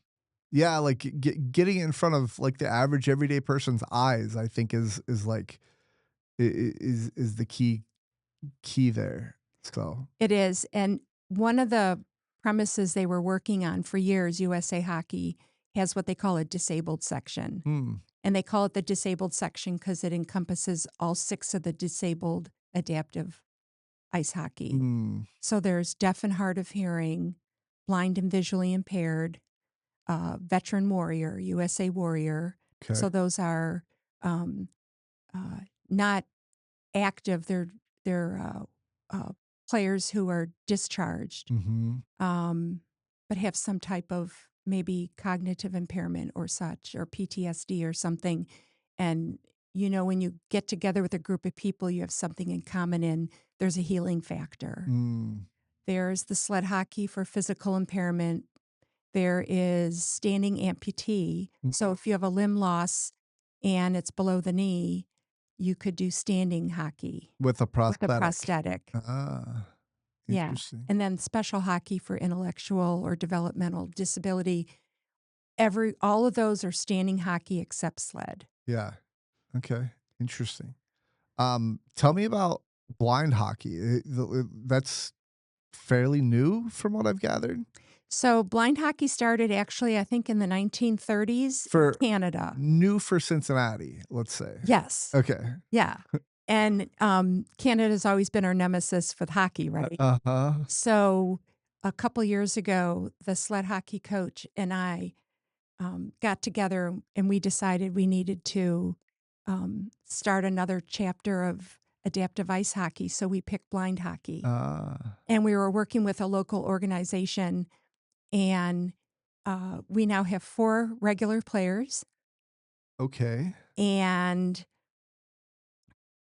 yeah, like getting in front of like the average everyday person's eyes, I think is like is the key there. So, It is, and one of the premises they were working on for years, USA Hockey has what they call a disabled section, mm, and they call it the disabled section because it encompasses all 6 of the disabled adaptive ice hockey. mm, So there's deaf and hard of hearing, blind and visually impaired, veteran warrior, USA warrior. okay, So those are um, not active. They're players who are discharged, hmm, um, but have some type of maybe cognitive impairment or such, or PTSD or something. And when you get together with a group of people, you have something in common, and there's a healing factor. mm, There's the sled hockey for physical impairment. There is standing amputee. mm, So if you have a limb loss and it's below the knee, you could do standing hockey with a with a prosthetic. prosthetic. Ah, Yeah. interesting. And then special hockey for intellectual or developmental disability. All of those are standing hockey except sled. Yeah. Okay. Interesting. Tell me about blind hockey. That's fairly new from what I've gathered So blind hockey started actually, I think, in the 1930s in for Canada. new for Cincinnati, let's say. Yes. Okay. Yeah. And Canada's always been our nemesis with hockey, right? Uh-huh. So a couple years ago, the sled hockey coach and I got together and we decided we needed to start another chapter of adaptive ice hockey. So we picked blind hockey. Ah, And we were working with a local organization, and we now have 4 regular players. okay. And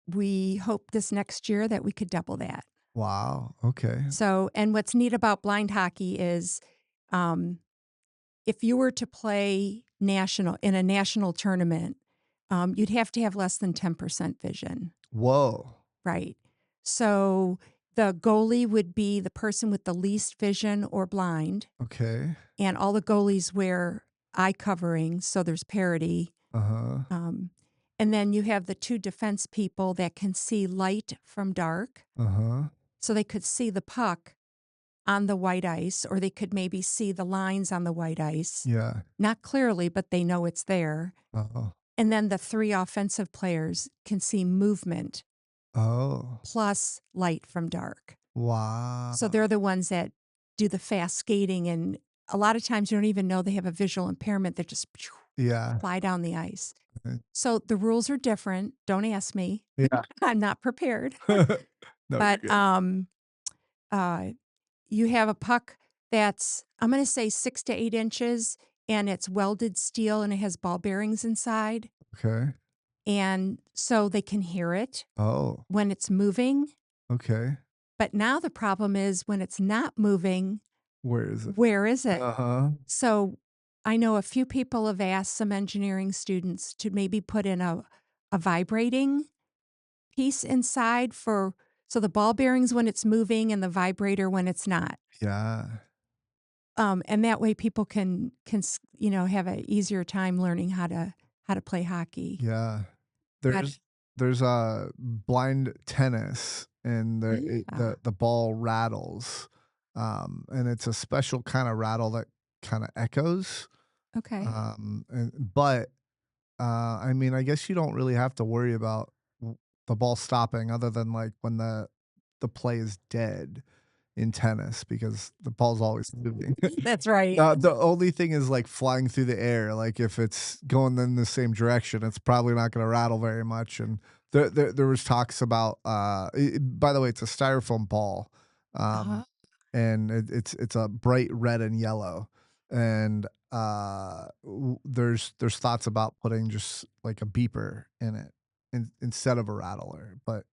we hope this next year that we could double that. Wow. Okay. So, and what's neat about blind hockey is um, if you were to play in a national tournament, you'd have to have less than 10% vision, Whoa. right? So the goalie would be the person with the least vision or blind, Okay. and all the goalies wear eye coverings, so there's parity. Uh-huh. Um, and then you have the 2 defense people that can see light from dark, Uh-huh. so they could see the puck on the white ice, or they could maybe see the lines on the white ice. Yeah. Not clearly, but they know it's there. Uh-huh. And then the 3 offensive players can see movement Oh. plus light from dark. So Wow. they're the ones that do the fast skating, and a lot of times you don't even know they have a visual impairment. They just Yeah. fly down the ice. Uh, So the rules are different. Don't ask me. Yeah. I'm not prepared. No, you're But good. uh, you have a puck that's, I'm going to say 6 to 8 inches, and it's welded steel and it has ball bearings inside. Okay. And so they can hear it Oh, when it's moving. okay. But now the problem is when it's not moving, Where is it? where is it? Uh-huh. So I know a few people have asked some engineering students to maybe put in a vibrating piece inside so the ball bearings when it's moving and the vibrator when it's not. Yeah. And that way people have an easier time learning how to play hockey. Yeah. But There's blind tennis and yeah, the ball rattles. And it's a special kind of rattle that kind of echoes. okay. But I mean, I guess you don't really have to worry about the ball stopping other than like when the play is dead in tennis because the ball's always moving. That's right. The only thing is like flying through the air. Like if it's going in the same direction, it's probably not going to rattle very much. And there was talks about. By the way, it's a styrofoam ball, um, uh and it's a bright red and yellow. And there's thoughts about putting just like a beeper in it instead of a rattler. But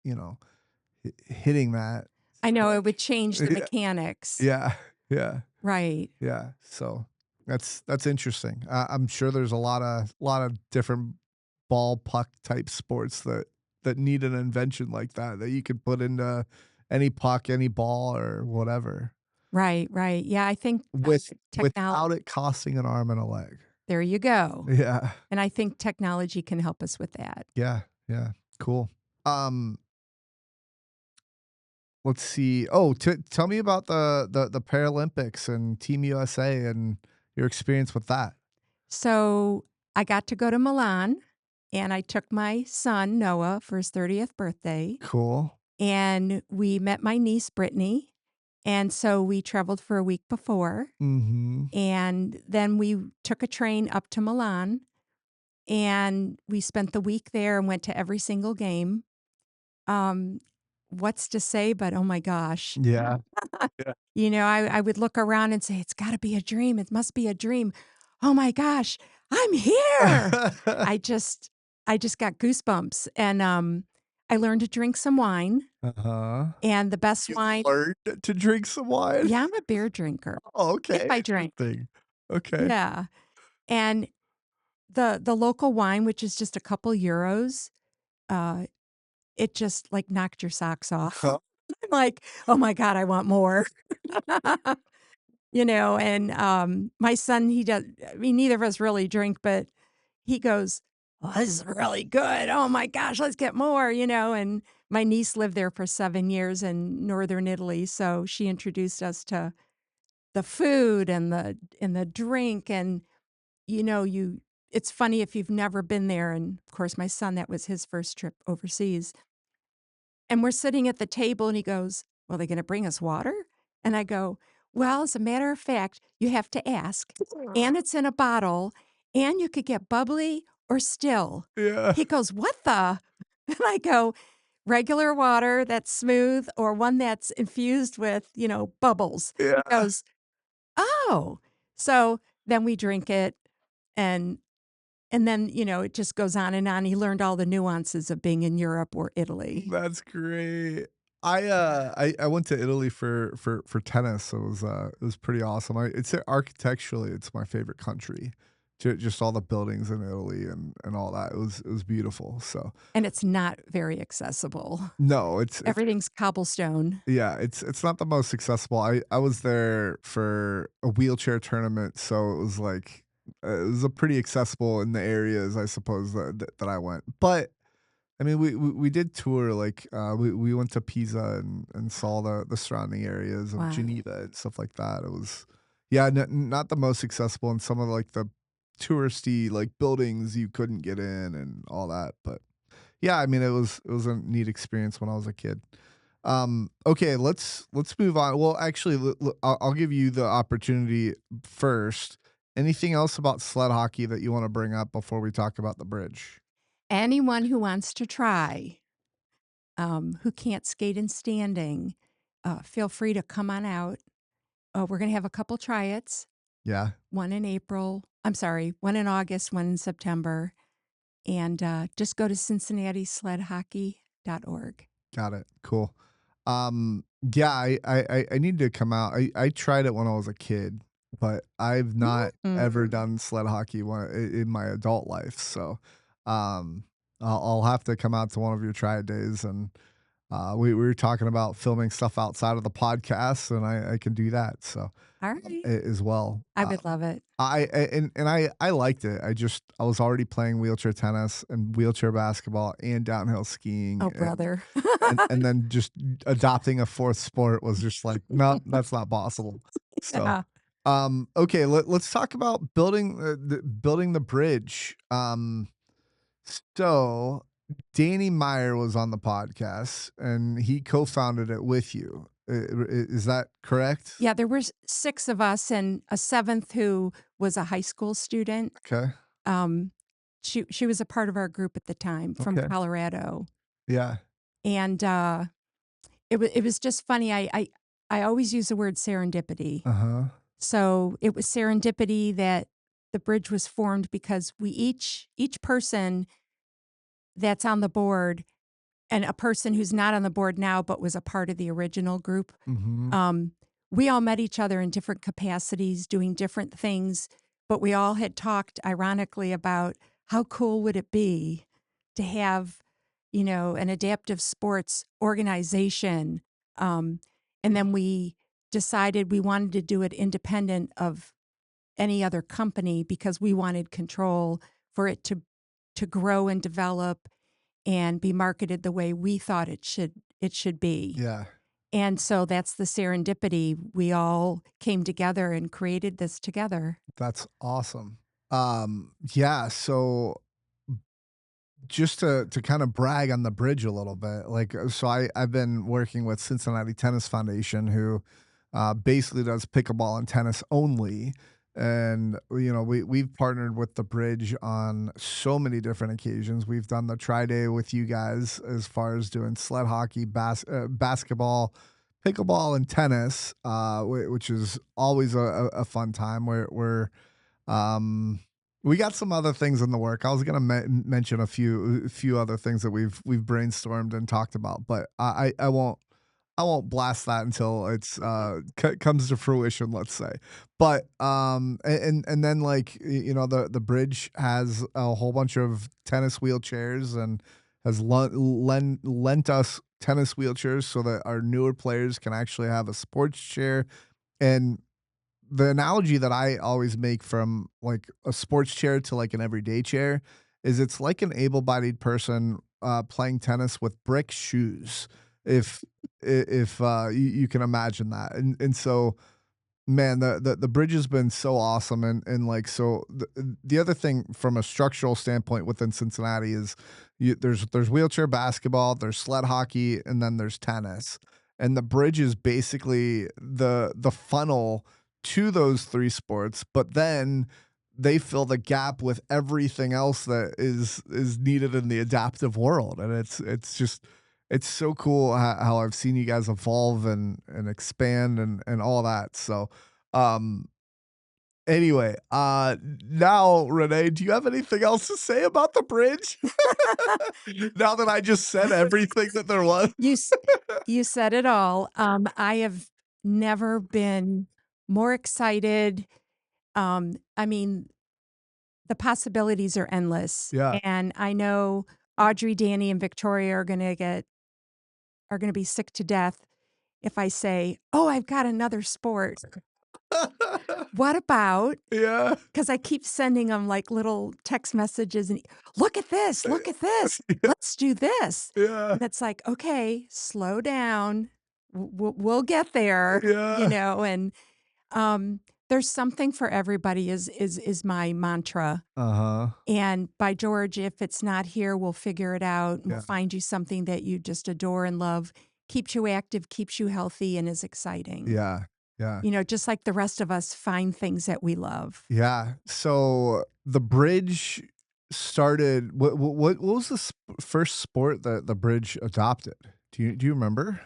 hitting that. I know it would change the Yeah, mechanics. yeah, yeah. Right. Yeah, so that's interesting. I'm sure there's a lot of different ball puck type sports that that need an invention like that you could put into any puck, any ball, or whatever Right, right. Yeah, I think technology. without it costing an arm and a leg. There you go. Yeah. And I think technology can help us with that. Yeah. Yeah. Cool. Um, let's see. Oh, tell me about the Paralympics and Team USA and your experience with that. So I got to go to Milan and I took my son, Noah, for his 30th birthday. Cool. And we met my niece, Brittany. And so we traveled for a week before. Mhm. And then we took a train up to Milan and we spent the week there and went to every single game. Um, what's to say, but oh my gosh. Yeah. Yeah. You know, I would look around and say, it's got to be a dream. It must be a dream. Oh my gosh, I'm here. I just, I just got goosebumps. And I learned to drink some wine. Uh-huh. And the best You wine, learned to drink some wine? yeah, I'm a beer drinker Oh, if okay, I drink. interesting. Okay. Yeah. And the local wine, which is just a couple euros, uh, it just like knocked your socks off. Huh. I'm like, oh my God, I want more. You know, and my son, he does, I mean, neither of us really drink, but he goes, "Oh, this is really good. Oh my gosh, let's get more," you know, and my niece lived there for 7 years in northern Italy, so she introduced us to the food and the drink and you know, you it's funny if you've never been there and of course my son that was his first trip overseas. And we're sitting at the table and he goes, "Well, they going to bring us water?" And I go, "Well, as a matter of fact, you have to ask. And it's in a bottle and you could get bubbly or still." Yeah. He goes, "What the?" And I go, "Regular water that's smooth or one that's infused with, you know, bubbles." He Yeah. goes, "Oh." So then we drink it and and then, you know, it just goes on and on. He learned all the nuances of being in Europe or Italy. That's great. I went to Italy for tennis, so it was pretty awesome. It's architecturally, it's my favorite country. Just all the buildings in Italy and all that. It was beautiful. So And it's not very accessible. no, it's Everything's cobblestone. yeah, it's not the most accessible. I was there for a wheelchair tournament, so it was like it was a pretty accessible in the areas, I suppose that I went. But I mean, we did tour like we went to Pisa and saw the surrounding areas of Wow. Geneva and stuff like that. It was yeah, not the most accessible, and some of like the touristy like buildings you couldn't get in and all that. But yeah, I mean, it was a neat experience when I was a kid. Okay, let's move on. Well, actually, I'll give you the opportunity first. Anything else about sled hockey that you want to bring up before we talk about the bridge? Anyone who wants to try, who can't skate in standing, feel free to come on out. We're going to have a couple tryouts, Yeah, one in April. I'm sorry, one in August, one in September. And just go to cincinnatiSledHockey.org. got it. Cool. Yeah, I need to come out. I tried it when I was a kid, but I've not ever Mm. done sled hockey in my adult life. So, I'll have to come out to one of your try days and we were talking about filming stuff outside of the podcast, and I can do that. So All right. as well. I would love it. I liked it. I was already playing wheelchair tennis and wheelchair basketball and downhill skiing, Oh, brother. and then just adopting a fourth sport was just like no, that's not possible. So. Yeah. Okay, let's talk about building the bridge. So Danny Meyer was on the podcast and he co-founded it with you. Is that correct? Yeah, there were 6 of us and a 7th who was a high school student. Okay. Um, she was a part of our group at the time from Okay. Colorado, Yeah. and, it was just funny. I always use the word serendipity. Uh-huh. So, it was serendipity that the bridge was formed because we each person that's on the board and a person who's not on the board now but was a part of the original group. Mhm. Um, we all met each other in different capacities, doing different things, but we all had talked ironically about how cool would it be to have an adaptive sports organization. Um, and then we decided we wanted to do it independent of any other company because we wanted control for it to grow and develop and be marketed the way we thought it should be. Yeah. And so that's the serendipity. We all came together and created this together. That's awesome. Yeah, so just to kind of brag on the bridge a little bit, like, so I've been working with Cincinnati Tennis Foundation, who basically does pickleball and tennis only. And we've partnered with the bridge on so many different occasions. We've done the tri day with you guys as far as doing sled hockey, basketball, pickleball, and tennis, which is always a fun time. Um, we got some other things in the work. I was gonna mention a few other things that we've brainstormed and talked about, but I won't blast that until it's comes to fruition, let's say. But and then, like, the bridge has a whole bunch of tennis wheelchairs and has lent us tennis wheelchairs so that our newer players can actually have a sports chair. And the analogy that I always make from, like, a sports chair to, like, an everyday chair is it's like an able-bodied person, playing tennis with brick shoes, if you can imagine that, and so, man, the bridge has been so awesome, and, like, so the other thing from a structural standpoint within Cincinnati is there's wheelchair basketball, there's sled hockey, and then there's tennis, and the bridge is basically the funnel to those 3 sports, but then they fill the gap with everything else that is needed in the adaptive world, and it's just it's so cool how I've seen you guys evolve and expand and all that. So, um, anyway, now, Renee, do you have anything else to say about the bridge? Now that I just said everything that there was. You s you said it all. I have never been more excited. I mean, the possibilities are endless, Yeah. and I know Audrey, Danny, and Victoria are gonna be sick to death if I say, "Oh, I've got another sport." What about? Yeah. Because I keep sending them like, little text messages and, look at this, Yeah. let's do this." Yeah. And it's like, "Okay, slow down. We'll get there," Yeah. and, um, there's something for everybody is my mantra. Uh-huh. And by George, if it's not here, we'll figure it out, and we'll Yeah. find you something that you just adore and love, keeps you active, keeps you healthy, and is exciting. Yeah. Yeah. Just like the rest of us find things that we love. Yeah. So the bridge started. What was the first sport that the bridge adopted? Do you remember?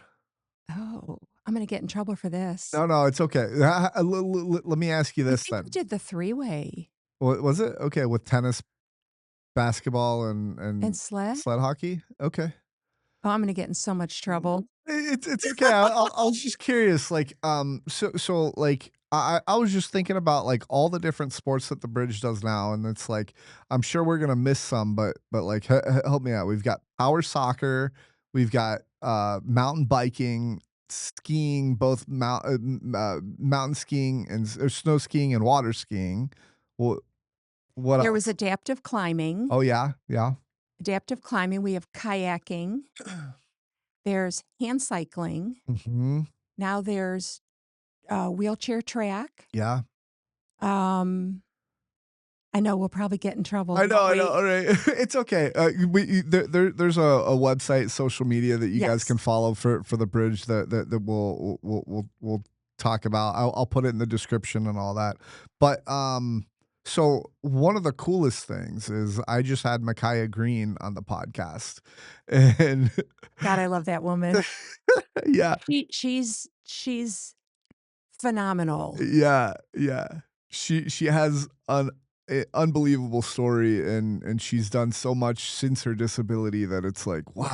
Oh, I'm gonna get in trouble for this. No, no, it's okay. Let me ask you I this think we then. did the three-way What was it? Okay, with tennis, basketball, and and sled. sled hockey. Okay. Oh, I'm gonna get in so much trouble. It's okay. I was just curious, like, like, I was just thinking about, like, all the different sports that the bridge does now, and it's like, I'm sure we're gonna miss some, but, like, help me out. We've got power soccer, we've got, mountain biking, skiing, both mountain skiing and or snow skiing and water skiing. What what There was else? adaptive climbing. Oh, yeah, yeah. Adaptive climbing, we have kayaking, there's hand cycling, Mhm. now there's, wheelchair track. Yeah. Um, I know we'll probably get in trouble, I won't know, we? alright. It's okay. There's a website, social media that you guys Yes. can follow for the bridge that we'll talk about. I'll put it in the description and all that. But, so one of the coolest things is I just had Micaiah Green on the podcast, and God, I love that woman. yeah. She's phenomenal. Yeah, yeah. She has an unbelievable story, and she's done so much since her disability that it's like, Yes.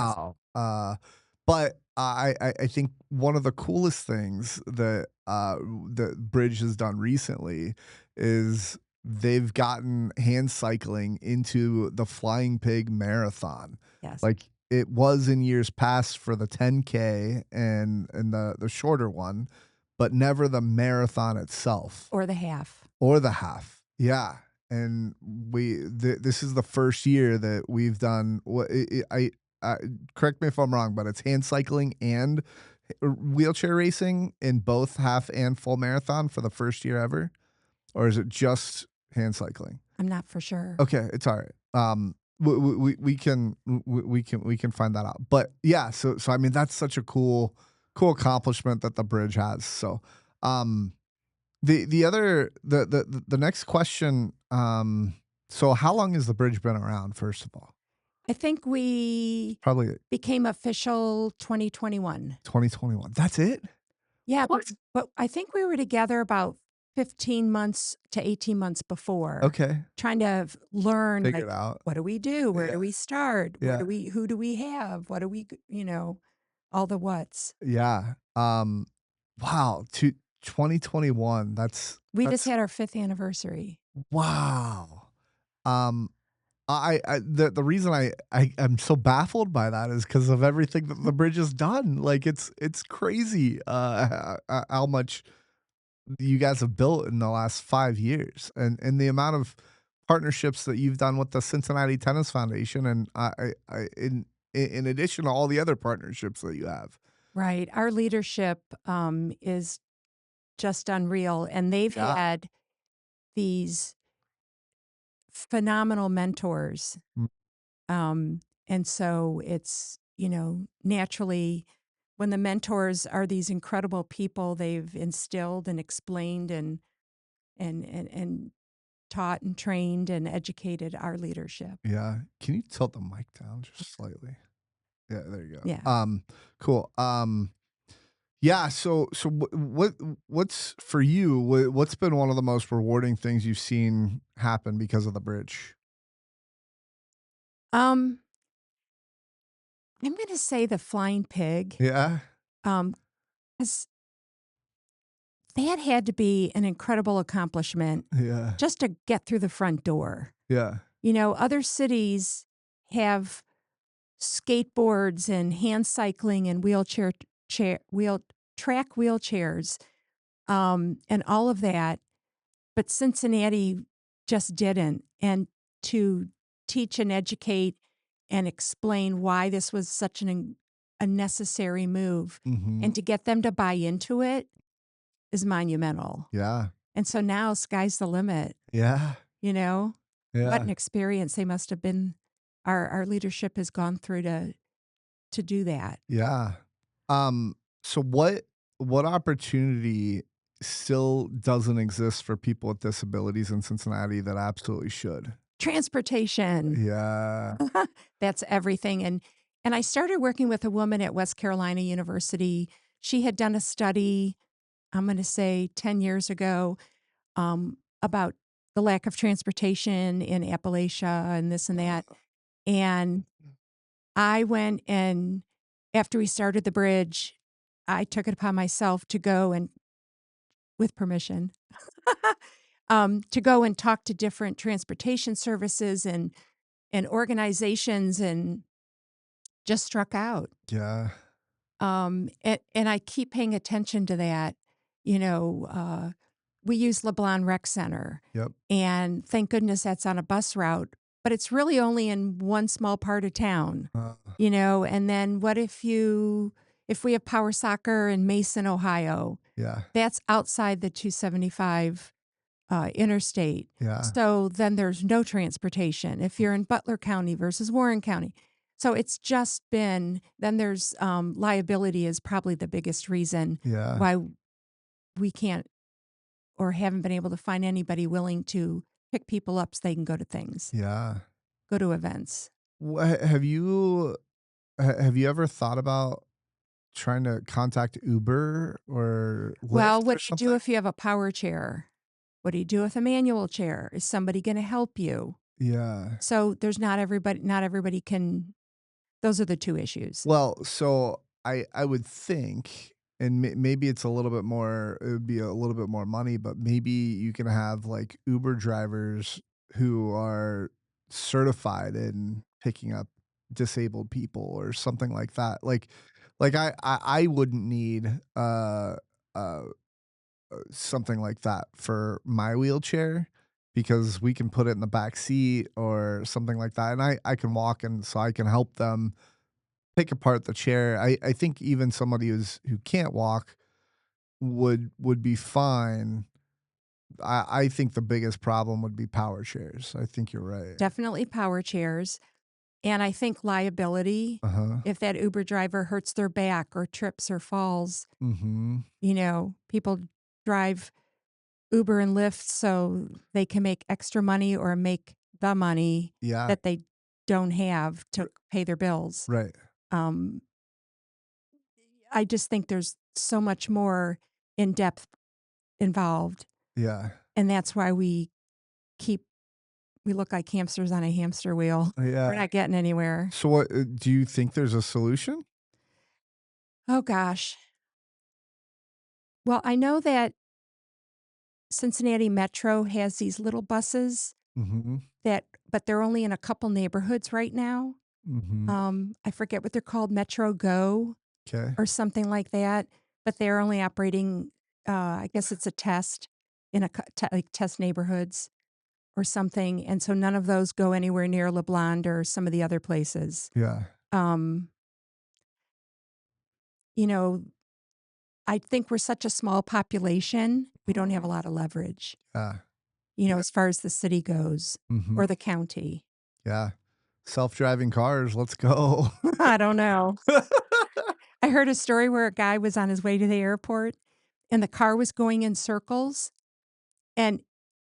wow. But I think one of the coolest things that the Bridge has done recently is they've gotten hand cycling into the Flying Pig Marathon. Yes. Like, it was in years past for the 10K and the shorter one, but never the marathon itself or the half. or the half. Yeah, and this is the first year that we've done what I correct me if I'm wrong, but it's hand cycling and wheelchair racing in both half and full marathon for the first year ever, or is it just hand cycling? I'm not for sure. Okay, it's alright. We can find that out. But yeah, so I mean that's such a cool accomplishment that the bridge has. So, um, the other the next question, so how long has the bridge been around, first of all? I think we Probably became official 2021. 2021. That's it? Yeah, What? but I think we were together about 15 months to 18 months before, Okay. trying to learn, Figured like, out. what do we do? Where Yeah. do we start? Yeah. Who do we have? What do we, all the whats. Yeah. Wow, 2021. We just That's had our 5th anniversary. wow. Um, the reason I am so baffled by that is because of everything that the bridge has done. Like, it's crazy, how much you guys have built in the last 5 years and the amount of partnerships that you've done with the Cincinnati Tennis Foundation and in addition to all the other partnerships that you have. Right. Our leadership is just unreal. And they've Yeah. had these phenomenal mentors. Mm, And so it's, naturally when the mentors are these incredible people they've instilled and explained and taught and trained and educated our leadership. yeah. Can you tilt the mic down just slightly? Yeah, there you Yeah. go. Cool. Yeah, so what's for you, what's been one of the most rewarding things you've seen happen because of the bridge? Um, I'm going to say the flying pig. Yeah, 'Cause that had to be an incredible accomplishment yeah, just to get through the front door. yeah, Other cities have skateboards and hand cycling and track wheelchairs, and all of that, but Cincinnati just didn't. And to teach and educate and explain why this was such a necessary move mhm, and to get them to buy into it is monumental. yeah, And so now sky's the limit, yeah, you know? What yeah, an experience they must have been our leadership has gone through to do that. yeah. So what opportunity still doesn't exist for people with disabilities in Cincinnati that absolutely should? Transportation. Yeah, That's everything. And I started working with a woman at West Carolina University. She had done a study, I'm going to say 10 years ago, about the lack of transportation in Appalachia and this and that. And I went and after we started the bridge, I took it upon myself to go and, with permission, to go and talk to different transportation services and organizations and just struck out. yeah, And I keep paying attention to that. You know, we use LeBlanc Rec Center, yep, and thank goodness that's on a bus route, but it's really only in one small part of town, uh, And then what if we have power soccer in Mason, Ohio? yeah, That's outside the 275 interstate. yeah, So then there's no transportation if you're in Butler County versus Warren County. So it's just been, then there's liability is probably the biggest reason yeah, why we can't or haven't been able to find anybody willing to pick people up so they can go to things, yeah. go to events. Have you ever thought about trying to contact Uber or Well, Lyft what or do you do something? if you have a power chair? What do you do with a manual chair? Is somebody going to help you? Yeah. So there's not everybody can, those are the two issues. Well, so I would think, and maybe it's a little bit more. It would be a little bit more money, but maybe you can have like Uber drivers who are certified in picking up disabled people or something like that. Like I wouldn't need uh something like that for my wheelchair because we can put it in the back seat or something like that, and I can walk, and so I can help them pick apart the chair. I think even somebody who can't walk would be fine. I think the biggest problem would be power chairs. I think you're right. Definitely power chairs. And I think liability, Uh-huh. if that Uber driver hurts their back or trips or falls, Mhm. people drive Uber and Lyft so they can make extra money or make the money Yeah. that they don't have R to pay their bills. right. Um, I just think there's so much more in depth involved. Yeah. And that's why keep, we look like hamsters on a hamster wheel. We're Yeah. not getting anywhere. So what do you think there's a solution? Oh gosh. Well, I know that Cincinnati Metro has these little buses Mhm. but they're only in a couple neighborhoods right now. Mhm. I forget what they're called, Metro Go Okay. or something like that, but they're only operating, I guess it's a test in like test neighborhoods or something. And so none of those go anywhere near LeBlanc or some of the other places. Yeah. Um, you know, I think we're such a small population, we don't have a lot of leverage, Yeah. as far as the city goes Mhm. or the county. Yeah. Self-driving cars, let's go. I don't know. I heard a story where a guy was on his way to the airport and the car was going in circles and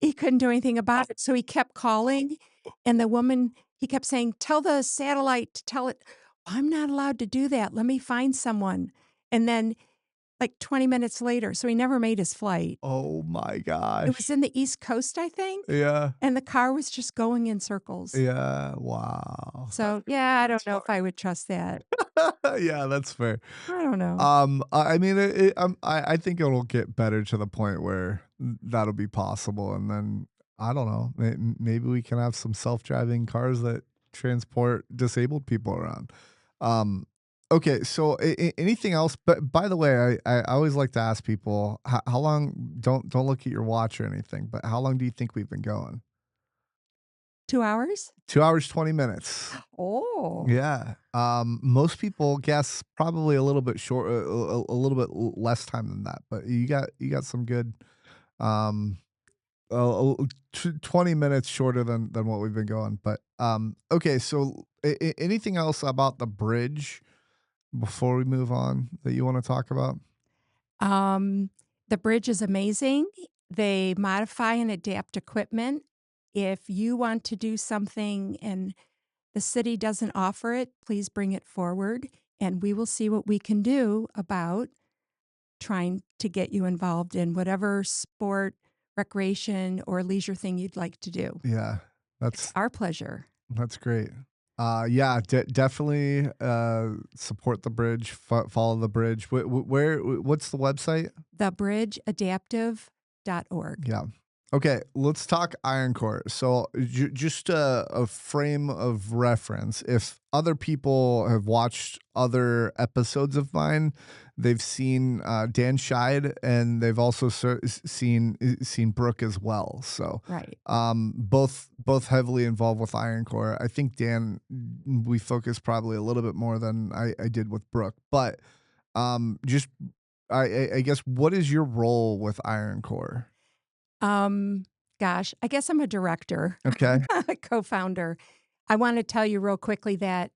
he couldn't do anything about it. So he kept calling and the woman, he kept saying, "Tell the satellite to tell it, I'm not allowed to do that. Let me find someone." And then like 20 minutes later, so he never made his flight. Oh my It was gosh. in the East Coast, I think. Yeah. And the car was just going in circles. Yeah. Wow. So, yeah, I don't That's know if hard. I would trust that. Yeah, that's fair. I don't know. I mean, I think it'll get better to the point where that'll be possible, and then I don't know, maybe we can have some self-driving cars that transport disabled people around. Um, okay, so anything else? But by the way, I always like to ask people how long. Don't look at your watch or anything, but how long do you think we've been going? 2 hours? 2 hours 20 minutes. Oh. Yeah. Most people guess probably a little bit short, a little bit less time than that. But you got some good, um, 20 minutes shorter than what we've been going. But okay. So anything else about the bridge before we move on that you want to talk about? Um, the bridge is amazing. They modify and adapt equipment. If you want to do something and the city doesn't offer it, please bring it forward and we will see what we can do about trying to get you involved in whatever sport, recreation, or leisure thing you'd like to do. Yeah, It's that's our pleasure. that's great. Yeah, definitely support the bridge, follow the bridge. What's the website? Thebridgeadaptive.org. Yeah. Okay, let's talk Iron Core. So, just a frame of reference. If other people have watched other episodes of mine, they've seen Dan Scheid, and they've also seen Brooke as well. So, Right. both heavily involved with Iron Core. I think Dan, we focus probably a little bit more than I did with Brooke, but just I guess what is your role with Iron Core? Um, Gosh, I guess I'm a director, Okay. a co-founder. I want to tell you real quickly that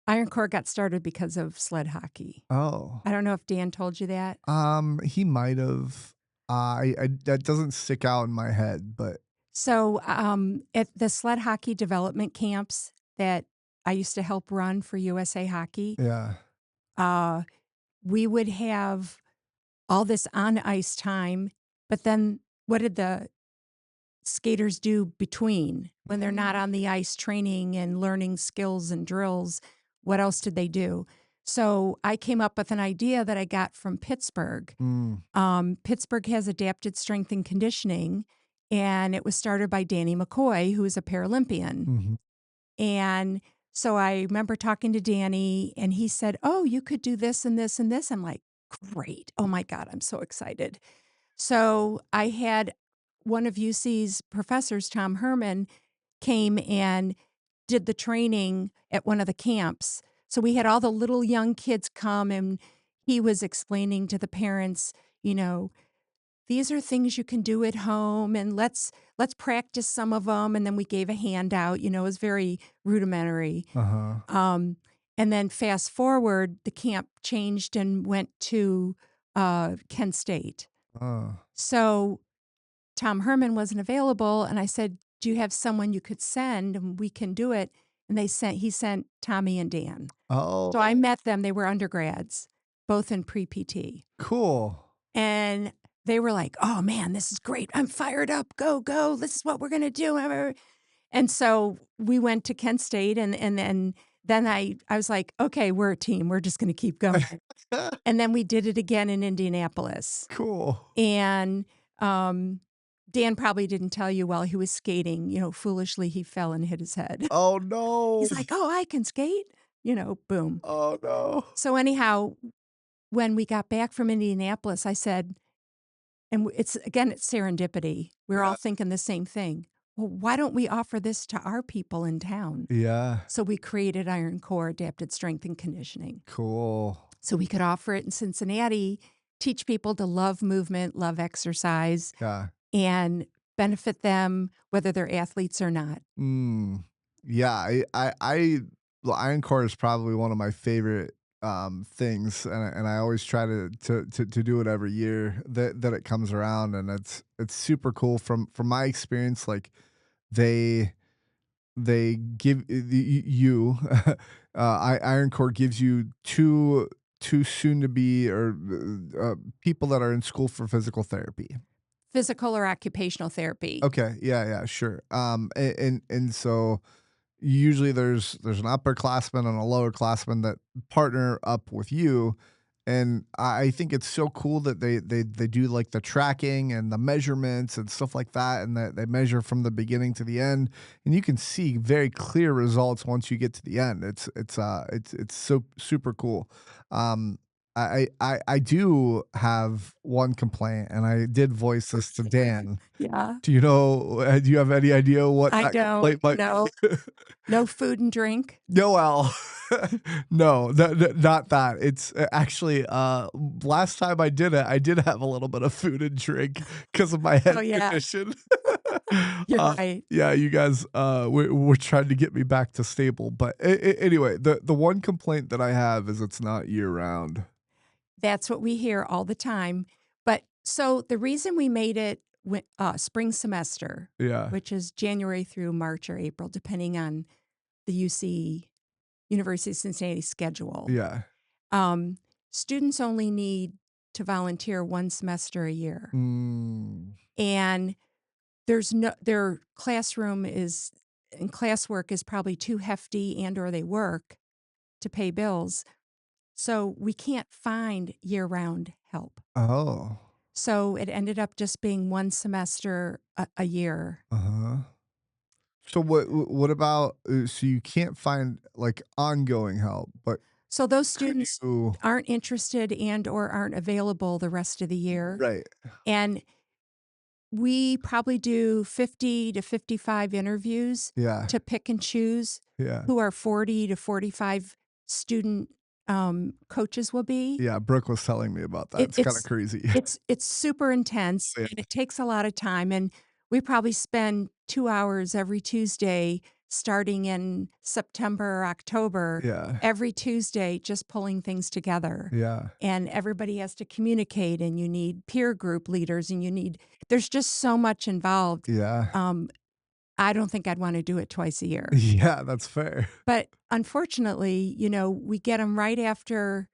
Iron Core got started because of sled hockey. Oh. I don't know if Dan told you that. He might have. I that doesn't stick out in my head, but So, at the sled hockey development camps that I used to help run for USA Hockey, yeah. uh, we would have all this on ice time, but then what did the skaters do between when they're not on the ice training and learning skills and drills? What else did they do? So I came up with an idea that I got from Pittsburgh. Mm, Pittsburgh has adapted strength and conditioning, and it was started by Danny McCoy, who is a Paralympian. mhm. And So I remember talking to Danny, and he said, "Oh, you could do this and this and this." I'm like, "Great. Oh my god, I'm so excited." So I had one of UC's professors, Tom Herman, came and did the training at one of the camps. So we had all the little young kids come, and he was explaining to the parents, you know, these are things you can do at home, and let's practice some of them. And then we gave a handout, it was very rudimentary. Uh-huh. Um, and then fast forward, the camp changed and went to Kent State. Oh. So Tom Herman wasn't available, and I said, "Do you have someone you could send, and we can do it?" And he sent Tommy and Dan. So I Oh, met them, they were undergrads, both in pre-PT. cool. And they were like, "Oh, man, this is great. I'm fired up. Go, go. This is what we're gonna do." And so we went to Kent State, and then I was like, "Okay, we're a team. We're just gonna keep going." And then we did it again in Indianapolis. Cool. And, um, Dan probably didn't tell you while he was skating, foolishly, he fell and hit his head. Oh, no. He's like, "Oh, I can skate?" Boom. Oh, no. So anyhow, when we got back from Indianapolis, I said, it's serendipity. We're all Yeah. thinking the same thing. "Well, why don't we offer this to our people in town?" Yeah. So we created Iron Core Adapted Strength and Conditioning. Cool. So we could offer it in Cincinnati, teach people to love movement, love exercise, Yeah. and benefit them whether they're athletes or not. Mm. Yeah, well, Iron Core is probably one of my favorite things, and I always try to do it every year that it comes around, and it's super cool from my experience. Like they give you Iron Core gives you two soon to be or people that are in school for physical therapy. Physical or occupational therapy. Okay, yeah, yeah, sure. And so usually there's an upperclassman and a lowerclassman that partner up with you, and I think it's so cool that they do like the tracking and the measurements and stuff like that, and that they measure from the beginning to the end, and you can see very clear results once you get to the end. It's so super cool. Um, I do have one complaint, and I did voice this to Dan. Yeah. Do you have any idea what I that don't complaint might know. be? No food and drink? No, well, no, not that. It's actually, last time I did it, I did have a little bit of food and drink because of my Oh, head yeah. condition. You're Uh, right. yeah, you guys, we're trying to get me back to stable, but anyway, the one complaint that I have is it's not year round. That's what we hear all the time. But so the reason we made it spring semester, Yeah, which is January through March or April, depending on the University of Cincinnati schedule, yeah. um, students only need to volunteer one semester a year. Mm, And their classroom is and classwork is probably too hefty and or they work to pay bills. So we can't find year-round help. oh, So it ended up just being one semester a year. uh-huh. So what about, so you can't find, like, ongoing help, but So those could students you aren't interested and or aren't available the rest of the year. right. And we probably do 50 to 55 interviews Yeah, to pick and choose yeah. who our 40 to 45 student coaches will be. Yeah, Brooke was telling me about that. It It's kinda it's crazy. it's super intense, Yeah, and it takes a lot of time, and we probably spend 2 hours every Tuesday starting in September or October, yeah, every Tuesday just pulling things together, yeah, and everybody has to communicate, and you need peer group leaders, and there's just so much involved. yeah. Um, I don't think I'd wanna do it twice a year. Yeah, that's fair. But unfortunately, we get them right after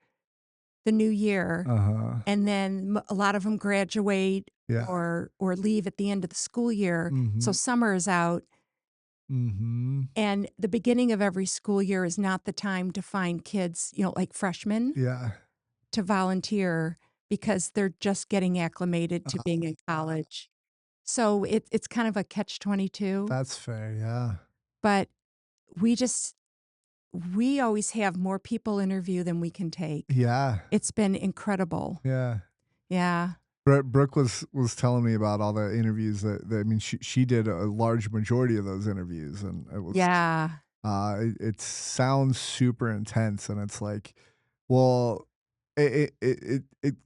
the new year, Uh-huh. and then a lot of them graduate Yeah. or leave at the end of the school year. So Mhm, summer is out, mhm. and the beginning of every school year is not the time to find kids, like freshmen, Yeah. to volunteer because they're just getting acclimated to being in Uh, college. So it's kind of a catch 22, that's fair, yeah. but we just we always have more people interview than we can take. Yeah. It's been incredible. Yeah. Yeah. Brooke was telling me about all the interviews that I mean, she did a large majority of those interviews, and it was Yeah. it sounds super intense, and it's like, well, it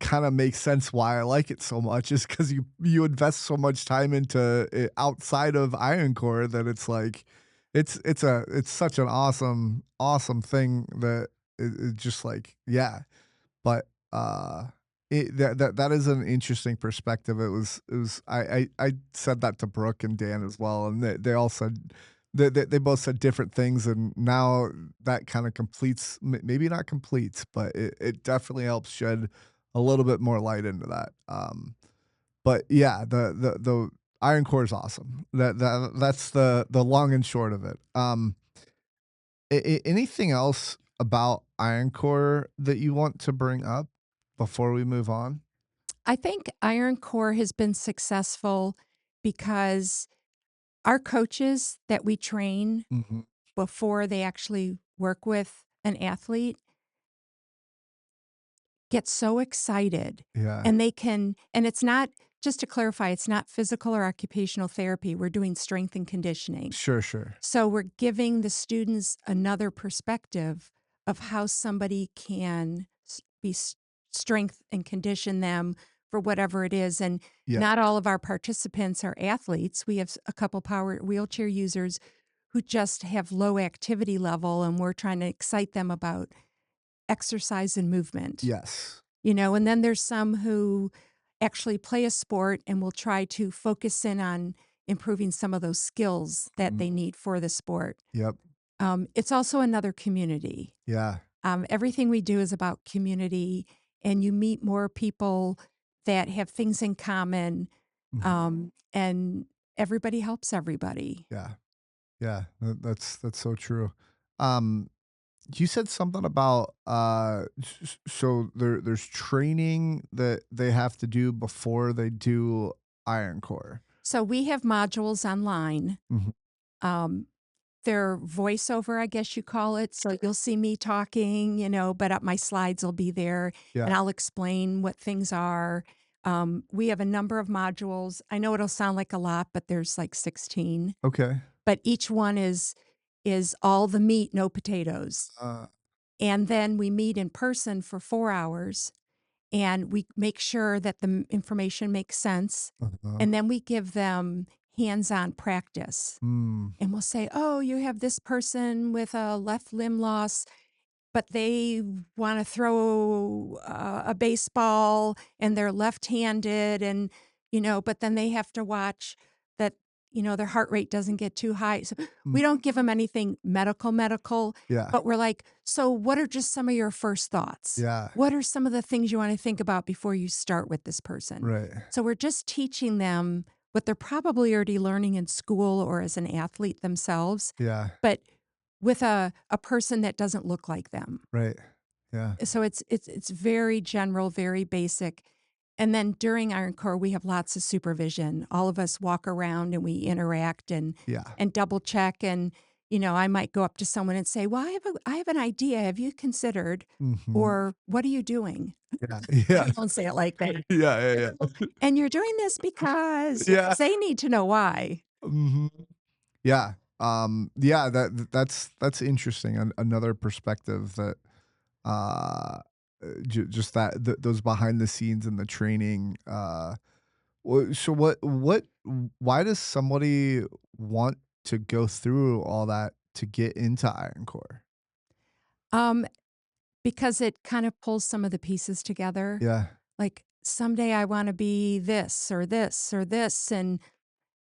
kind of makes sense why I like it so much, is because you invest so much time into it outside of Iron Core that it's like, it's such an awesome thing that it just like, yeah. But, that is an interesting perspective. It was I said that to Brooke and Dan as well, and they all said they both said different things, and now that kinda completes, maybe not completes, but it definitely helps shed a little bit more light into that. But yeah, the Iron Core is awesome. That's the long and short of it. Anything else about Iron Core that you want to bring up before we move on? I think Iron Core has been successful because our coaches that we train Mhm. before they actually work with an athlete get so excited, Yeah. and they can, and it's not, just to clarify, it's not physical or occupational therapy. We're doing strength and conditioning. Sure, sure. So we're giving the students another perspective of how somebody can strength and condition them for whatever it is. And Yeah. not all of our participants are athletes. We have a couple power wheelchair users who just have low activity level, and we're trying to excite them about exercise and movement. Yes. And then there's some who actually play a sport and will try to focus in on improving some of those skills that Mhm. they need for the sport. Yep. It's also another community. Yeah. Everything we do is about community, and you meet more people that have things in common, Mhm. and everybody helps everybody. Yeah. Yeah. That's so true. Um, you said something about, so there's training that they have to do before they do Iron Core. So we have modules online. Mhm. Um, They're voiceover, I guess you call it. So you'll see me talking, but my slides will be there Yeah. and I'll explain what things are. We have a number of modules. I know it'll sound like a lot, but there's like 16. Okay. But each one is all the meat, no potatoes. Uh, And then we meet in person for 4 hours and we make sure that the information makes sense. uh-huh. And then we give them hands-on practice. Mm. And we'll say, "Oh, you have this person with a left limb loss, but they wanna throw a baseball and they're left-handed and, but then they have to watch that, their heart rate doesn't get too high." So, Mm. we don't give them anything medical, Yeah. but we're like, "So what are just some of your first thoughts? Yeah. What are some of the things you wanna think about before you start with this person?" Right. So we're just teaching them what they're probably already learning in school or as an athlete themselves, Yeah. but with a person that doesn't look like them. Right. Yeah. So it's very general, very basic. And then during Iron Core, we have lots of supervision. All of us walk around and we interact Yeah. and double check. And I might go up to someone and say, "Well, I have an idea. Have you considered?" Mhm. Or, "What are you doing?" Yeah. Yeah. I won't say it like that. Yeah, yeah, yeah. "And you're doing this because," Yeah. they need to know why. Mhm. Yeah. Yeah, that's interesting. Another perspective that, uh, just that those behind the scenes and the training. So why does somebody want to go through all that to get into Iron Core? Um, because it kind of pulls some of the pieces together. Yeah. Like, someday I wanna be this or this or this, and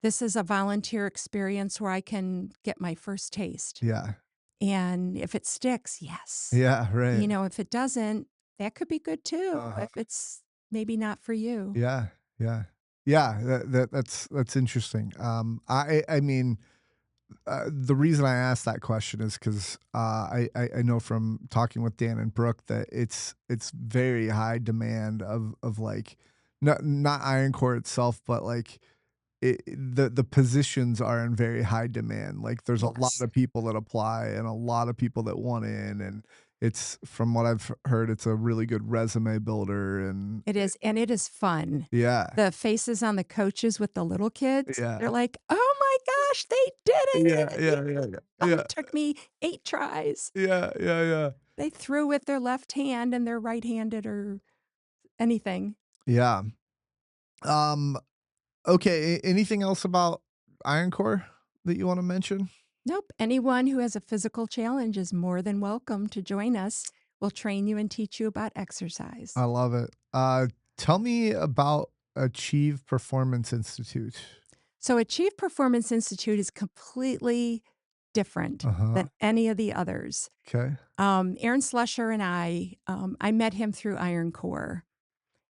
this is a volunteer experience where I can get my first taste. Yeah. And if it sticks, yes. Yeah. Right. If it doesn't, that could be good too, Uh-huh. if it's maybe not for you. Yeah. Yeah. Yeah. That's interesting. I mean, the reason I asked that question is because I know from talking with Dan and Brooke that it's very high demand of like, not Iron Core itself, but like the positions are in very high demand. Like there's a lot Yes. of people that apply and a lot of people that want in, and it's from what I've heard, it's a really good resume builder. And It is, and it is fun. yeah, The faces on the coaches with the little kids, they're yeah, like, "Oh my gosh, they did yeah, it! yeah, yeah, Oh, yeah, it took me 8 tries." yeah, yeah, yeah, They threw with their left hand and they're right-handed or anything. yeah. Um, okay. Anything else about Iron Core that you want to mention? Nope, anyone who has a physical challenge is more than welcome to join us. We'll train you and teach you about exercise. I love it. Tell me about Achieve Performance Institute. So Achieve Performance Institute is completely different Uh huh. than any of the others. Okay. Aaron Slusher and I met him through Iron Core,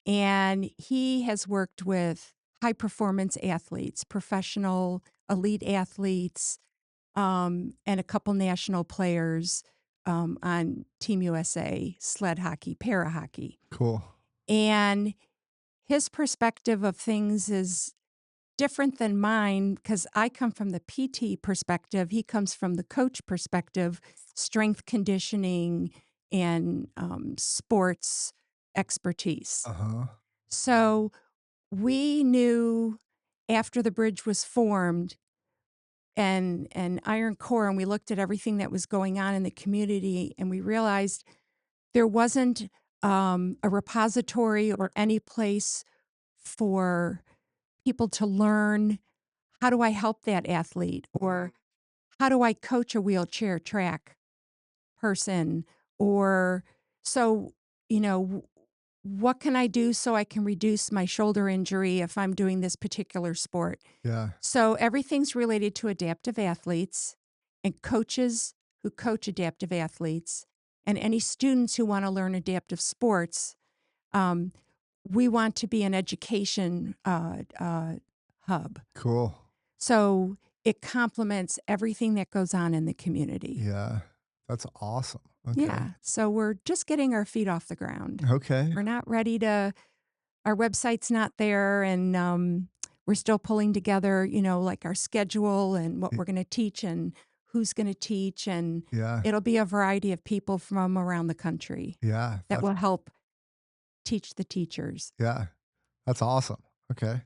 and he has worked with high performance athletes, professional elite athletes, and a couple national players on Team USA sled hockey, para hockey. Cool. And his perspective of things is different than mine because I come from the PT perspective. He comes from the coach perspective, strength conditioning and sports expertise. Uh huh. So we knew after the bridge was formed and Iron Core, and we looked at everything that was going on in the community, and we realized there wasn't a repository or any place for people to learn how do I help that athlete or how do I coach a wheelchair track person or so you know what can I do so I can reduce my shoulder injury if I'm doing this particular sport. Yeah. So everything's related to adaptive athletes and coaches who coach adaptive athletes and any students who want to learn adaptive sports. um, we want to be an education hub. Cool. So it complements everything that goes on in the community. Yeah. That's awesome. Okay. Yeah. So we're just getting our feet off the ground. Okay. We're not ready to, our website's not there. And we're still pulling together, like our schedule and what Y- we're going to teach and who's going to teach. And Yeah. it'll be a variety of people from around the country Yeah. that will help teach the teachers. Yeah. That's awesome. Okay.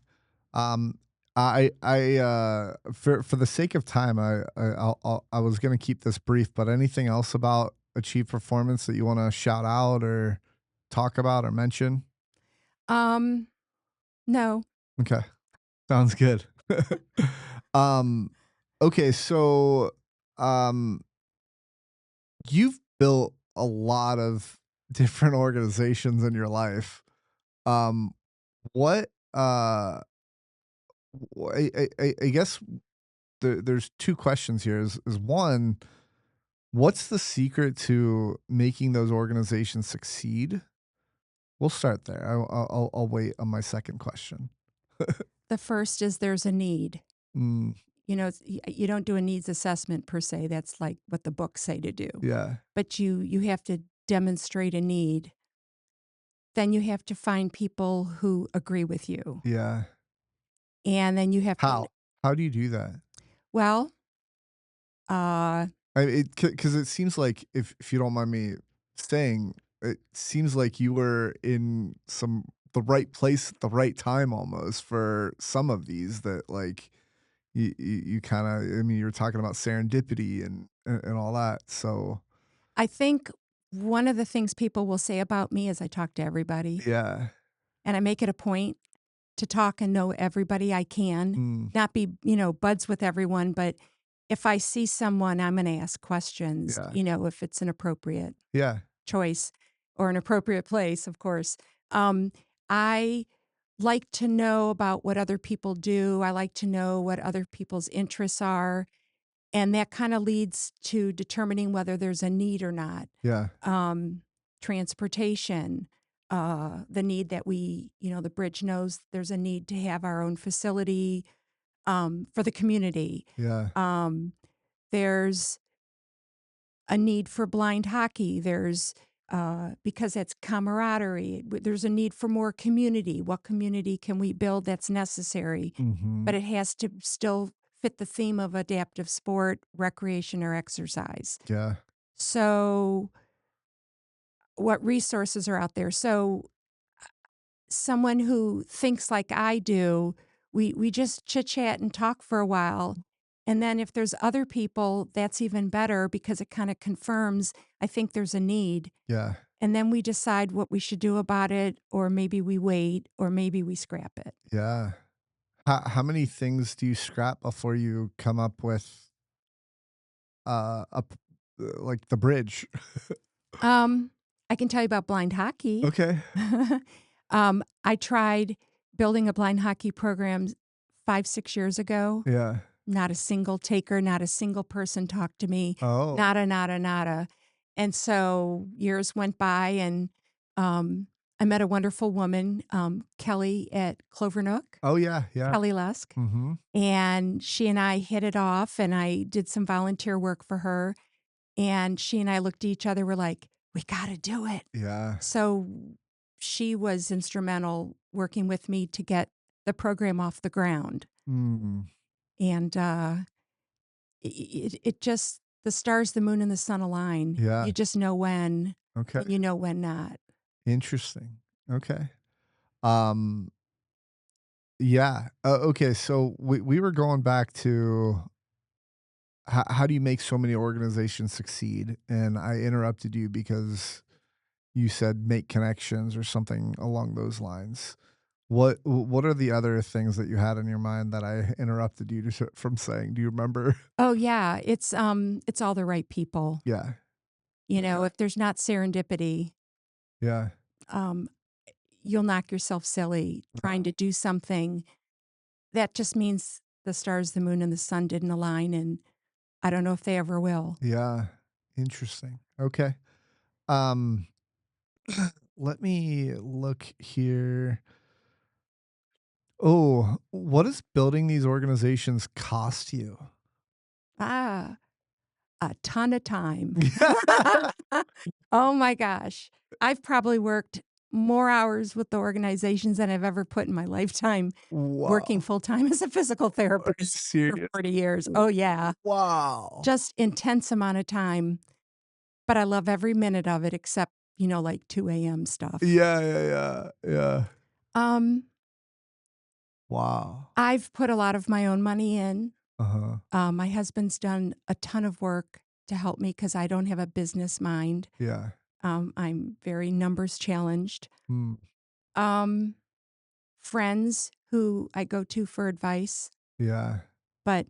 Um, for the sake of time, I was gonna keep this brief, but anything else about Achieve Performance that you want to shout out or talk about or mention? Um, no, Okay, sounds good. um, okay, so um, you've built a lot of different organizations in your life. Um, what I guess there's two questions here. Is one, what's the secret to making those organizations succeed? We'll start there. I'll wait on my second question. the first is there's a need. Mm, You don't do a needs assessment per se. That's like what the books say to do. yeah, But you have to demonstrate a need. Then you have to find people who agree with you. yeah. And then you have to, How? How do you do that? well, uh, Because it seems like if you don't mind me saying, it seems like you were in the right place at the right time almost for some of these that like you kind of, I mean, you were talking about serendipity and all that. So I think one of the things people will say about me is I talk to everybody yeah. and I make it a point to talk and know everybody I can, Mm, not be, buds with everyone, but if I see someone, I'm going to ask questions, yeah. if it's an appropriate Yeah. choice or an appropriate place, of course. I like to know about what other people do. I like to know what other people's interests are. And that kind of leads to determining whether there's a need or not. Yeah. Um, transportation, the need that the bridge knows there's a need to have our own facility for the community. Yeah. Um, there's a need for blind hockey. There's because it's camaraderie. There's a need for more community. What community can we build that's necessary? Mhm. But it has to still fit the theme of adaptive sport, recreation, or exercise. Yeah. So, what resources are out there? So, someone who thinks like I do, we just chit chat and talk for a while. And then if there's other people, that's even better because it kind of confirms I think there's a need. Yeah. And then we decide what we should do about it, or maybe we wait, or maybe we scrap it. Yeah. How many things do you scrap before you come up with, like the bridge? Um, I can tell you about blind hockey. Okay. I tried building a blind hockey program 5, 6 years ago. Yeah. Not a single taker, not a single person talked to me. Oh. Nada, nada, nada. And so years went by, and I met a wonderful woman, Kelly at Clovernook, Oh, yeah, yeah. Kelly Lusk. Mhm. And she and I hit it off, and I did some volunteer work for her. And she and I looked at each other, we're like, we got to do it. Yeah. So she was instrumental working with me to get the program off the ground. Mm. And it just, the stars, the moon, and the sun align. Yeah. You just know when, Okay. and you know when not. Interesting. Okay. Um, yeah. Okay, so we were going back to how do you make so many organizations succeed? And I interrupted you because you said make connections or something along those lines. What are the other things that you had in your mind that I interrupted you from saying? Do you remember? Oh yeah, it's all the right people. Yeah. You Okay. know, if there's not serendipity, Yeah. um, you'll knock yourself silly trying to do something. That just means the stars, the moon, and the sun didn't align, and I don't know if they ever will. Yeah. Interesting. Okay. Um, let me look here. Oh, what does building these organizations cost you? Ah, a ton of time. Oh my gosh. I've probably worked more hours with the organizations than I've ever put in my lifetime working Wow. full time as a physical Are you therapist for serious? 40 years. Oh, yeah. Wow. Just intense amount of time, but I love every minute of it except, like 2 a.m. stuff. Yeah, yeah, yeah, yeah. Um, Wow. I've put a lot of my own money in. Uh-huh. My husband's done a ton of work to help me because I don't have a business mind. Yeah. I'm very numbers challenged. Mm. Um, Friends who I go to for advice, Yeah. but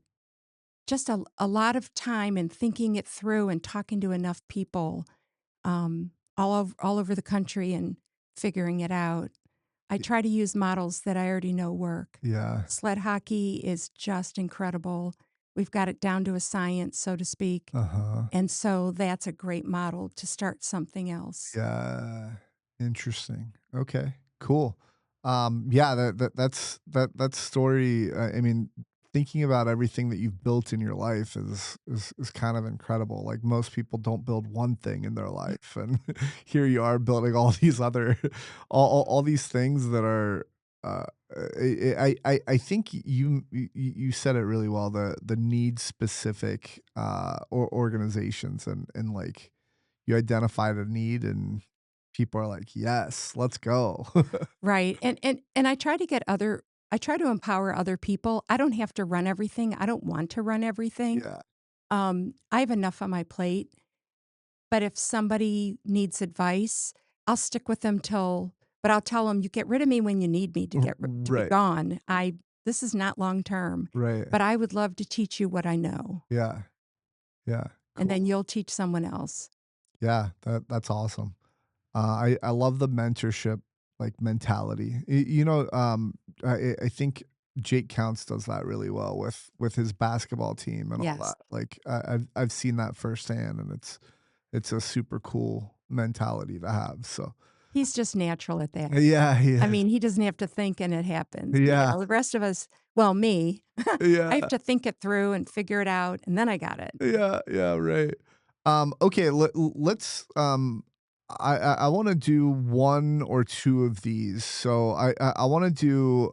just a lot of time and thinking it through and talking to enough people all over the country and figuring it out. I Y try to use models that I already know work. yeah. Sled hockey is just incredible. We've got it down to a science, so to speak. Uh-huh. And so that's a great model to start something else. Yeah. Interesting. Okay. Cool. Yeah, that story, I mean, thinking about everything that you've built in your life is kind of incredible. Like most people don't build one thing in their life, and here you are building all these other all these things that are uh I think you said it really well, the need specific or organizations and like you identified a need and people are like, "Yes, let's go." Right. And I try to empower other people. I don't have to run everything. I don't want to run everything. Yeah. I have enough on my plate, but if somebody needs advice, I'll stick with them but I'll tell them, you get rid of me when you need me to be Right, gone. This is not long term, right. but I would love to teach you what I know, Yeah, yeah, and cool. then you'll teach someone else. Yeah, that's awesome. I love the mentorship, like, mentality. I think Jake Counts does that really well with his basketball team and all Yes. that. Like, I've seen that firsthand, and it's a super cool mentality to have, so He's just natural at that. yeah, I yeah. mean, he doesn't have to think and it happens. Yeah, The rest of us, well, me, I have yeah. to think it through and figure it out, and then I got it. Yeah, yeah, right. Okay, let's I want to do one or two of these. So I want to do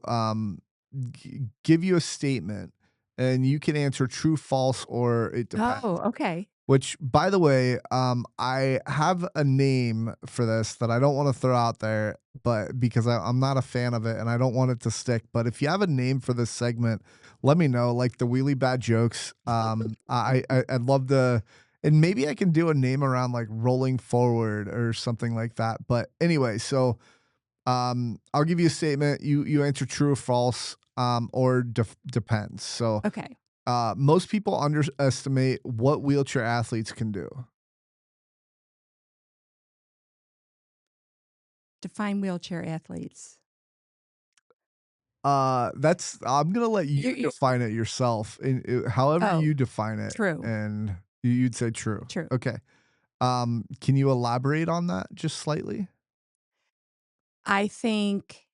give you a statement, and you can answer true, false, or it depends. Oh, okay. Which, by the way, I have a name for this that I don't want to throw out there, but because I'm not a fan of it and I don't want it to stick. But if you have a name for this segment, let me know. Like the wheelie bad jokes. I'd love to, and maybe I can do a name around like rolling forward or something like that. But anyway, so I'll give you a statement. You answer true or false, or depends. So Okay. most people underestimate what wheelchair athletes can do. Define wheelchair athletes. That's I'm gonna let you You're define it yourself, and however Oh, you define it, true, and you'd say true. true. Okay. Can you elaborate on that just slightly? I think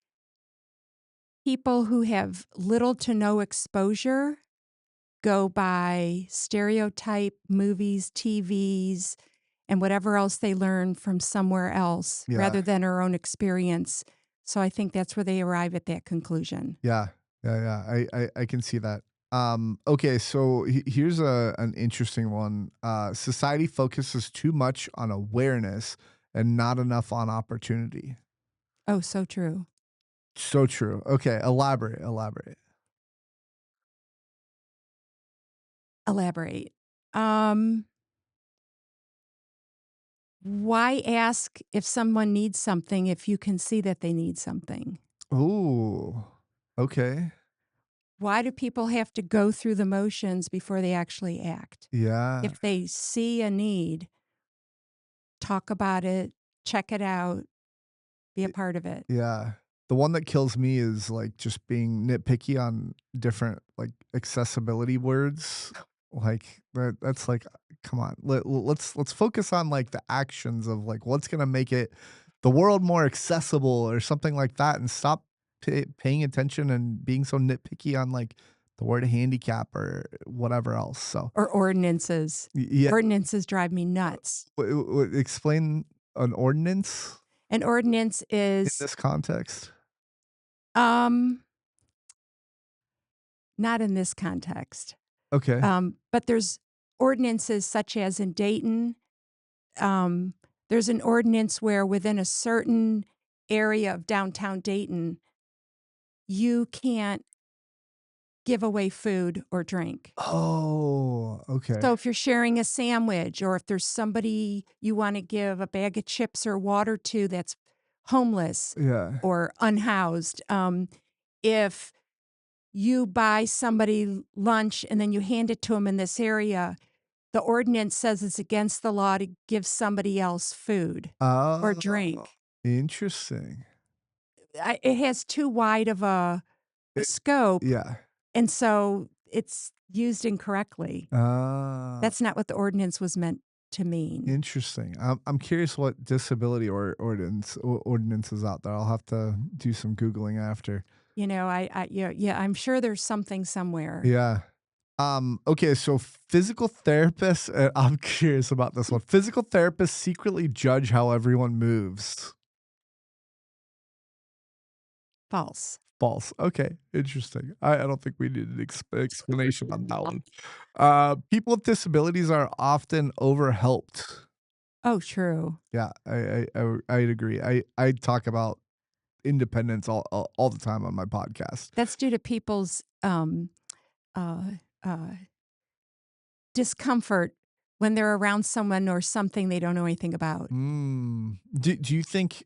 people who have little to no exposure go by stereotype movies, TVs, and whatever else they learn from somewhere else Yeah, rather than our own experience. So I think that's where they arrive at that conclusion. yeah, yeah. I can see that. Okay, so here's an interesting one. Society focuses too much on awareness and not enough on opportunity. Oh, so true. So true. Okay, elaborate, elaborate. Elaborate. Um, why ask if someone needs something if you can see that they need something? Ooh, okay. Why do people have to go through the motions before they actually act? Yeah, If they see a need, talk about it, check it out, be a part of it. yeah. The one that kills me is, like, just being nitpicky on different, like, accessibility words. Like, that's like, come on. Let's focus on, like, the actions of, like, what's gonna make it the world more accessible or something like that, and stop paying attention and being so nitpicky on, like, the word handicap or whatever else, so, Or ordinances. yeah. Ordinances drive me nuts. Explain an ordinance An ordinance in is, this context. um, not in this context, Okay. but there's ordinances such as in Dayton, um, there's an ordinance where within a certain area of downtown Dayton, you can't give away food or drink. Oh, okay. So if you're sharing a sandwich or if there's somebody you wanna give a bag of chips or water to that's homeless Yeah. or unhoused, if you buy somebody lunch and then you hand it to them in this area, the ordinance says it's against the law to give somebody else food or Oh, drink. interesting. It has too wide of a It scope, yeah. and so it's used incorrectly. Ah, That's not what the ordinance was meant to mean. interesting. I'm curious what disability ordinance is out there. I'll have to do some Googling after. You know, yeah, I'm sure there's something somewhere. Yeah. Okay, so physical therapists, I'm curious about this one. Physical therapists secretly judge how everyone moves. False. False. Okay, interesting. I don't think we need an explanation on that one. People with disabilities are often overhelped. Oh, true. Yeah, I'd agree. I talk about independence all the time on my podcast. That's due to people's, uh, uh, discomfort when they're around someone or something they don't know anything about. Do you think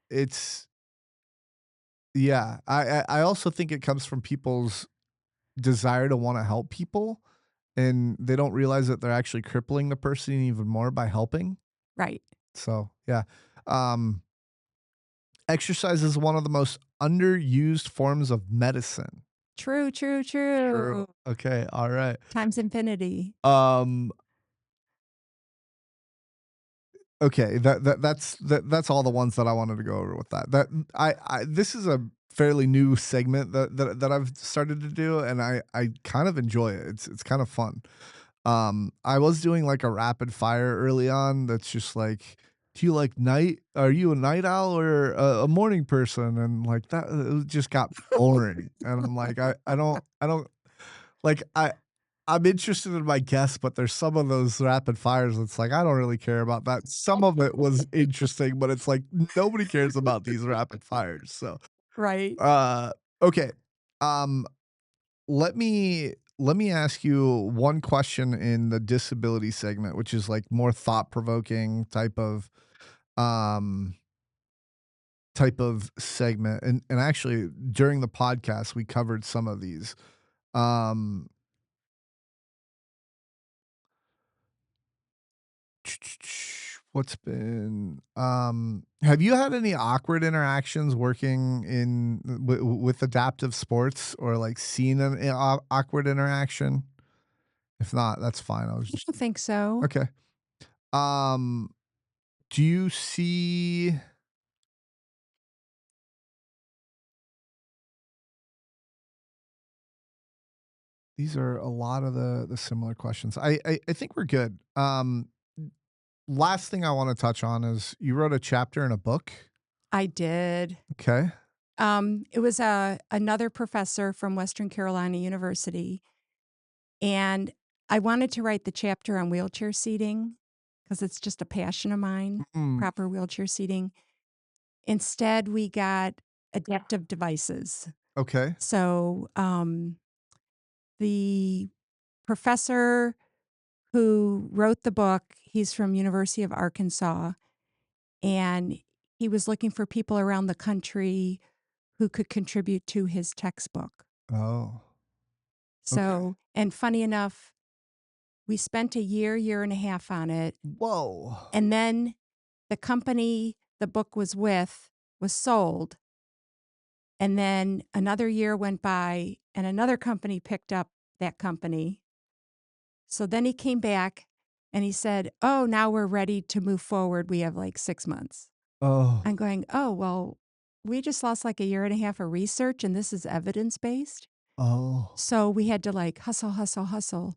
it's yeah, I also think it comes from people's desire to wanna help people, and they don't realize that they're actually crippling the person even more by helping. Right. So, yeah. Um, exercise is one of the most underused forms of medicine. True, true, True. true. Okay, alright. Times infinity. Um, okay, that's all the ones that I wanted to go over with that. I this is a fairly new segment that I've started to do, and I kind of enjoy it. It's kind of fun. I was doing like a rapid fire early on that's just like do you like night? Are you a night owl or a morning person? And like that, it just got boring. And I'm like, I don't like I'm interested in my guests, but there's some of those rapid fires. It's like I don't really care about that. Some of it was interesting, but it's like nobody cares about these rapid fires. So, Right. uh, okay. Um, let me ask you one question in the disability segment, which is like more thought provoking um type of segment. And actually during the podcast we covered some of these. Um what's been have you had any awkward interactions working in with adaptive sports or like seen an awkward interaction? If not, that's fine. I was I just don't think so. okay. Um, do you see these are a lot of the similar questions. I think we're good. Last thing I want to touch on is you wrote a chapter in a book. I did. Okay. It was another professor from Western Carolina University, and I wanted to write the chapter on wheelchair seating because it's just a passion of mine, Mm, proper wheelchair seating. Instead, we got adaptive devices. okay. So the professor who wrote the book, he's from University of Arkansas, and he was looking for people around the country who could contribute to his textbook. Oh. Okay. So, and funny enough, we spent a year and a half on it. Whoa. And then the company the book was with was sold. And then another year went by and another company picked up that company. So then he came back and he said, "Oh, now we're ready to move forward. We have like 6 months." Oh. I'm going, "Oh, well, we just lost like a year and a half of research and this is evidence based." Oh. So we had to like hustle, hustle, hustle.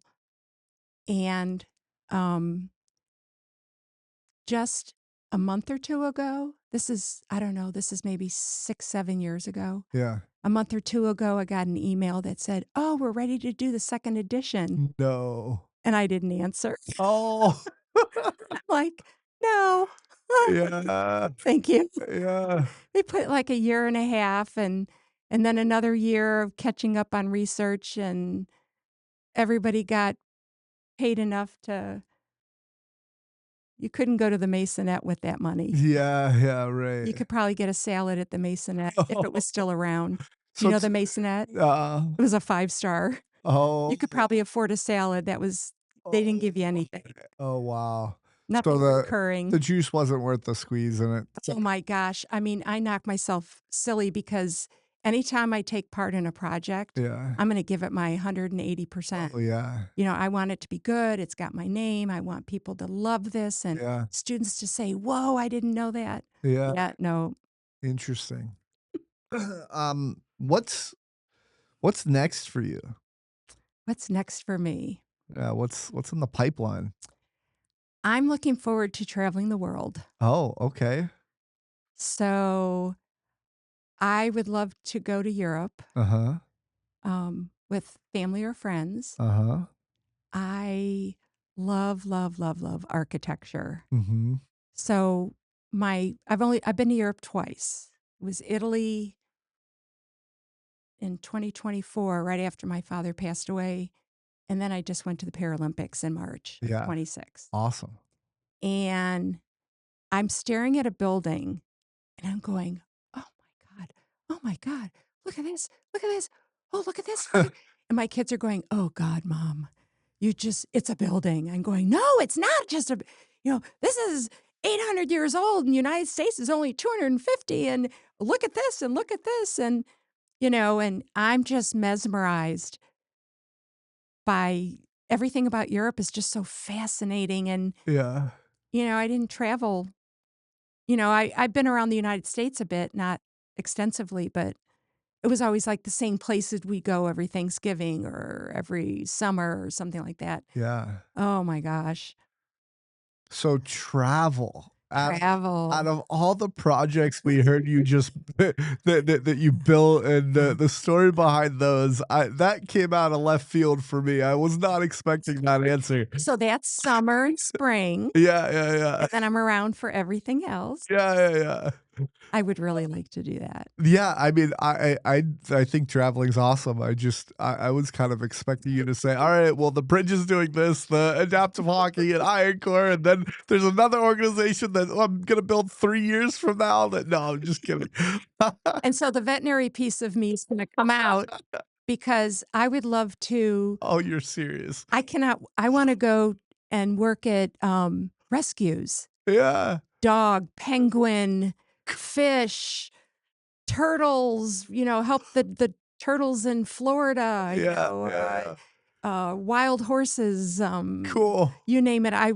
And um, just a month or two ago, this is, I don't know, this is maybe 6, 7 years ago. Yeah. A month or two ago, I got an email that said, "Oh, we're ready to do the second edition." No. And I didn't answer. Oh. I'm like, "No, Yeah. thank you." Yeah. They put like a year and a half and then another year of catching up on research, and everybody got paid enough to you couldn't go to the Masonette with that money. Yeah, yeah, right. You could probably get a salad at the Masonette if it was still around. Do you So know it's the Masonette? uh It was a 5-star. oh. You could probably afford a salad that was they didn't give you Oh. anything. Oh, wow. So Nothing the recurring. juice wasn't worth the squeeze in it. Oh my gosh. I mean, I knock myself silly because anytime I take part in a project, Yeah. I'm gonna give it my 180%. Oh, yeah. You know, I want it to be good. It's got my name. I want people to love this and Yeah. students to say, "Whoa, I didn't know that." Yeah. Yeah, no. Interesting. Um, what's next for you? What's next for me? Yeah, what's in the pipeline? I'm looking forward to traveling the world. Oh, okay. So I would love to go to Europe Uh-huh. with family or friends. Uh-huh. I love, love, love, love architecture. Mhm. So I've been to Europe twice. It was Italy in 2024, right after my father passed away. And then I just went to the Paralympics in March of Yeah. 26. Awesome. And I'm staring at a building and I'm going, "Oh my God. Oh my God. Look at this. Look at this. Oh, look at this. Look at And my kids are going, "Oh God, Mom, it's a building." I'm going, "No, it's not just this is 800 years old and the United States is only 250 and look at this and look at this." And I'm just mesmerized by everything about Europe is just so fascinating. And, Yeah. I didn't travel. I've been around the United States a bit, not extensively, but it was always like the same places we go every Thanksgiving or every summer or something like that. Yeah. Oh my gosh. So travel. Out out Travel. of all the projects we heard you just that you built and the story behind those, that came out of left field for me. I was not expecting that answer. So that's summer and spring, Yeah, yeah, yeah. and then I'm around for everything else. Yeah, yeah, yeah. I would really like to do that. Yeah, I mean, I think traveling's awesome. I was kind of expecting you to say, "All right, well, the bridge is doing this, the adaptive hockey and Iron Core, and then there's another organization that I'm gonna build 3 years from now." That no, I'm just kidding. And so the veterinary piece of me is gonna come out because I would love to Oh, you're serious? I wanna go and work at, rescues. Yeah. Dog, penguin, fish, turtles, help the turtles in Florida, Yeah, yeah, yeah. wild horses, Cool. you name it. I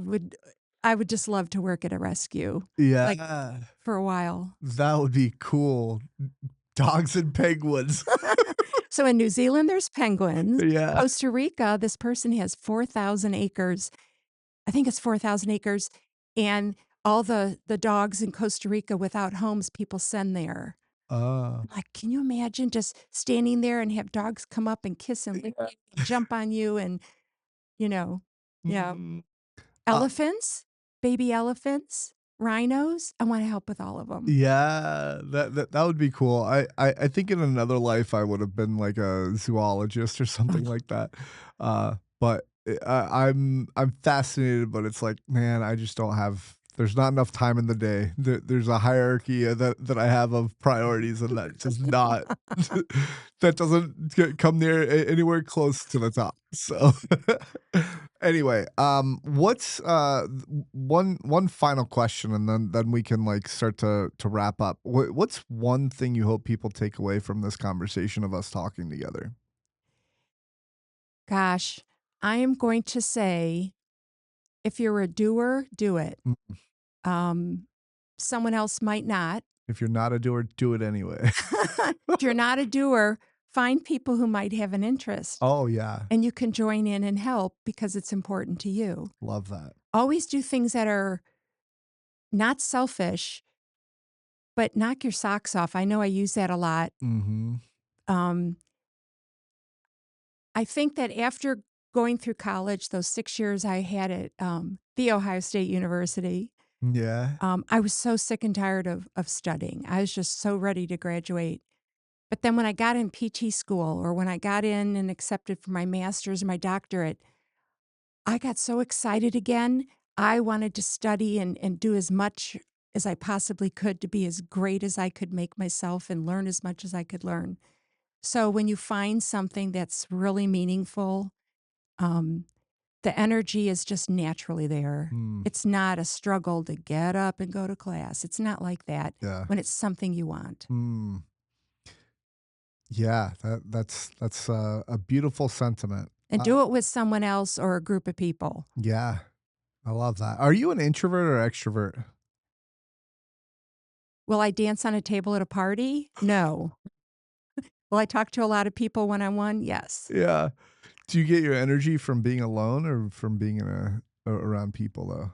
would just love to work at a rescue, like, Yeah, for a while. that would be cool. Dogs and penguins. So in New Zealand, there's penguins. Yeah. Costa Rica, this person has 4,000 acres. I think it's 4,000 acres, and all the dogs in Costa Rica without homes, people send there. Oh. I'm like, can you imagine just standing there and have dogs come up and kiss and lick you, jump on you and, you know, yeah. Mm. Uh, Elephants, baby elephants, rhinos. I want to help with all of them. yeah, that would be cool. I think in another life I would have been like a zoologist or something like that. But I'm fascinated, but it's like, man, I just don't have. There's not enough time in the day. There's a hierarchy that I have of priorities, and that just not that doesn't come near anywhere close to the top. So anyway, what's one final question, and then we can like start to wrap up. What's one thing you hope people take away from this conversation of us talking together? Gosh, I am going to say if you're a doer, do it. Mm, Um, someone else might not. if you're not a doer, do it anyway. If you're not a doer, find people who might have an interest Oh yeah, and you can join in and help because it's important to you. love that. Always do things that are not selfish, but knock your socks off. I know I use that a lot. Mm-hmm. Um, I think that after going through college, those 6 years I had at The Ohio State University, Yeah. I was so sick and tired of studying. I was just so ready to graduate. But then when I got in PT school or when I got in and accepted for my master's and my doctorate, I got so excited again. I wanted to study and do as much as I possibly could to be as great as I could make myself and learn as much as I could learn. So when you find something that's really meaningful, um, the energy is just naturally there. Mm, It's not a struggle to get up and go to class. It's not like that yeah. when it's something you want. Mm, yeah. That's a beautiful sentiment. And do it with someone else or a group of people. Yeah, I love that. Are you an introvert or extrovert? Will I dance on a table at a party? No. Will I talk to a lot of people one on one? Yes. Yeah. Do you get your energy from being alone or from being in around people though?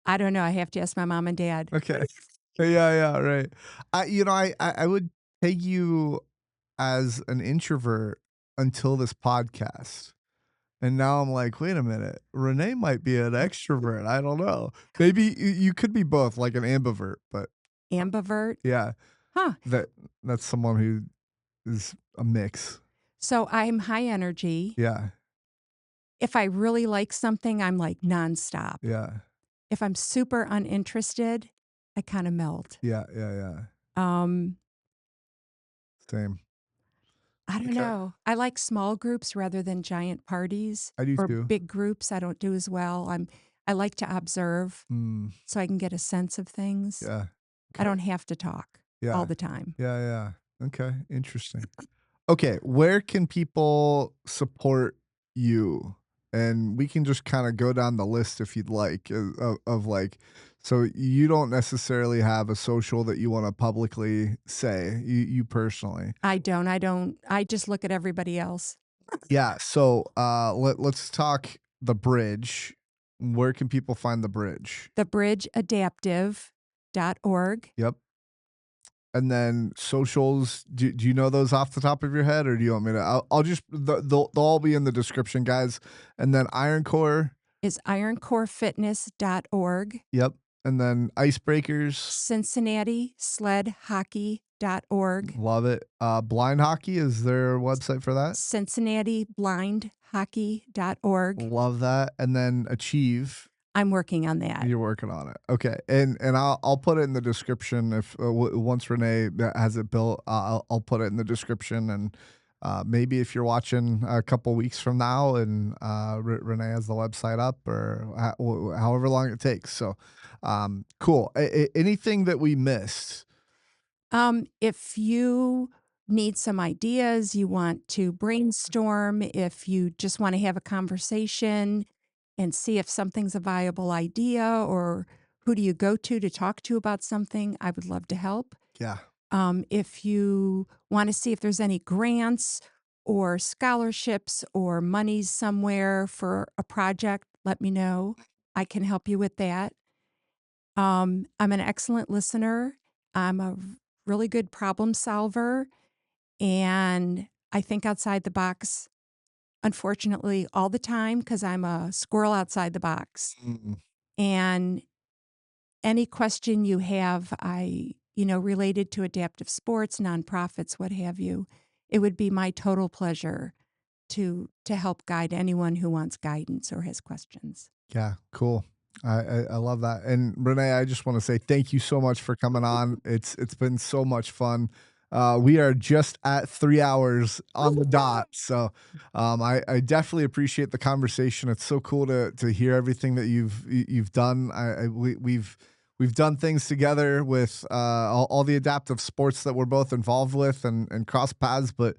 I don't know. I have to ask my mom and dad. Okay. Yeah, yeah, right. I would take you as an introvert until this podcast. And now I'm like, wait a minute, Renee might be an extrovert. I don't know. Maybe you could be both, like an ambivert, but Ambivert? yeah, Huh. that that's someone who is a mix. So I'm high energy. Yeah, If I really like something, I'm like nonstop. yeah, If I'm super uninterested, I kind of melt. yeah, yeah, yeah. Um, Same. I don't Okay. know. I like small groups rather than giant parties I do or too. big groups. I don't do as well. I like to observe Mm, so I can get a sense of things. yeah. I Okay. don't have to talk all Yeah. the time. Yeah, yeah. Okay, interesting. Okay, where can people support you? And we can just kind of go down the list if you'd like of like, so you don't necessarily have a social that you want to publicly say, you personally. I just look at everybody else. Yeah, so let's talk the bridge. Where can people find the bridge? thebridgeadaptive.org. Yep. And then socials, do you know those off the top of your head, or do you want me to? I'll just they'll all be in the description, guys. And then Iron Core, Is ironcorefitness.org. yep. And then Icebreakers, Cincinnati Sled Hockey.org. love it. Blind Hockey, is there a website for that? Cincinnati Blind Hockey.org. Love that. And then Achieve. I'm working on that. You're working on it. Okay. And I'll put it in the description if once Renee has it built, I'll put it in the description. And maybe if you're watching a couple weeks from now and Renee has the website up, or however long it takes. So cool. Anything that we missed? If you need some ideas, you want to brainstorm, if you just want to have a conversation and see if something's a viable idea, or who do you go to talk to about something, I would love to help. Yeah. If you want to see if there's any grants or scholarships or monies somewhere for a project, let me know. I can help you with that. I'm an excellent listener. I'm a really good problem solver, and I think outside the box, unfortunately, all the time, because I'm a squirrel outside the box. Mm, And any question you have, related to adaptive sports, nonprofits, what have you, it would be my total pleasure to help guide anyone who wants guidance or has questions. yeah. Cool. I love that. And Renee, I just want to say thank you so much for coming on. It's been so much fun. We are just at 3 hours on the dot. So I definitely appreciate the conversation. It's so cool to hear everything that you've done. We've done things together with all the adaptive sports that we're both involved with and cross paths, but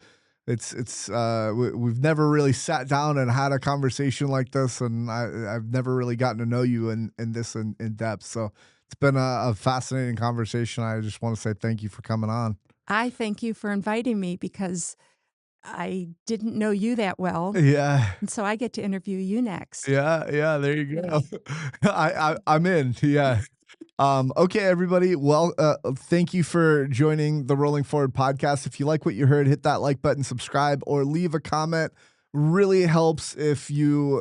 we've never really sat down and had a conversation like this, and I've never really gotten to know you in this in depth. So it's been a fascinating conversation. I just want to say thank you for coming on. I thank you for inviting me because I didn't know you that well. Yeah. And so I get to interview you next. Yeah, there you go. I'm in. Yeah. Okay, everybody. Well, thank you for joining the Rolling Forward podcast. If you like what you heard, hit that like button, subscribe, or leave a comment. Really helps if you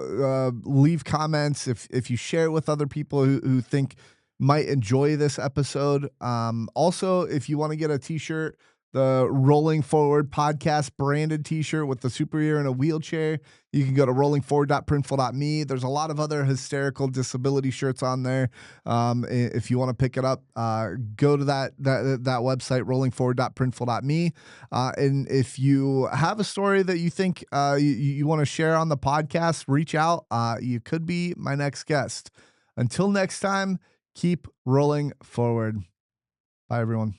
leave comments, if you share it with other people who think might enjoy this episode. Also, if you want to get a t-shirt, the Rolling Forward podcast branded t-shirt with the superhero in a wheelchair, you can go to rollingforward.printful.me. There's a lot of other hysterical disability shirts on there. If you want to pick it up, go to that website, rollingforward.printful.me. And if you have a story that you think you want to share on the podcast, reach out. You could be my next guest. Until next time, keep rolling forward. Bye, everyone.